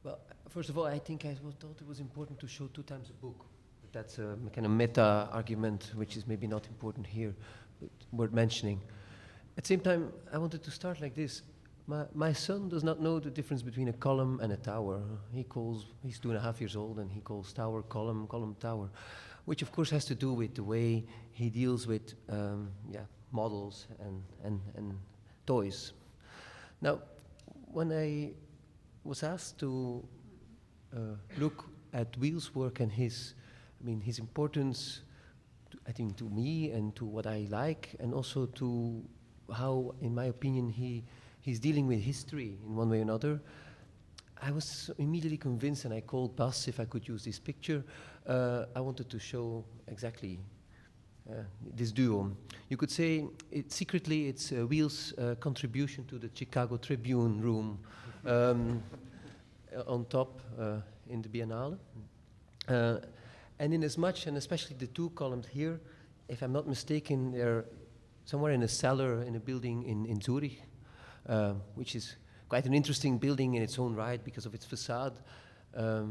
Well, first of all, I think I thought it was important to show 2 times a book. But that's a kind of meta argument, which is maybe not important here, but worth mentioning. At the same time, I wanted to start like this. My son does not know the difference between a column and a tower. He's 2.5 years old, and he calls tower column, column tower, which of course has to do with the way he deals with models and toys. Now, when I was asked to look at Wiel's work and his importance, I think, to me and to what I like, and also to how, in my opinion, he's dealing with history in one way or another, I was immediately convinced, and I called Bas if I could use this picture. I wanted to show exactly this duo. You could say secretly it's Wiel's contribution to the Chicago Tribune room on top in the Biennale. And in as much, and especially the 2 columns here, if I'm not mistaken, they're somewhere in a cellar in a building in Zurich, which is quite an interesting building in its own right because of its facade, a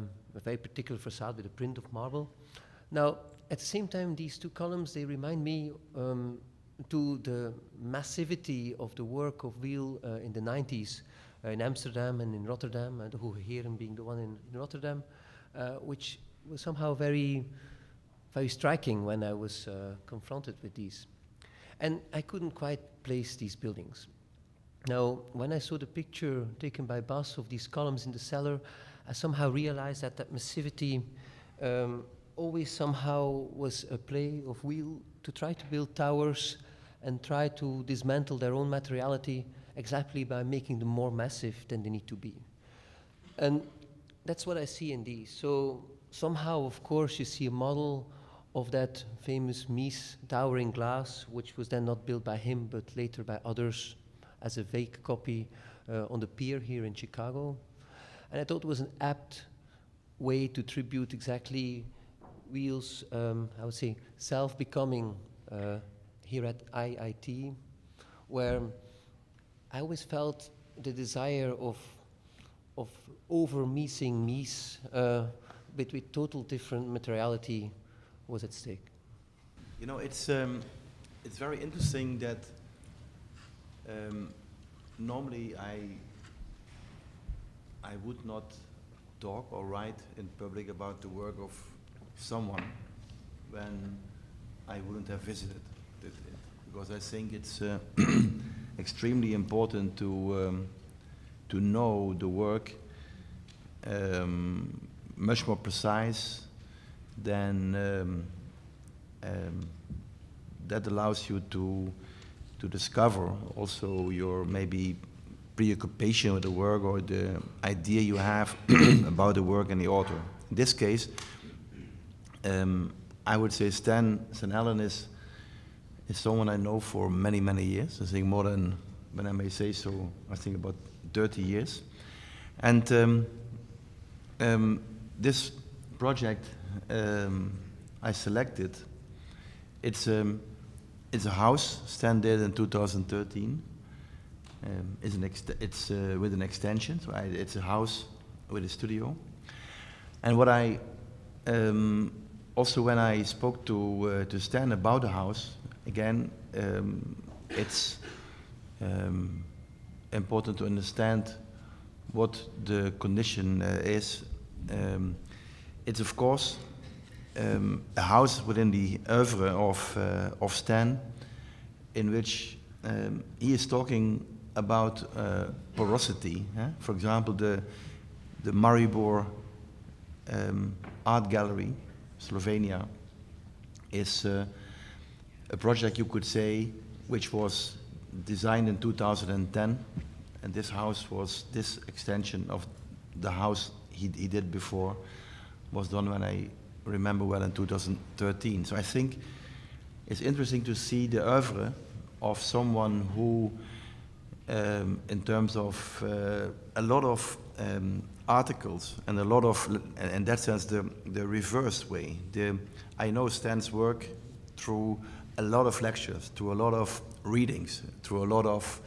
very particular facade with a print of marble. Now, at the same time, these 2 columns, they remind me to the massivity of the work of Wiel in the 90s in Amsterdam and in Rotterdam, and Hoogheeren being the one in Rotterdam, which was somehow very, very striking when I was confronted with these. And I couldn't quite place these buildings. Now, when I saw the picture taken by Bas of these columns in the cellar, I somehow realized that that massivity always somehow was a play of Wiel to try to build towers and try to dismantle their own materiality exactly by making them more massive than they need to be. And that's what I see in these. So somehow, of course, you see a model of that famous Mies tower in glass, which was then not built by him, but later by others as a fake copy on the Pier here in Chicago. And I thought it was an apt way to tribute exactly Wiel's, I would say, self-becoming here at IIT, where I always felt the desire of over-Miesing Mies, but with total different materiality was at stake. You know, it's very interesting that normally I would not talk or write in public about the work of someone when I wouldn't have visited it, because I think it's extremely important to know the work much more precise than that allows you to discover also your maybe preoccupation with the work or the idea you have about the work and the author. In this case, I would say Stan Allen is someone I know for many, many years. I think more than, when I may say so, I think about 30 years. And this project I selected, it's a house. Stan did in 2013. It's with an extension, so it's a house with a studio. And what I also, when I spoke to Stan about the house, again, it's important to understand what the condition is. It's of course a house within the oeuvre of Stan, in which he is talking about porosity. For example, the Maribor Art Gallery, Slovenia, is a project, you could say, which was designed in 2010, and this house was this extension of the house he did before was done when I remember well in 2013. So I think it's interesting to see the oeuvre of someone who, in terms of a lot of articles and a lot of, in that sense, the reverse way. I know Stan's work through a lot of lectures, through a lot of readings, through a lot of,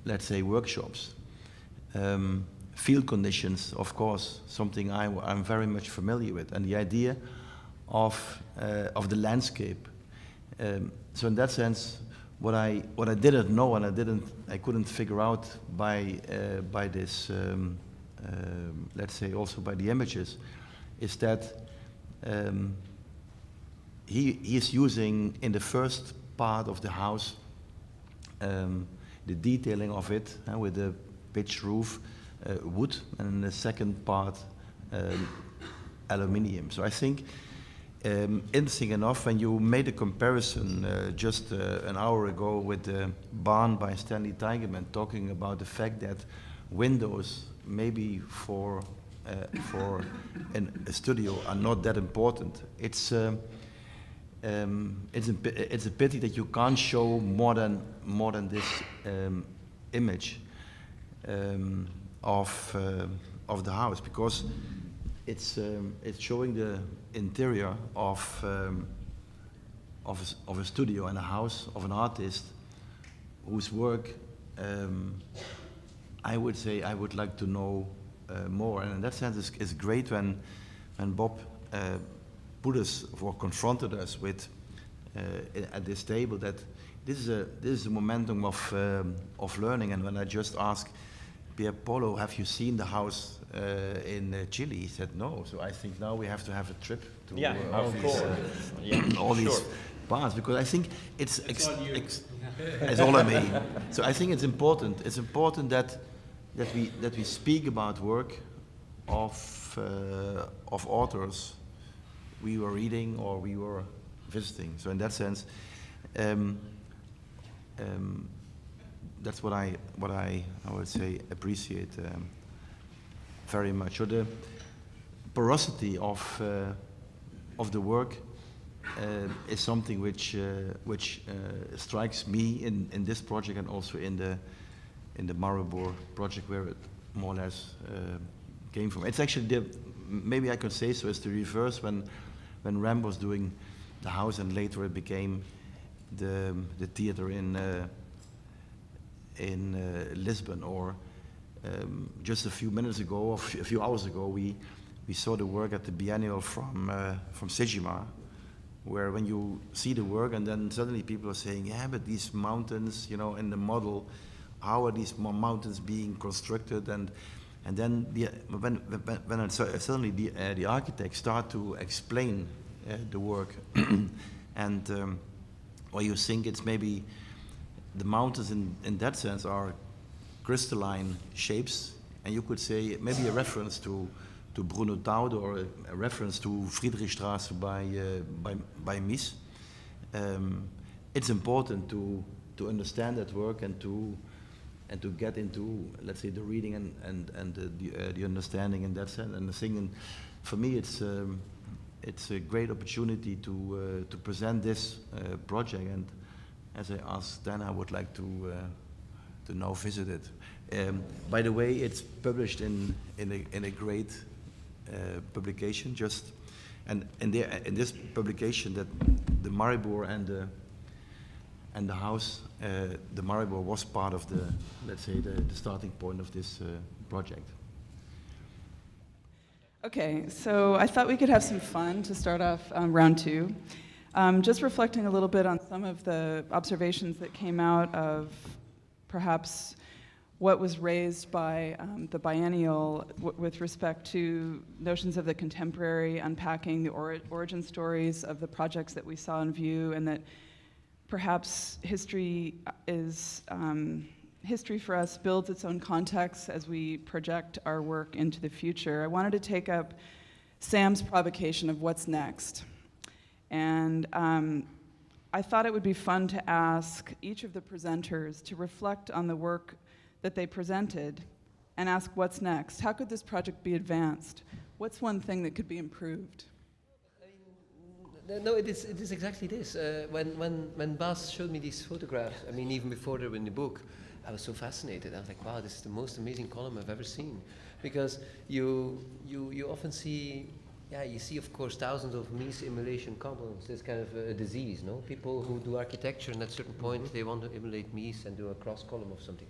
let's say, workshops. Field conditions, of course, something I'm very much familiar with, and the idea of the landscape. So in that sense, what I didn't know and I couldn't figure out by this, let's say also by the images, is that he is using in the first part of the house the detailing of it with the pitched roof, wood, and in the second part aluminium. So I think interesting enough, when you made a comparison just an hour ago with the barn by Stanley Tigerman, talking about the fact that windows maybe for a studio are not that important. It's a pity that you can't show more than this image of the house, because it's showing the interior of a studio and a house of an artist whose work I would say I would like to know more. And in that sense, it's great when Bob put us or confronted us with at this table that this is a momentum of learning. And when I just asked Paolo, have you seen the house in Chile? He said no. So I think now we have to have a trip to all these parts, because I think it's all on me. So I think it's important. It's important that we speak about work of authors we were reading or we were visiting. So in that sense, that's what I would say appreciate very much. So the porosity of the work is something which strikes me in this project and also in the Maribor project, where it more or less came from. It's actually maybe I could say so. It's the reverse when Ram was doing the house, and later it became the theater in Lisbon, or just a few minutes ago, or a few hours ago, we saw the work at the Biennial from Sejima, where when you see the work and then suddenly people are saying, yeah, but these mountains, in the model, how are these mountains being constructed? And then when suddenly the architects start to explain the work, and or you think it's maybe the mountains in that sense are crystalline shapes, and you could say maybe a reference to Bruno Taude, or a reference to Friedrichstraße by Mies. It's important to understand that work and to get into, let's say, the reading and the understanding in that sense. And the thing, and for me, it's a great opportunity to present this project. And as I asked Dan, I would like to now visit it. By the way, it's published in a great publication. And in this publication, that the Maribor and the house, the Maribor was part of the, let's say, the starting point of this project. Okay, so I thought we could have some fun to start off round two. Just reflecting a little bit on some of the observations that came out of perhaps what was raised by the biennial with respect to notions of the contemporary, unpacking the origin stories of the projects that we saw in view, and that perhaps history for us builds its own context as we project our work into the future. I wanted to take up Sam's provocation of what's next. And I thought it would be fun to ask each of the presenters to reflect on the work that they presented and ask what's next. How could this project be advanced? What's one thing that could be improved? No, it is exactly this. When Bas showed me these photographs, I mean, even before they were in the book, I was so fascinated. I was like, wow, this is the most amazing column I've ever seen. Because you often see, you see, of course, thousands of Mies emulation columns. It's kind of a disease, no? People who do architecture, and at a certain point, they want to emulate Mies and do a cross column of something,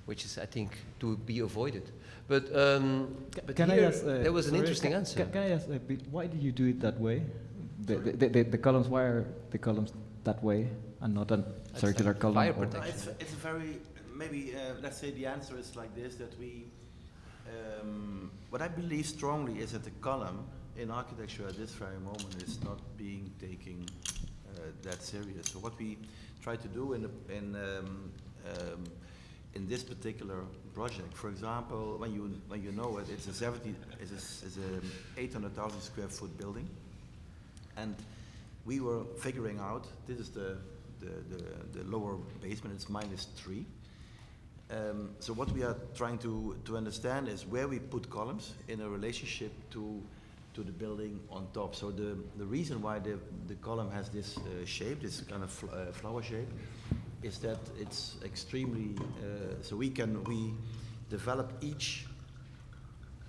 which is, I think, to be avoided. But can here, I ask, there was an interesting answer. Can I ask a bit, why did you do it that way? The columns, why are the columns that way and not a circular column? Fire or- protection. It's a very, maybe, let's say the answer is like this, that we, what I believe strongly is that the column in architecture at this very moment is not being taken that serious. So what we try to do in this particular project, for example, when you know it, it's a 800,000 square foot building. And we were figuring out, this is the lower basement, it's -3. So what we are trying to understand is where we put columns in a relationship to the building on top. So the reason why the column has this shape, this kind of flower shape, is that it's extremely, so we develop each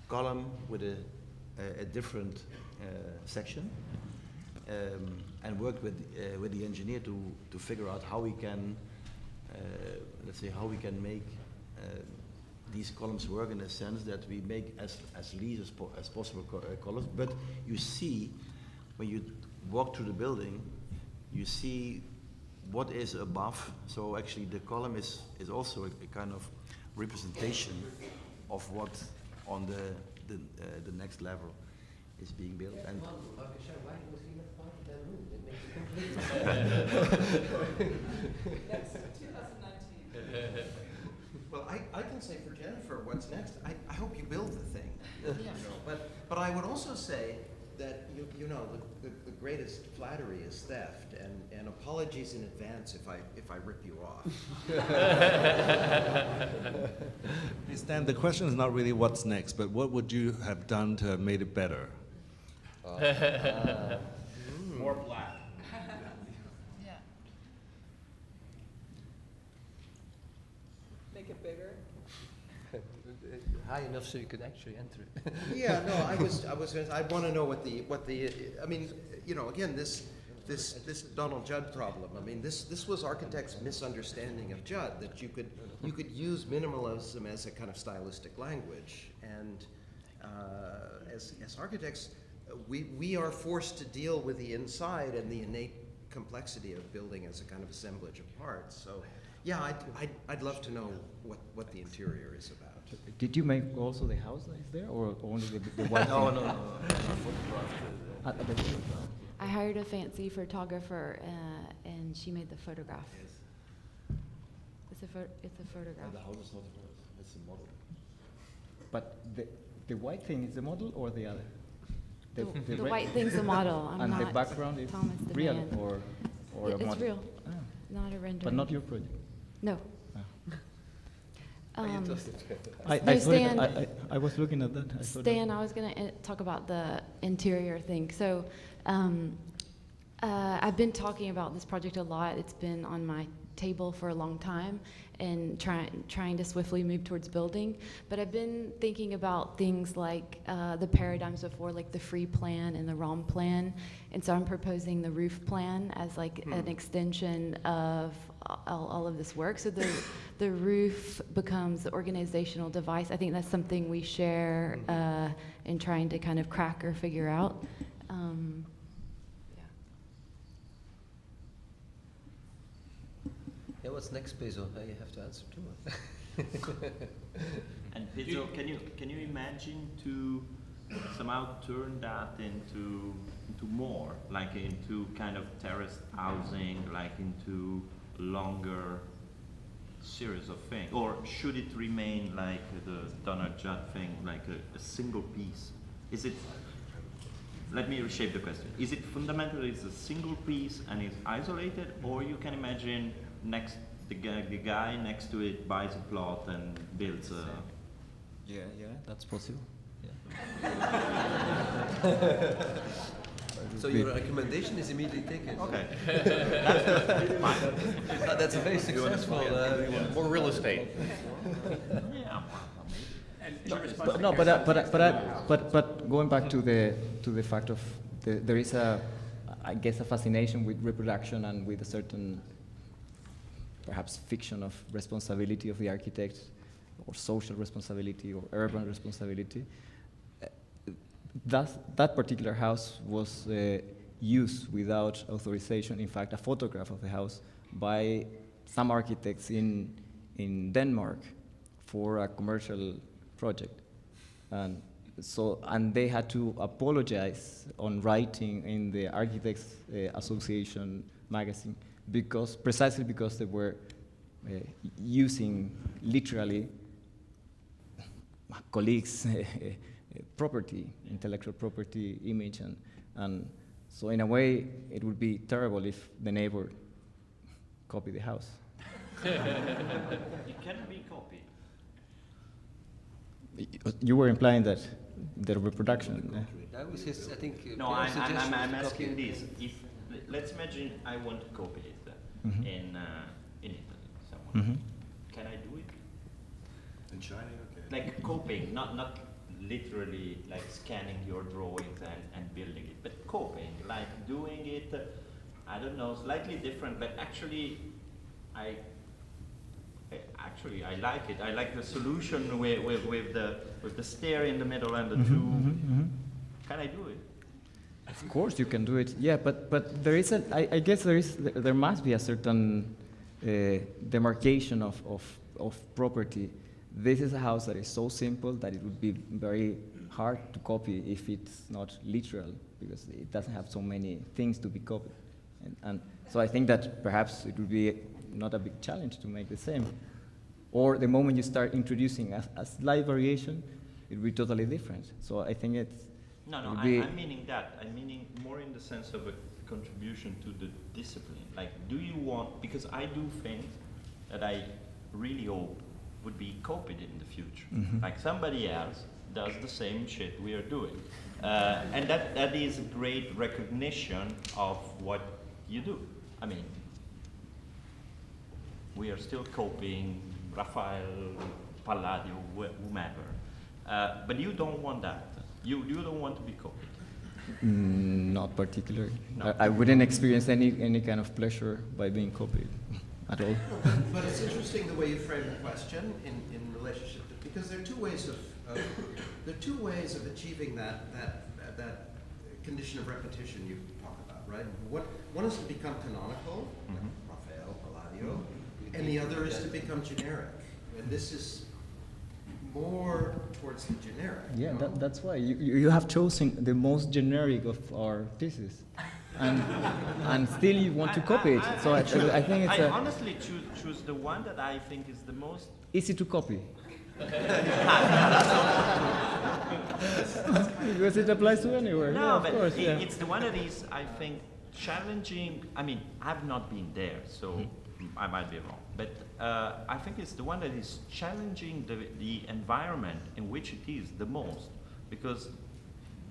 column with a different section. And worked with the engineer to figure out how we can, let's say, how we can make these columns work in a sense that we make as least as possible columns. But you see, when you walk through the building, you see what is above. So actually, the column is also a kind of representation of what on the next level is being built. And That's 2019. Well, I can say for Jennifer, what's next? I hope you build the thing. You know, but I would also say that you know the greatest flattery is theft, and apologies in advance if I rip you off. Hey Stan, the question is not really what's next, but what would you have done to have made it better? More black. Yeah. Make it bigger. High enough so you could actually enter it. Yeah, no, I want to know what the I mean, you know, again, this Donald Judd problem. I mean, this was architects' misunderstanding of Judd, that you could use minimalism as a kind of stylistic language, and as architects, we are forced to deal with the inside and the innate complexity of building as a kind of assemblage of parts. So, yeah, I'd love to know what the interior is about. Did you make also the house that is there, or only the white? No. I hired a fancy photographer, and she made the photograph. Yes. It's a photograph. The house is not hers, it's a model. But the white thing is the model or the other? The red- white thing's a model. I'm and not the background is Thomas the real man. or a It's model? real, Ah. not a rendering. But not your project. No. You Um, tossed it. I Stan- I was looking at that. I thought Stan, I was going to talk about the interior thing. So I've been talking about this project a lot. It's been on my table for a long time and trying to swiftly move towards building. But I've been thinking about things like the paradigms before, like the free plan and the ROM plan. And so I'm proposing the roof plan as like an extension of all of this work. So the roof becomes the organizational device. I think that's something we share in trying to kind of crack or figure out. Yeah, what's next, Pezo? You have to answer too. And Piazza, can you imagine to somehow turn that into more, like into kind of terraced housing, like into longer series of things, or should it remain like the Donald Judd thing, like a single piece? Is it? Let me reshape the question. Is it fundamentally a single piece and is isolated, or you can imagine the guy next to it buys a plot and builds a Yeah, that's possible. So your recommendation is immediately taken. Okay. That's a very successful. More real estate. Yeah. But going back to the fact of there is I guess a fascination with reproduction and with a certain perhaps fiction of responsibility of the architect, or social responsibility, or urban responsibility. That particular house was used without authorization. In fact, a photograph of the house by some architects in Denmark for a commercial project. And they had to apologize on writing in the Architects Association magazine precisely because they were using literally colleagues' property, intellectual property image, and so in a way it would be terrible if the neighbor copied the house. It can be copied. You were implying that the reproduction. That was his, I think. No, Pierre's suggestion I'm to asking copy this. it. Let's imagine I want to copy it in Italy somewhere. Mm-hmm. Can I do it? In China, okay. Like copying, not literally like scanning your drawings and building it, but copying, like doing it, I don't know, slightly different, but actually I like it. I like the solution with the stair in the middle and the two. Can I do it? Of course you can do it. Yeah, but there is I guess there must be a certain demarcation of property. This is a house that is so simple that it would be very hard to copy if it's not literal, because it doesn't have so many things to be copied. And so I think that perhaps it would be not a big challenge to make the same. Or the moment you start introducing a slight variation, it will be totally different. So I think it's... No, I'm meaning that. I'm meaning more in the sense of a contribution to the discipline. Like, do you want... Because I do things that I really hope would be copied in the future. Mm-hmm. Like somebody else does the same shit we are doing. And that is a great recognition of what you do. I mean, we are still copying Raphael, Palladio, whomever. But you don't want that. You don't want to be copied. Not particularly. No. I wouldn't experience any kind of pleasure by being copied at all. But it's interesting the way you frame the question in relationship to, because there are two ways of achieving that condition of repetition you talk about, right? One is to become canonical, like Raphael, Palladio, and the other is to become generic. And this is more towards the generic. Yeah, that's why you have chosen the most generic of our thesis, and still you want to copy it. So I think it's I honestly choose the one that I think is the most easy to copy. Because it applies to anywhere. No, yeah, of but course, yeah. it's the one that is, I think, challenging. I mean, I've not been there, so I might be wrong. But I think it's the one that is challenging the environment in which it is the most. Because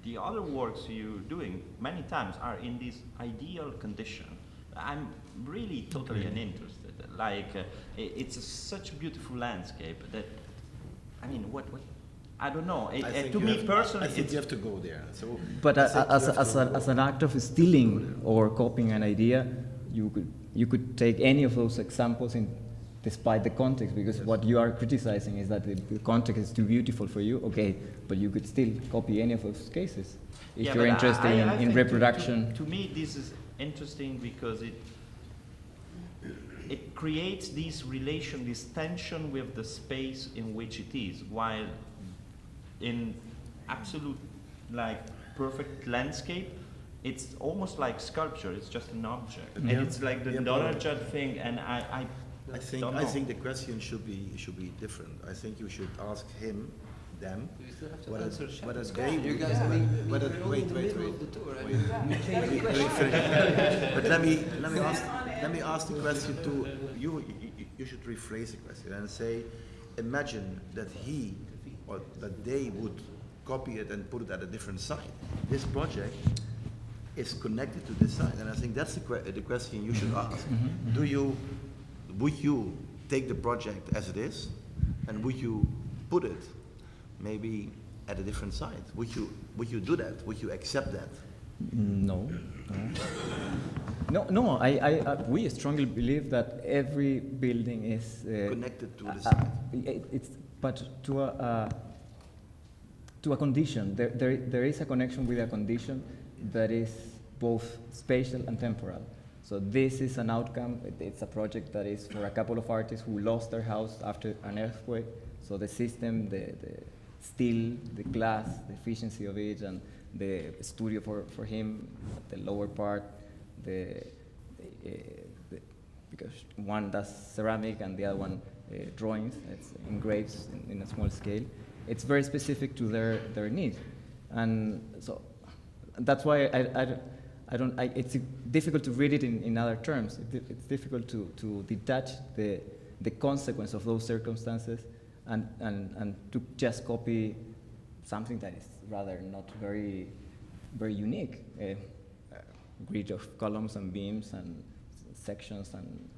the other works you're doing many times are in this ideal condition. I'm really totally uninterested. Like, it's such a beautiful landscape that, I mean, what I don't know. To me personally, I think you have to go there. So, but as an act of stealing or copying an idea, you could take any of those examples despite the context, because what you are criticizing is that the context is too beautiful for you. Okay, but you could still copy any of those cases if you're interested in reproduction. To me, this is interesting because it creates this relation, this tension with the space in which it is, while in absolute, like, perfect landscape, it's almost like sculpture. It's just an object, and it's like the Donnerjud thing. And I think the question should be different. I think you should ask them. You still have to Whether answer they you would- guys, I mean, whether- we're in the middle of the tour. I mean, you change the question. But let me ask the question to you. You should rephrase the question and say, imagine that he or that they would copy it and put it at a different site. This project is connected to this site, and I think that's the question you should ask. Would you take the project as it is, and would you put it maybe at a different site? Would you do that? Would you accept that? No. We strongly believe that every building is connected to the site. But to a condition. There is a connection with a condition that is both spatial and temporal. So this is an outcome. It's a project that is for a couple of artists who lost their house after an earthquake. So the system, the steel, the glass, the efficiency of it, and the studio for him, the lower part, because one does ceramic and the other one drawings. It's engraves in a small scale. It's very specific to their needs, and so that's why it's difficult to read it in other terms. It's difficult to detach the consequence of those circumstances and to just copy something that is rather not very unique. Grid of columns and beams and sections and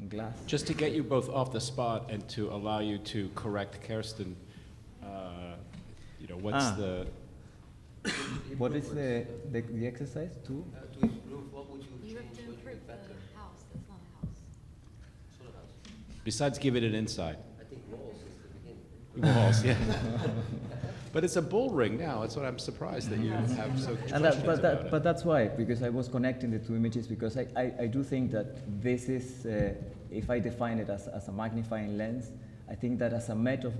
glass. Just to get you both off the spot and to allow you to correct Kersten, what's the... What is the exercise to? To improve, what would you have change? to What would improve make better? the house. That's not a house. Sort of house. Besides give it an inside. I think walls is the beginning. Walls, yeah. But it's a bull ring now. That's what I'm surprised that you have so questions about it. But that's why, because I was connecting the two images, because I do think that this is, if I define it as a magnifying lens, I think that as a method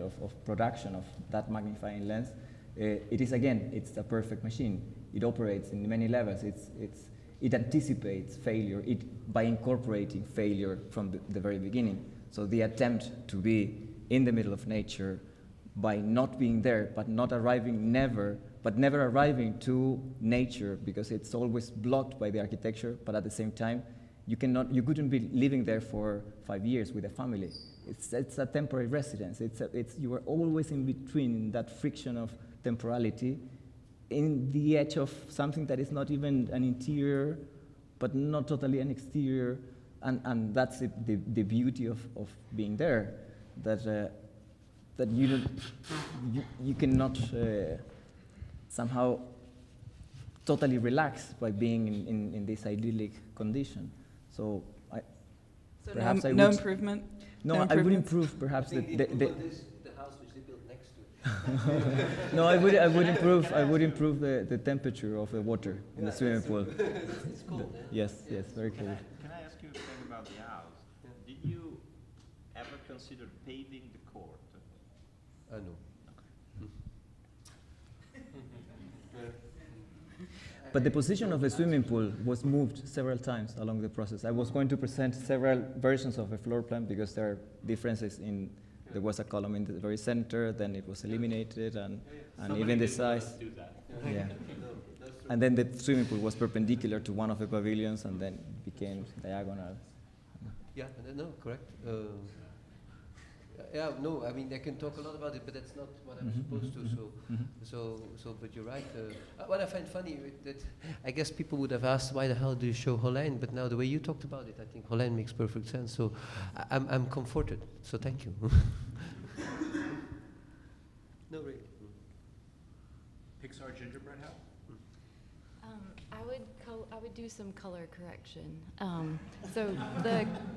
of production of that magnifying lens, it is, again, it's a perfect machine. It operates in many levels. It anticipates failure by incorporating failure from the very beginning. So the attempt to be in the middle of nature by not being there, but never arriving to nature, because it's always blocked by the architecture, but at the same time, you couldn't be living there for 5 years with a family. It's a temporary residence. You are always in between, in that friction of temporality, in the edge of something that is not even an interior, but not totally an exterior, and that's the beauty of being there, that you cannot somehow totally relax by being in this idyllic condition. So perhaps no improvement. No, I would improve perhaps the house which they built next to it. No, I would improve the temperature of the water in the swimming pool. It's cold. Yes, very cold. Can I ask you a thing about the house? Did you ever consider paving the court? No. But the position of the swimming pool was moved several times along the process. I was going to present several versions of a floor plan because there are differences in, there was a column in the very center, then it was eliminated, and even the size. Yeah. And then the swimming pool was perpendicular to one of the pavilions and then became diagonal. Yeah, no, correct. I mean, I can talk a lot about it, but that's not what I'm supposed to. But you're right. What I find funny that I guess people would have asked, why the hell do you show Holland? But now the way you talked about it, I think Holland makes perfect sense. So I'm comforted. So thank you. No, really. Pixar gingerbread house? I would do some color correction. So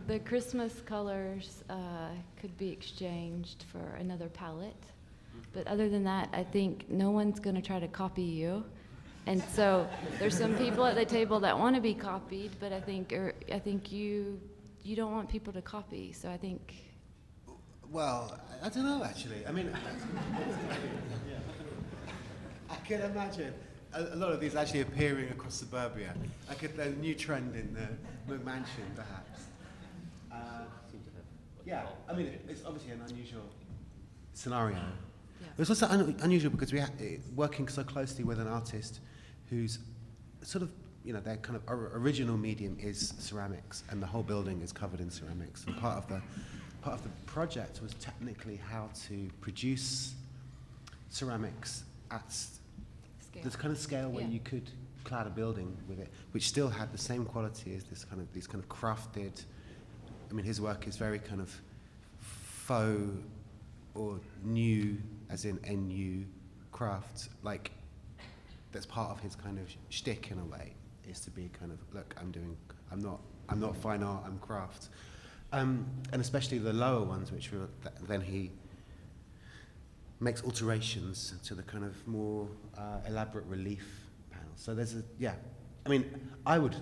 the Christmas colors could be exchanged for another palette. But other than that, I think no one's going to try to copy you. And so there's some people at the table that want to be copied, but I think you don't want people to copy. So I think. Well, I don't know actually. I mean, I can imagine a lot of these actually appearing across suburbia, like a new trend in the McMansion, perhaps. Yeah, I mean, it's obviously an unusual scenario. Yeah. It's also unusual because we're working so closely with an artist who's sort of, their kind of original medium is ceramics, and the whole building is covered in ceramics. And part of part of the project was technically how to produce ceramics at this kind of scale where you could clad a building with it, which still had the same quality as these kind of crafted. I mean, his work is very kind of faux or new, as in NU craft. Like that's part of his kind of shtick in a way, is to be kind of, look, I'm not fine art, I'm craft. And especially the lower ones, which were then he makes alterations to the kind of more elaborate relief panels. So there's I mean, I would,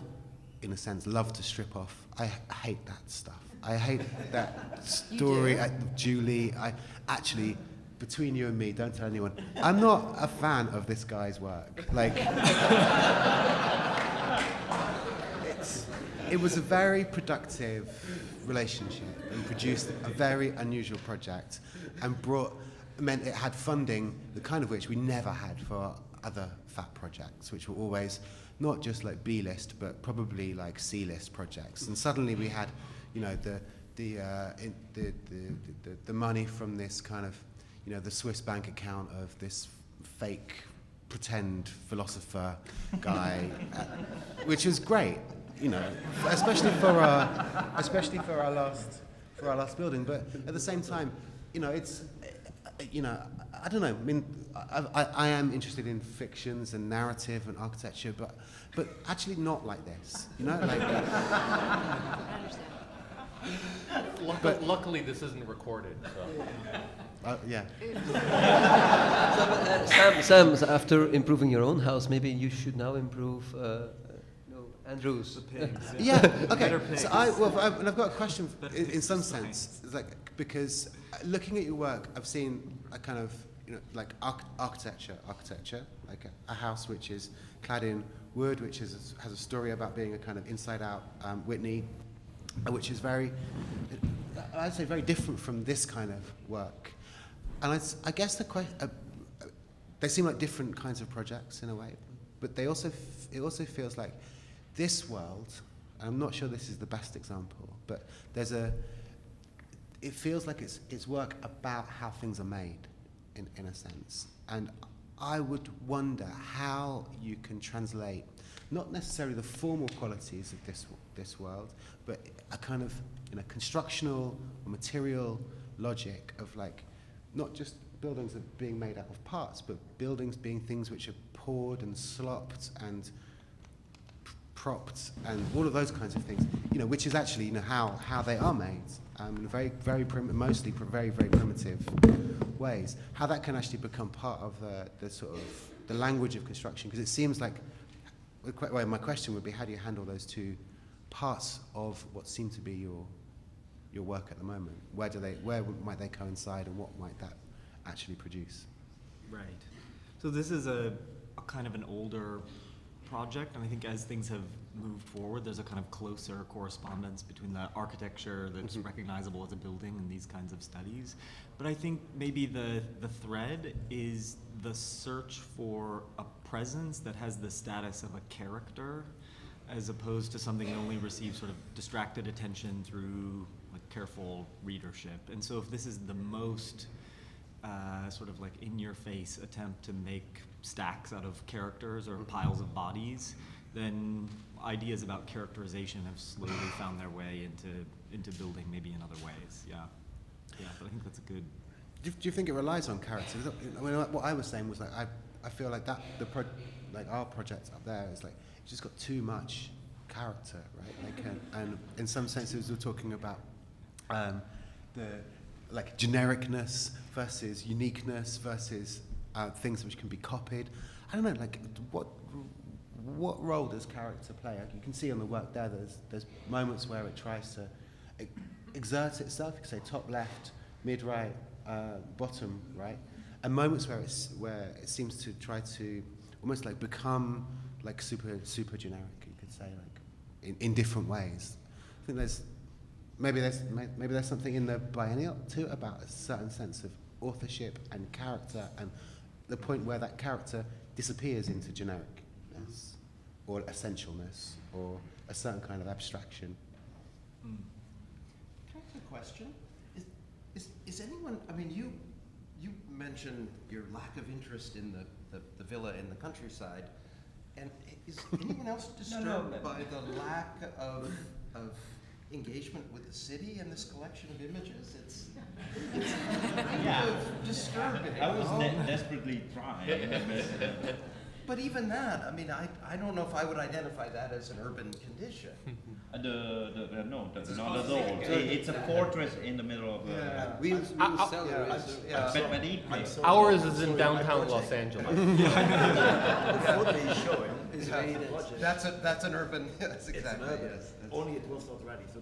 in a sense, love to strip off. I hate that stuff. I hate that story. Julie, I actually, between you and me, don't tell anyone, I'm not a fan of this guy's work. Like, it was a very productive relationship and produced a very unusual project and meant it had funding, the kind of which we never had for other FAT projects, which were always not just like B-list, but probably like C-list projects. And suddenly we had, you know, the money from this kind of, you know, the Swiss bank account of this fake pretend philosopher guy, which was great, you know, especially for our last building. But at the same time, you know, it's, you know, I don't know. I mean, I am interested in fictions and narrative and architecture, but actually not like this. You know, like. I understand. Luckily, this isn't recorded. So. Yeah. Sam, after improving your own house, maybe you should now improve. Andrew's. The pigs. Yeah. Okay. So I've got a question. In some sense, it's like, because looking at your work, I've seen a kind of, you know, like architecture, like a house which is clad in wood, which has a story about being a kind of inside-out Whitney, which is very, I'd say, very different from this kind of work. And I guess the question, they seem like different kinds of projects in a way, but it also feels like this world, and I'm not sure this is the best example, but it feels like it's work about how things are made, in a sense. And I would wonder how you can translate, not necessarily the formal qualities of this world, but a kind of, you know, constructional or material logic of, like, not just buildings are being made out of parts, but buildings being things which are poured and slopped and propped and all of those kinds of things, you know, which is actually, you know, how they are made, in very mostly very primitive ways. How that can actually become part of the sort of the language of construction, because it seems like, well, my question would be, how do you handle those two parts of what seem to be your work at the moment? Where might they coincide, and what might that actually produce? Right. So this is a kind of an older project, and I think as things have moved forward, there's a kind of closer correspondence between the architecture that's recognizable as a building and these kinds of studies. But I think maybe the thread is the search for a presence that has the status of a character, as opposed to something that only receives sort of distracted attention through like careful readership. And so if this is the most sort of like in-your-face attempt to make stacks out of characters or piles of bodies, then ideas about characterization have slowly found their way into building, maybe in other ways. Yeah, but I think that's a good. Do you think it relies on character? I mean, what I was saying was, like, I feel like that like our project up there is like, it's just got too much character, right? Like, and in some senses we're talking about the like genericness versus uniqueness versus things which can be copied. I don't know, like, what role does character play? Like, you can see on the work there, there's moments where it tries to exert itself. You could say top left, mid right, bottom right, and moments where it seems to try to almost like become like super generic. You could say, like, in different ways. I think maybe there's something in the biennial too about a certain sense of authorship and character, and the point where that character disappears into genericness or essentialness or a certain kind of abstraction. Can I ask a question? Is anyone, I mean, you mentioned your lack of interest in the villa in the countryside, and is anyone else disturbed by the lack of engagement with the city in this collection of images? It's kind of disturbing. I was desperately trying. But even that, I mean, I don't know if I would identify that as an urban condition. No, not at all. It's a fortress in the middle of Ours is in downtown Los Angeles. That's an urban, that's exactly, yes. Only it was not ready. So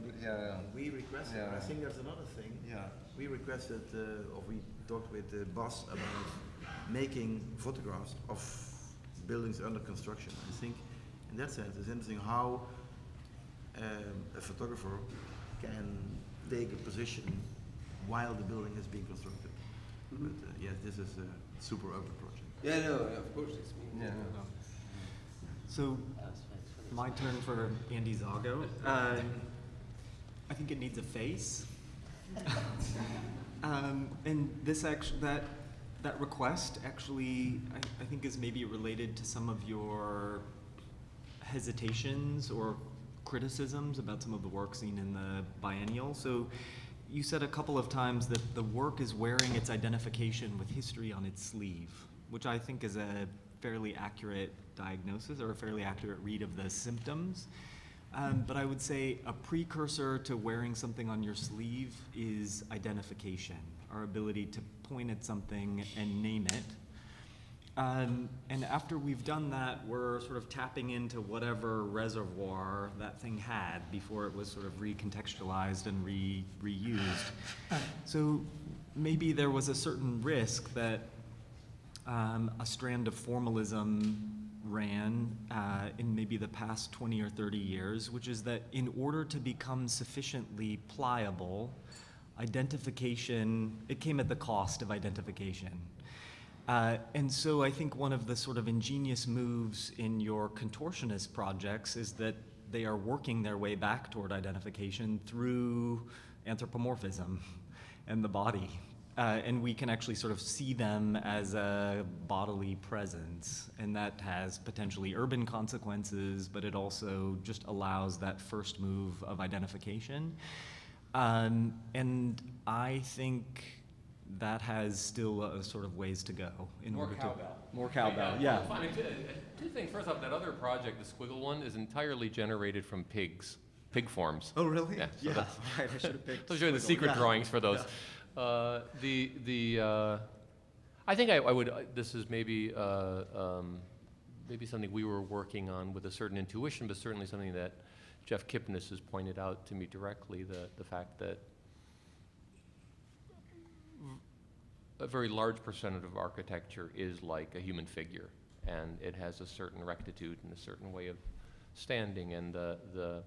we requested, I think there's another thing. Yeah. We requested, or we talked with the boss about making photographs of buildings under construction. I think in that sense it's interesting how a photographer can take a position while the building is being constructed. But yes, this is a super urban project. Yeah, no, of course it's me. Yeah. So, my turn for Andy Zago. I think it needs a face. And this actually, that request actually, I think is maybe related to some of your hesitations or criticisms about some of the work seen in the biennial. So you said a couple of times that the work is wearing its identification with history on its sleeve, which I think is a fairly accurate diagnosis or a fairly accurate read of the symptoms. But I would say a precursor to wearing something on your sleeve is identification, our ability to point at something and name it. And after we've done that, we're sort of tapping into whatever reservoir that thing had before it was sort of recontextualized and reused. So maybe there was a certain risk that a strand of formalism ran in maybe the past 20 or 30 years, which is that in order to become sufficiently pliable, identification, it came at the cost of identification. And so I think one of the sort of ingenious moves in your contortionist projects is that they are working their way back toward identification through anthropomorphism and the body. And we can actually sort of see them as a bodily presence, and that has potentially urban consequences, but it also just allows that first move of identification. And I think that has still a sort of ways to go in order to more cowbell. Yeah. Fine. Two things. First off, that other project, the squiggle one, is entirely generated from pig forms. Oh, really? Yeah. So Right, I should have picked. Those are the secret drawings for those. Yeah. I think I would. This is maybe maybe something we were working on with a certain intuition, but certainly something that Jeff Kipnis has pointed out to me directly. The fact that a very large percentage of architecture is like a human figure, and it has a certain rectitude and a certain way of standing, and the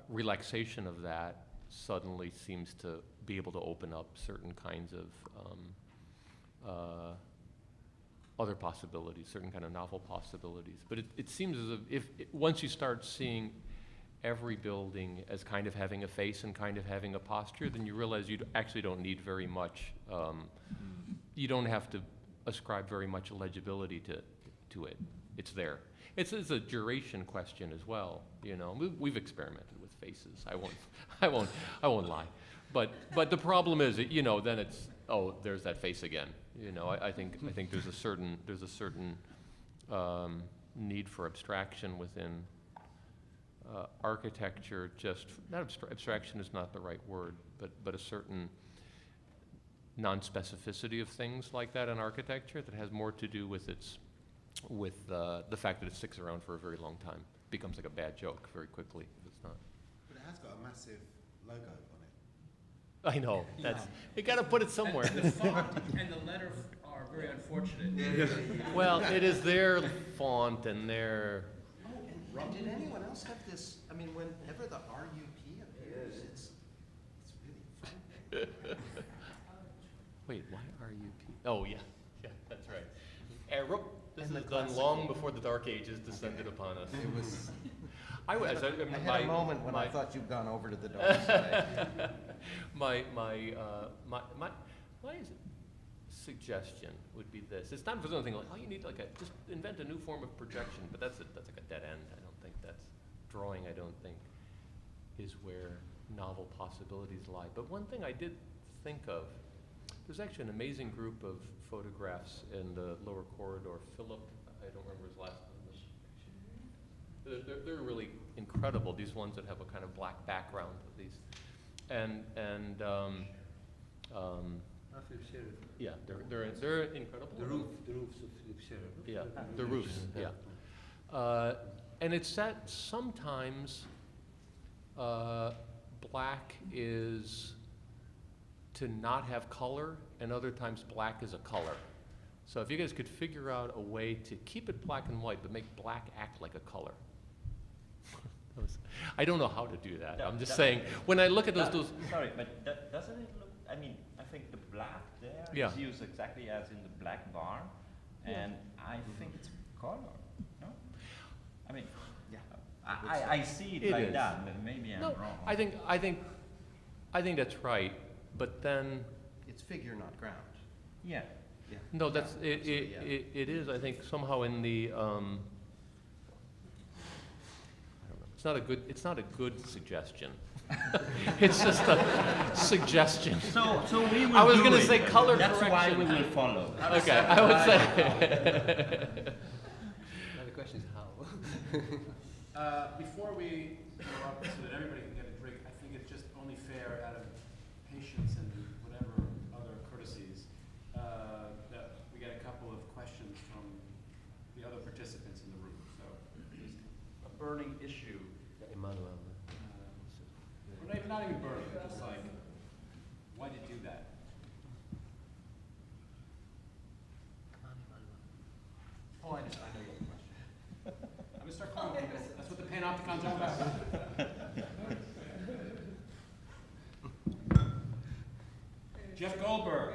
relaxation of that suddenly seems to be able to open up certain kinds of other possibilities, certain kind of novel possibilities. But it seems as if once you start seeing every building as kind of having a face and kind of having a posture, then you realize you actually don't need very much. You don't have to ascribe very much legibility to it. It's there. It's a duration question as well. You know, we've experimented with faces. I won't lie. But the problem is, that, you know, then it's there's that face again. You know, I think there's a certain need for abstraction within architecture. Just not abstraction is not the right word, but a certain non-specificity of things like that in architecture that has more to do with the fact that it sticks around for a very long time. It becomes like a bad joke very quickly if it's not. But it has got a massive logo on it. I know. You got to put it somewhere. And the font and the letter are very unfortunate. Well, it is their font and their. Oh, and did anyone else have this? I mean, whenever the RUP appears, it's really fun. Wait, why RUP? Oh, yeah, that's right. Arrow. This is done long before the Dark Ages descended upon us. It was. I had a moment when I thought you'd gone over to the dark side. my suggestion would be this. It's not for something like, oh, you need like just invent a new form of projection, but that's like a dead end. I don't think that's drawing. I don't think is where novel possibilities lie. But one thing I did think of, there's actually an amazing group of photographs in the lower corridor. Philip, I don't remember his last name. They're really incredible. These ones that have a kind of black background. These, yeah, they're incredible. The roofs of Philip Scherer. Yeah, the roofs. Yeah, and it's that sometimes black is to not have color, and other times black is a color. So if you guys could figure out a way to keep it black and white, but make black act like a color. I don't know how to do that. I'm just saying, when I look at those... Sorry, but doesn't it look, I mean, I think the black there is used exactly as in the black bar, and I think it's color, no? I mean, I see it like that, but maybe I'm wrong. I think that's right, but then... It's figure, not ground. Yeah. No, that's, it is, I think, somehow in the, it's not a good suggestion. It's just a suggestion. So we will I was going to say color That's correction. why we will follow. Okay, I would say. Now the question is how. Before we go up so that everybody can get a drink, I think it's just only fair out of patience and whatever other courtesies that we get a couple of questions from the other participants in the room. So, a burning issue. Emmanuel. Or not even burning, just like, why did you do that? Oh, I know your question. I'm going to start calling people. That's what the panopticons are about. Jeff Goldberg.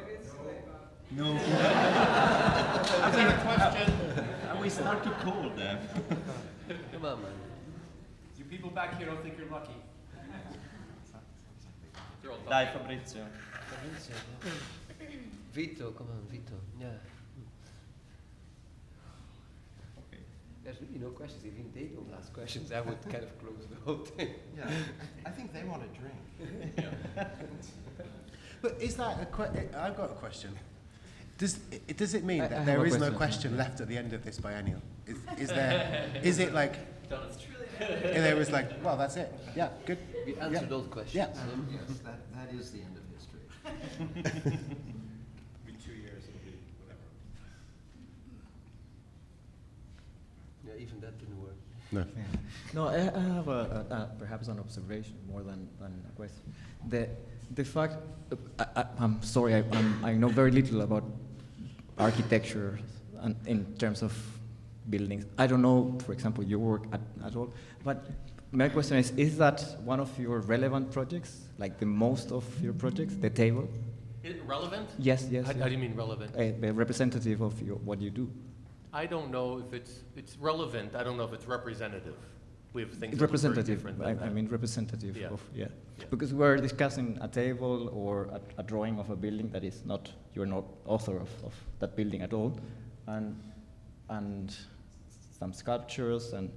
No. Is there a question? We start to cool them. Come on, man. You people back here don't think you're lucky. Dai, Fabrizio. Vito, come on, Vito. Yeah. There's really no questions. Even they don't ask questions. I would kind of close the whole thing. Yeah, I think they want a drink. But is that I've got a question. Does it mean that have there a is no question. question left at the end of this biennial? Is there? Is it like? And there was like, well, that's it. Yeah, good. We answered all the questions. Yeah. Yes, that is the end of history. Be 2 years, it'll be whatever. Yeah, even that didn't work. No. No, I have perhaps an observation more than a question. The fact, I'm sorry, I know very little about architecture and in terms of buildings. I don't know, for example, your work at all. But my question is that one of your relevant projects, like the most of your projects, the table? Relevant? Yes. How do you mean relevant? Representative of what you do. I don't know if it's relevant. I don't know if it's representative. We have things Representative. That look very different than I mean representative Yeah. of Yeah. Because we're discussing a table or a drawing of a building that is not, you're not author of that building at all, and some sculptures and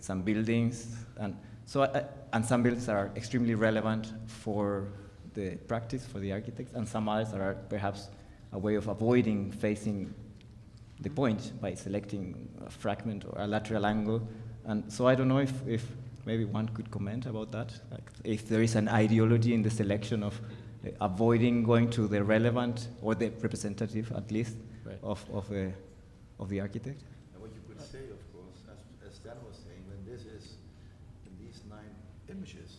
some buildings, and so and some buildings that are extremely relevant for the practice, for the architects, and some others that are perhaps a way of avoiding facing the point by selecting a fragment or a lateral angle. And so I don't know if maybe one could comment about that, like if there is an ideology in the selection of avoiding going to the relevant or the representative, at least, Right. of the architect. And what you could say, of course, as Stan was saying, when this is in these 9 images,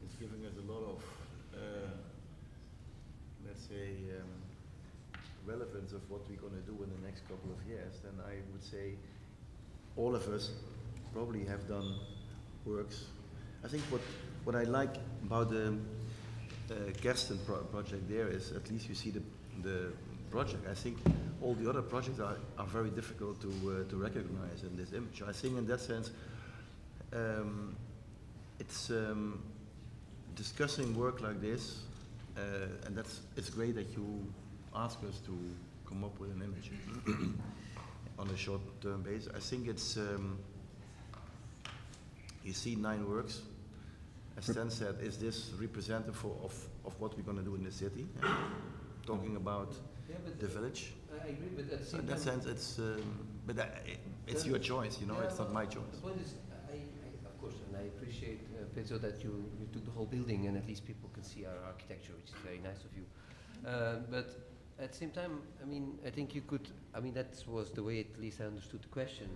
it's giving us a lot of, let's say, relevance of what we're going to do in the next couple of years. Then I would say all of us probably have done works. I think what I like about the Kersten project there is at least you see the project. I think all the other projects are very difficult to recognize in this image. I think in that sense it's discussing work like this, and it's great that you ask us to come up with an image on a short-term basis. I think it's, you see 9 works. As Stan said, is this representative of what we're going to do in the city? Talking about the village. I agree, but at the same In that sense, it's, it's your choice, you know, it's not my choice. The point is, of course, and I appreciate, Pezo, that you took the whole building and at least people can see our architecture, which is very nice of you. But at the same time, I mean, I think you could, I mean, that was the way at least I understood the question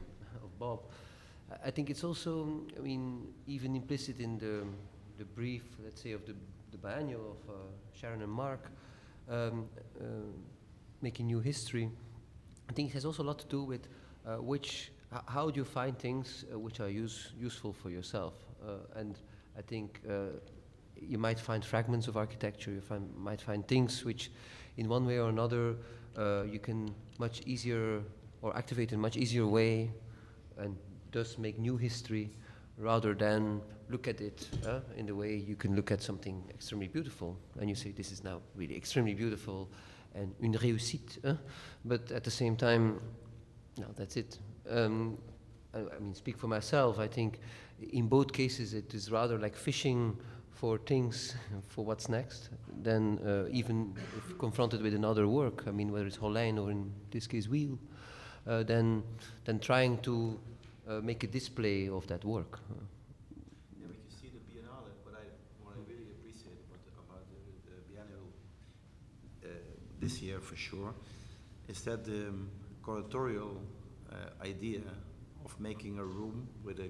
of Bob. I think it's also, I mean, even implicit in the brief, let's say, of the biennial of Sharon and Mark, making new history. I think it has also a lot to do with how do you find things which are useful for yourself. And I think you might find fragments of architecture, might find things which in one way or another you can much easier or activate in a much easier way and thus make new history rather than look at it in the way you can look at something extremely beautiful and you say this is now really extremely beautiful and une réussite, but at the same time, no, that's it. I mean, speak for myself, I think in both cases it is rather like fishing for things, for what's next, than even if confronted with another work, I mean, whether it's Hollijn or in this case Wiel, than trying to make a display of that work. Yeah, we can see the Biennale, what I really appreciate about the Biennial this year for sure, is that the curatorial idea of making a room with a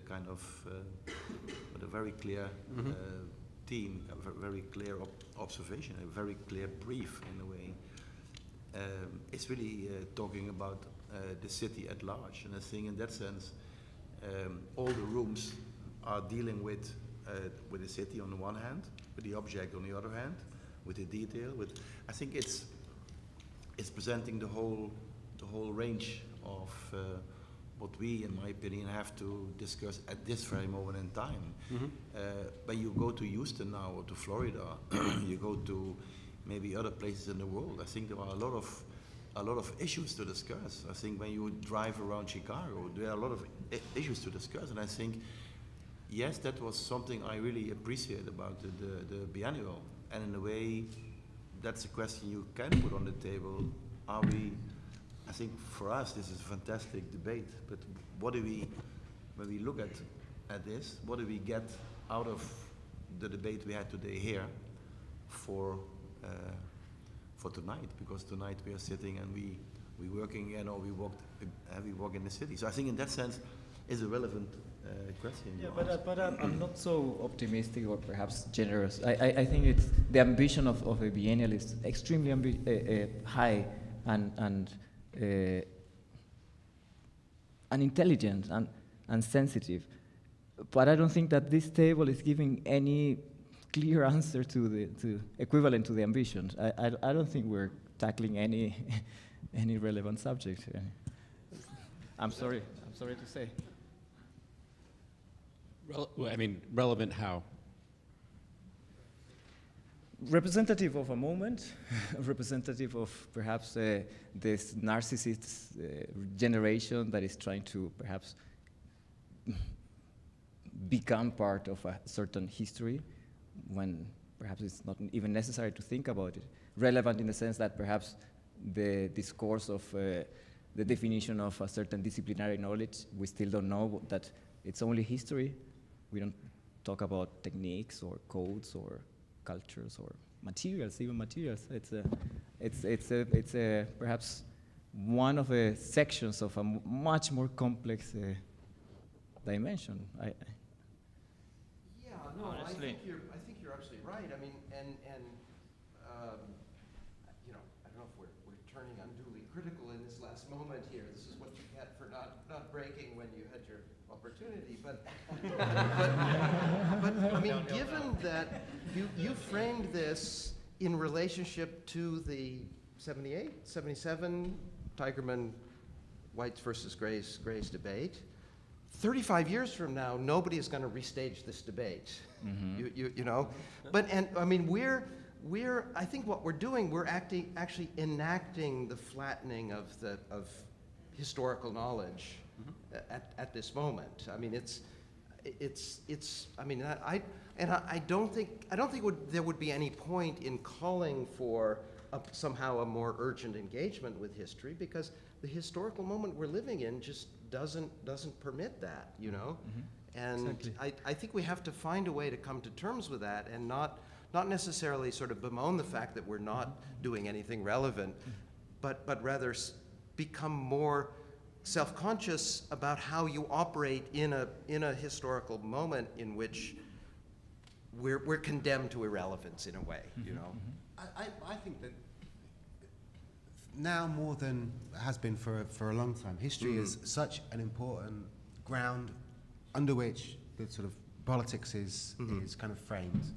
kind of with a very clear theme, a very clear observation, a very clear brief in a way. It's really talking about the city at large, and I think in that sense, all the rooms are dealing with the city on the one hand, with the object on the other hand, with the detail. I think it's presenting the whole range of what we, in my opinion, have to discuss at this very moment in time. When you go to Houston now or to Florida, you go to maybe other places in the world, I think there are a lot of issues to discuss. I think when you drive around Chicago, there are a lot of issues to discuss, and I think, yes, that was something I really appreciate about the Biennial, and in a way, that's a question you can put on the table. Are we, I think for us this is a fantastic debate, but what do we, when we look at this, what do we get out of the debate we had today here for tonight? Because tonight we are sitting and we working again, or we walk in the city. So I think in that sense is a relevant question. Yeah, but I'm not so optimistic or perhaps generous. I think it's the ambition of a biennial is extremely high and intelligent and sensitive. But I don't think that this table is giving any clear answer to equivalent to the ambitions. I don't think we're tackling any relevant subject. I'm sorry to say. I mean, relevant how? Representative of a moment, representative of perhaps this narcissist generation that is trying to perhaps become part of a certain history when perhaps it's not even necessary to think about it. Relevant in the sense that perhaps the discourse of the definition of a certain disciplinary knowledge, we still don't know that it's only history. We don't talk about techniques or codes or cultures or materials, even materials. It's perhaps one of the sections of a much more complex dimension. Yeah, no, honestly, I think you're absolutely right. I mean, and you know, I don't know if we're turning unduly critical in this last moment here. This is what you get for not breaking when you had your opportunity, but I mean, given that you framed this in relationship to the 78, 77 Tigerman whites versus grays debate, 35 years from now, nobody is going to restage this debate. You know? I mean, I think what we're doing, we're actually enacting the flattening of historical knowledge at this moment. I mean, I don't think there would be any point in calling for somehow a more urgent engagement with history, because the historical moment we're living in just doesn't permit that, you know? And exactly. I think we have to find a way to come to terms with that, and not necessarily sort of bemoan the fact that we're not doing anything relevant, but rather become more self-conscious about how you operate in a historical moment in which we're condemned to irrelevance in a way, you know? I think that now more than has been for a long time, history is such an important ground under which the sort of politics is kind of framed.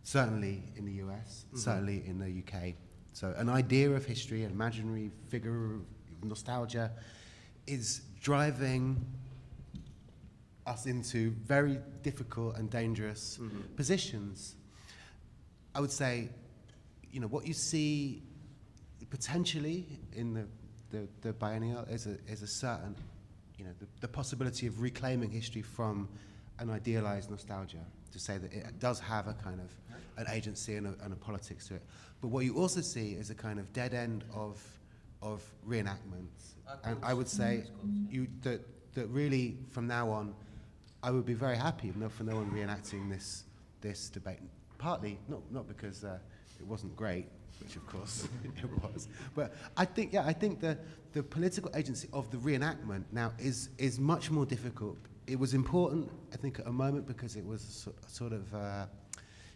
Certainly in the US, certainly in the UK. So an idea of history, an imaginary figure, nostalgia, is driving us into very difficult and dangerous positions. I would say, you know, what you see potentially in the biennial is a certain, you know, the possibility of reclaiming history from an idealized nostalgia, to say that it does have a kind of an agency and a politics to it. But what you also see is a kind of dead end of reenactments. And I would say that really from now on, I would be very happy for no one reenacting this debate. Partly not because it wasn't great, which of course it was, but I think the political agency of the reenactment now is much more difficult. It was important, I think, at a moment because it was sort of, you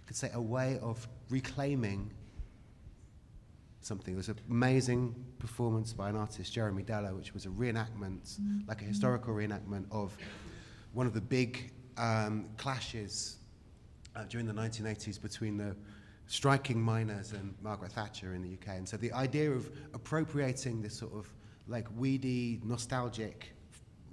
could say, a way of reclaiming something. It was an amazing performance by an artist, Jeremy Dello, which was a reenactment, like a historical reenactment of one of the big clashes during the 1980s between the striking miners and Margaret Thatcher in the UK. And so the idea of appropriating this sort of like weedy, nostalgic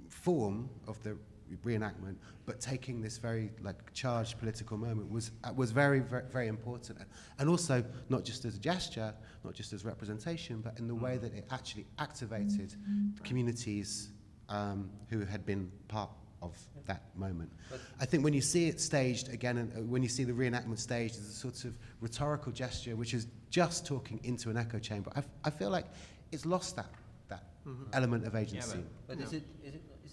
form of the reenactment, but taking this very like charged political moment was very, very, very important. And also not just as a gesture, not just as representation, but in the way that it actually activated communities who had been part of that moment. But I think when you see it staged again, and when you see the reenactment staged as a sort of rhetorical gesture, which is just talking into an echo chamber, I feel like it's lost that element of agency. Yeah, but is it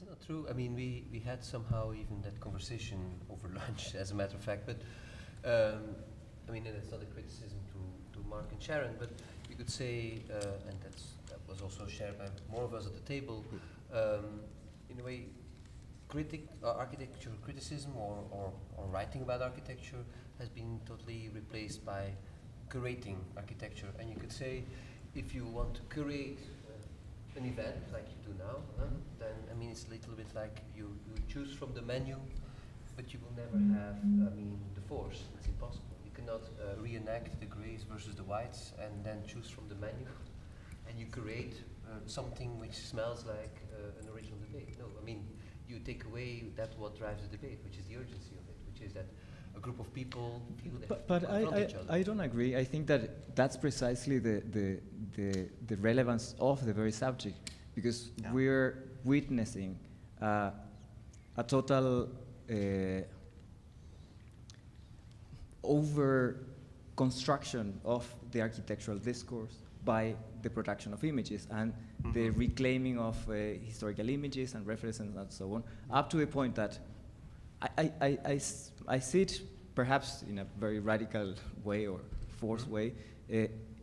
not true? I mean, we had somehow even that conversation over lunch, as a matter of fact. But I mean, and it's not a criticism to Mark and Sharon, but you could say, and that was also shared by more of us at the table, in a way. Architecture criticism or writing about architecture has been totally replaced by curating architecture. And you could say, if you want to curate an event like you do now, then I mean it's a little bit like you choose from the menu, but you will never have the force. It's impossible. You cannot reenact the grays versus the whites and then choose from the menu, and you curate something which smells like an original debate. No, I mean. You take away what drives the debate, which is the urgency of it, which is that a group of people feel they have to confront each other. I don't agree. I think that that's precisely the relevance of the very subject, because we're witnessing a total over-construction of the architectural discourse by the production of images and the reclaiming of historical images and references and so on, up to the point that I see it perhaps in a very radical way or forced way,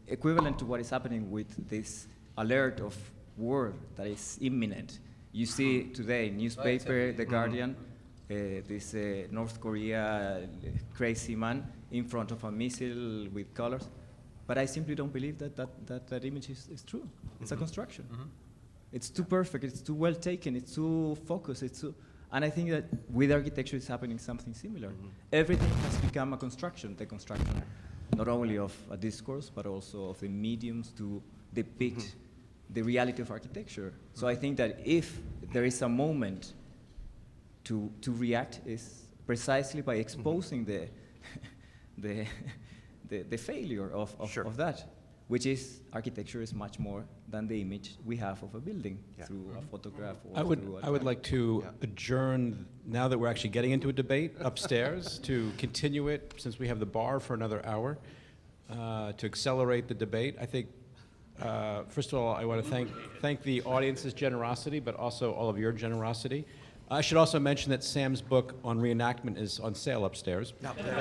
equivalent to what is happening with this alert of war that is imminent. You see today, newspaper, The Guardian, this North Korea crazy man in front of a missile with colors. But I simply don't believe that image is true. It's a construction. It's too perfect, it's too well taken, it's too focused, and I think that with architecture is happening something similar. Everything has become a construction, the construction not only of a discourse, but also of the mediums to depict the reality of architecture. So I think that if there is a moment to react is precisely by exposing the failure of that, which is architecture is much more than the image we have of a building through a photograph or through a I would like to adjourn, now that we're actually getting into a debate, upstairs, to continue it, since we have the bar for another hour, to accelerate the debate. I think, first of all, I want to thank the audience's generosity, but also all of your generosity. I should also mention that Sam's book on reenactment is on sale upstairs. There you go.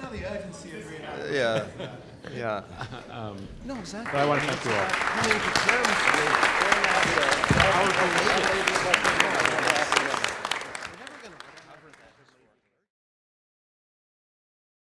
Now the urgency of reenactment. Yeah. No, exactly. But I want to thank you all. Coming to terms with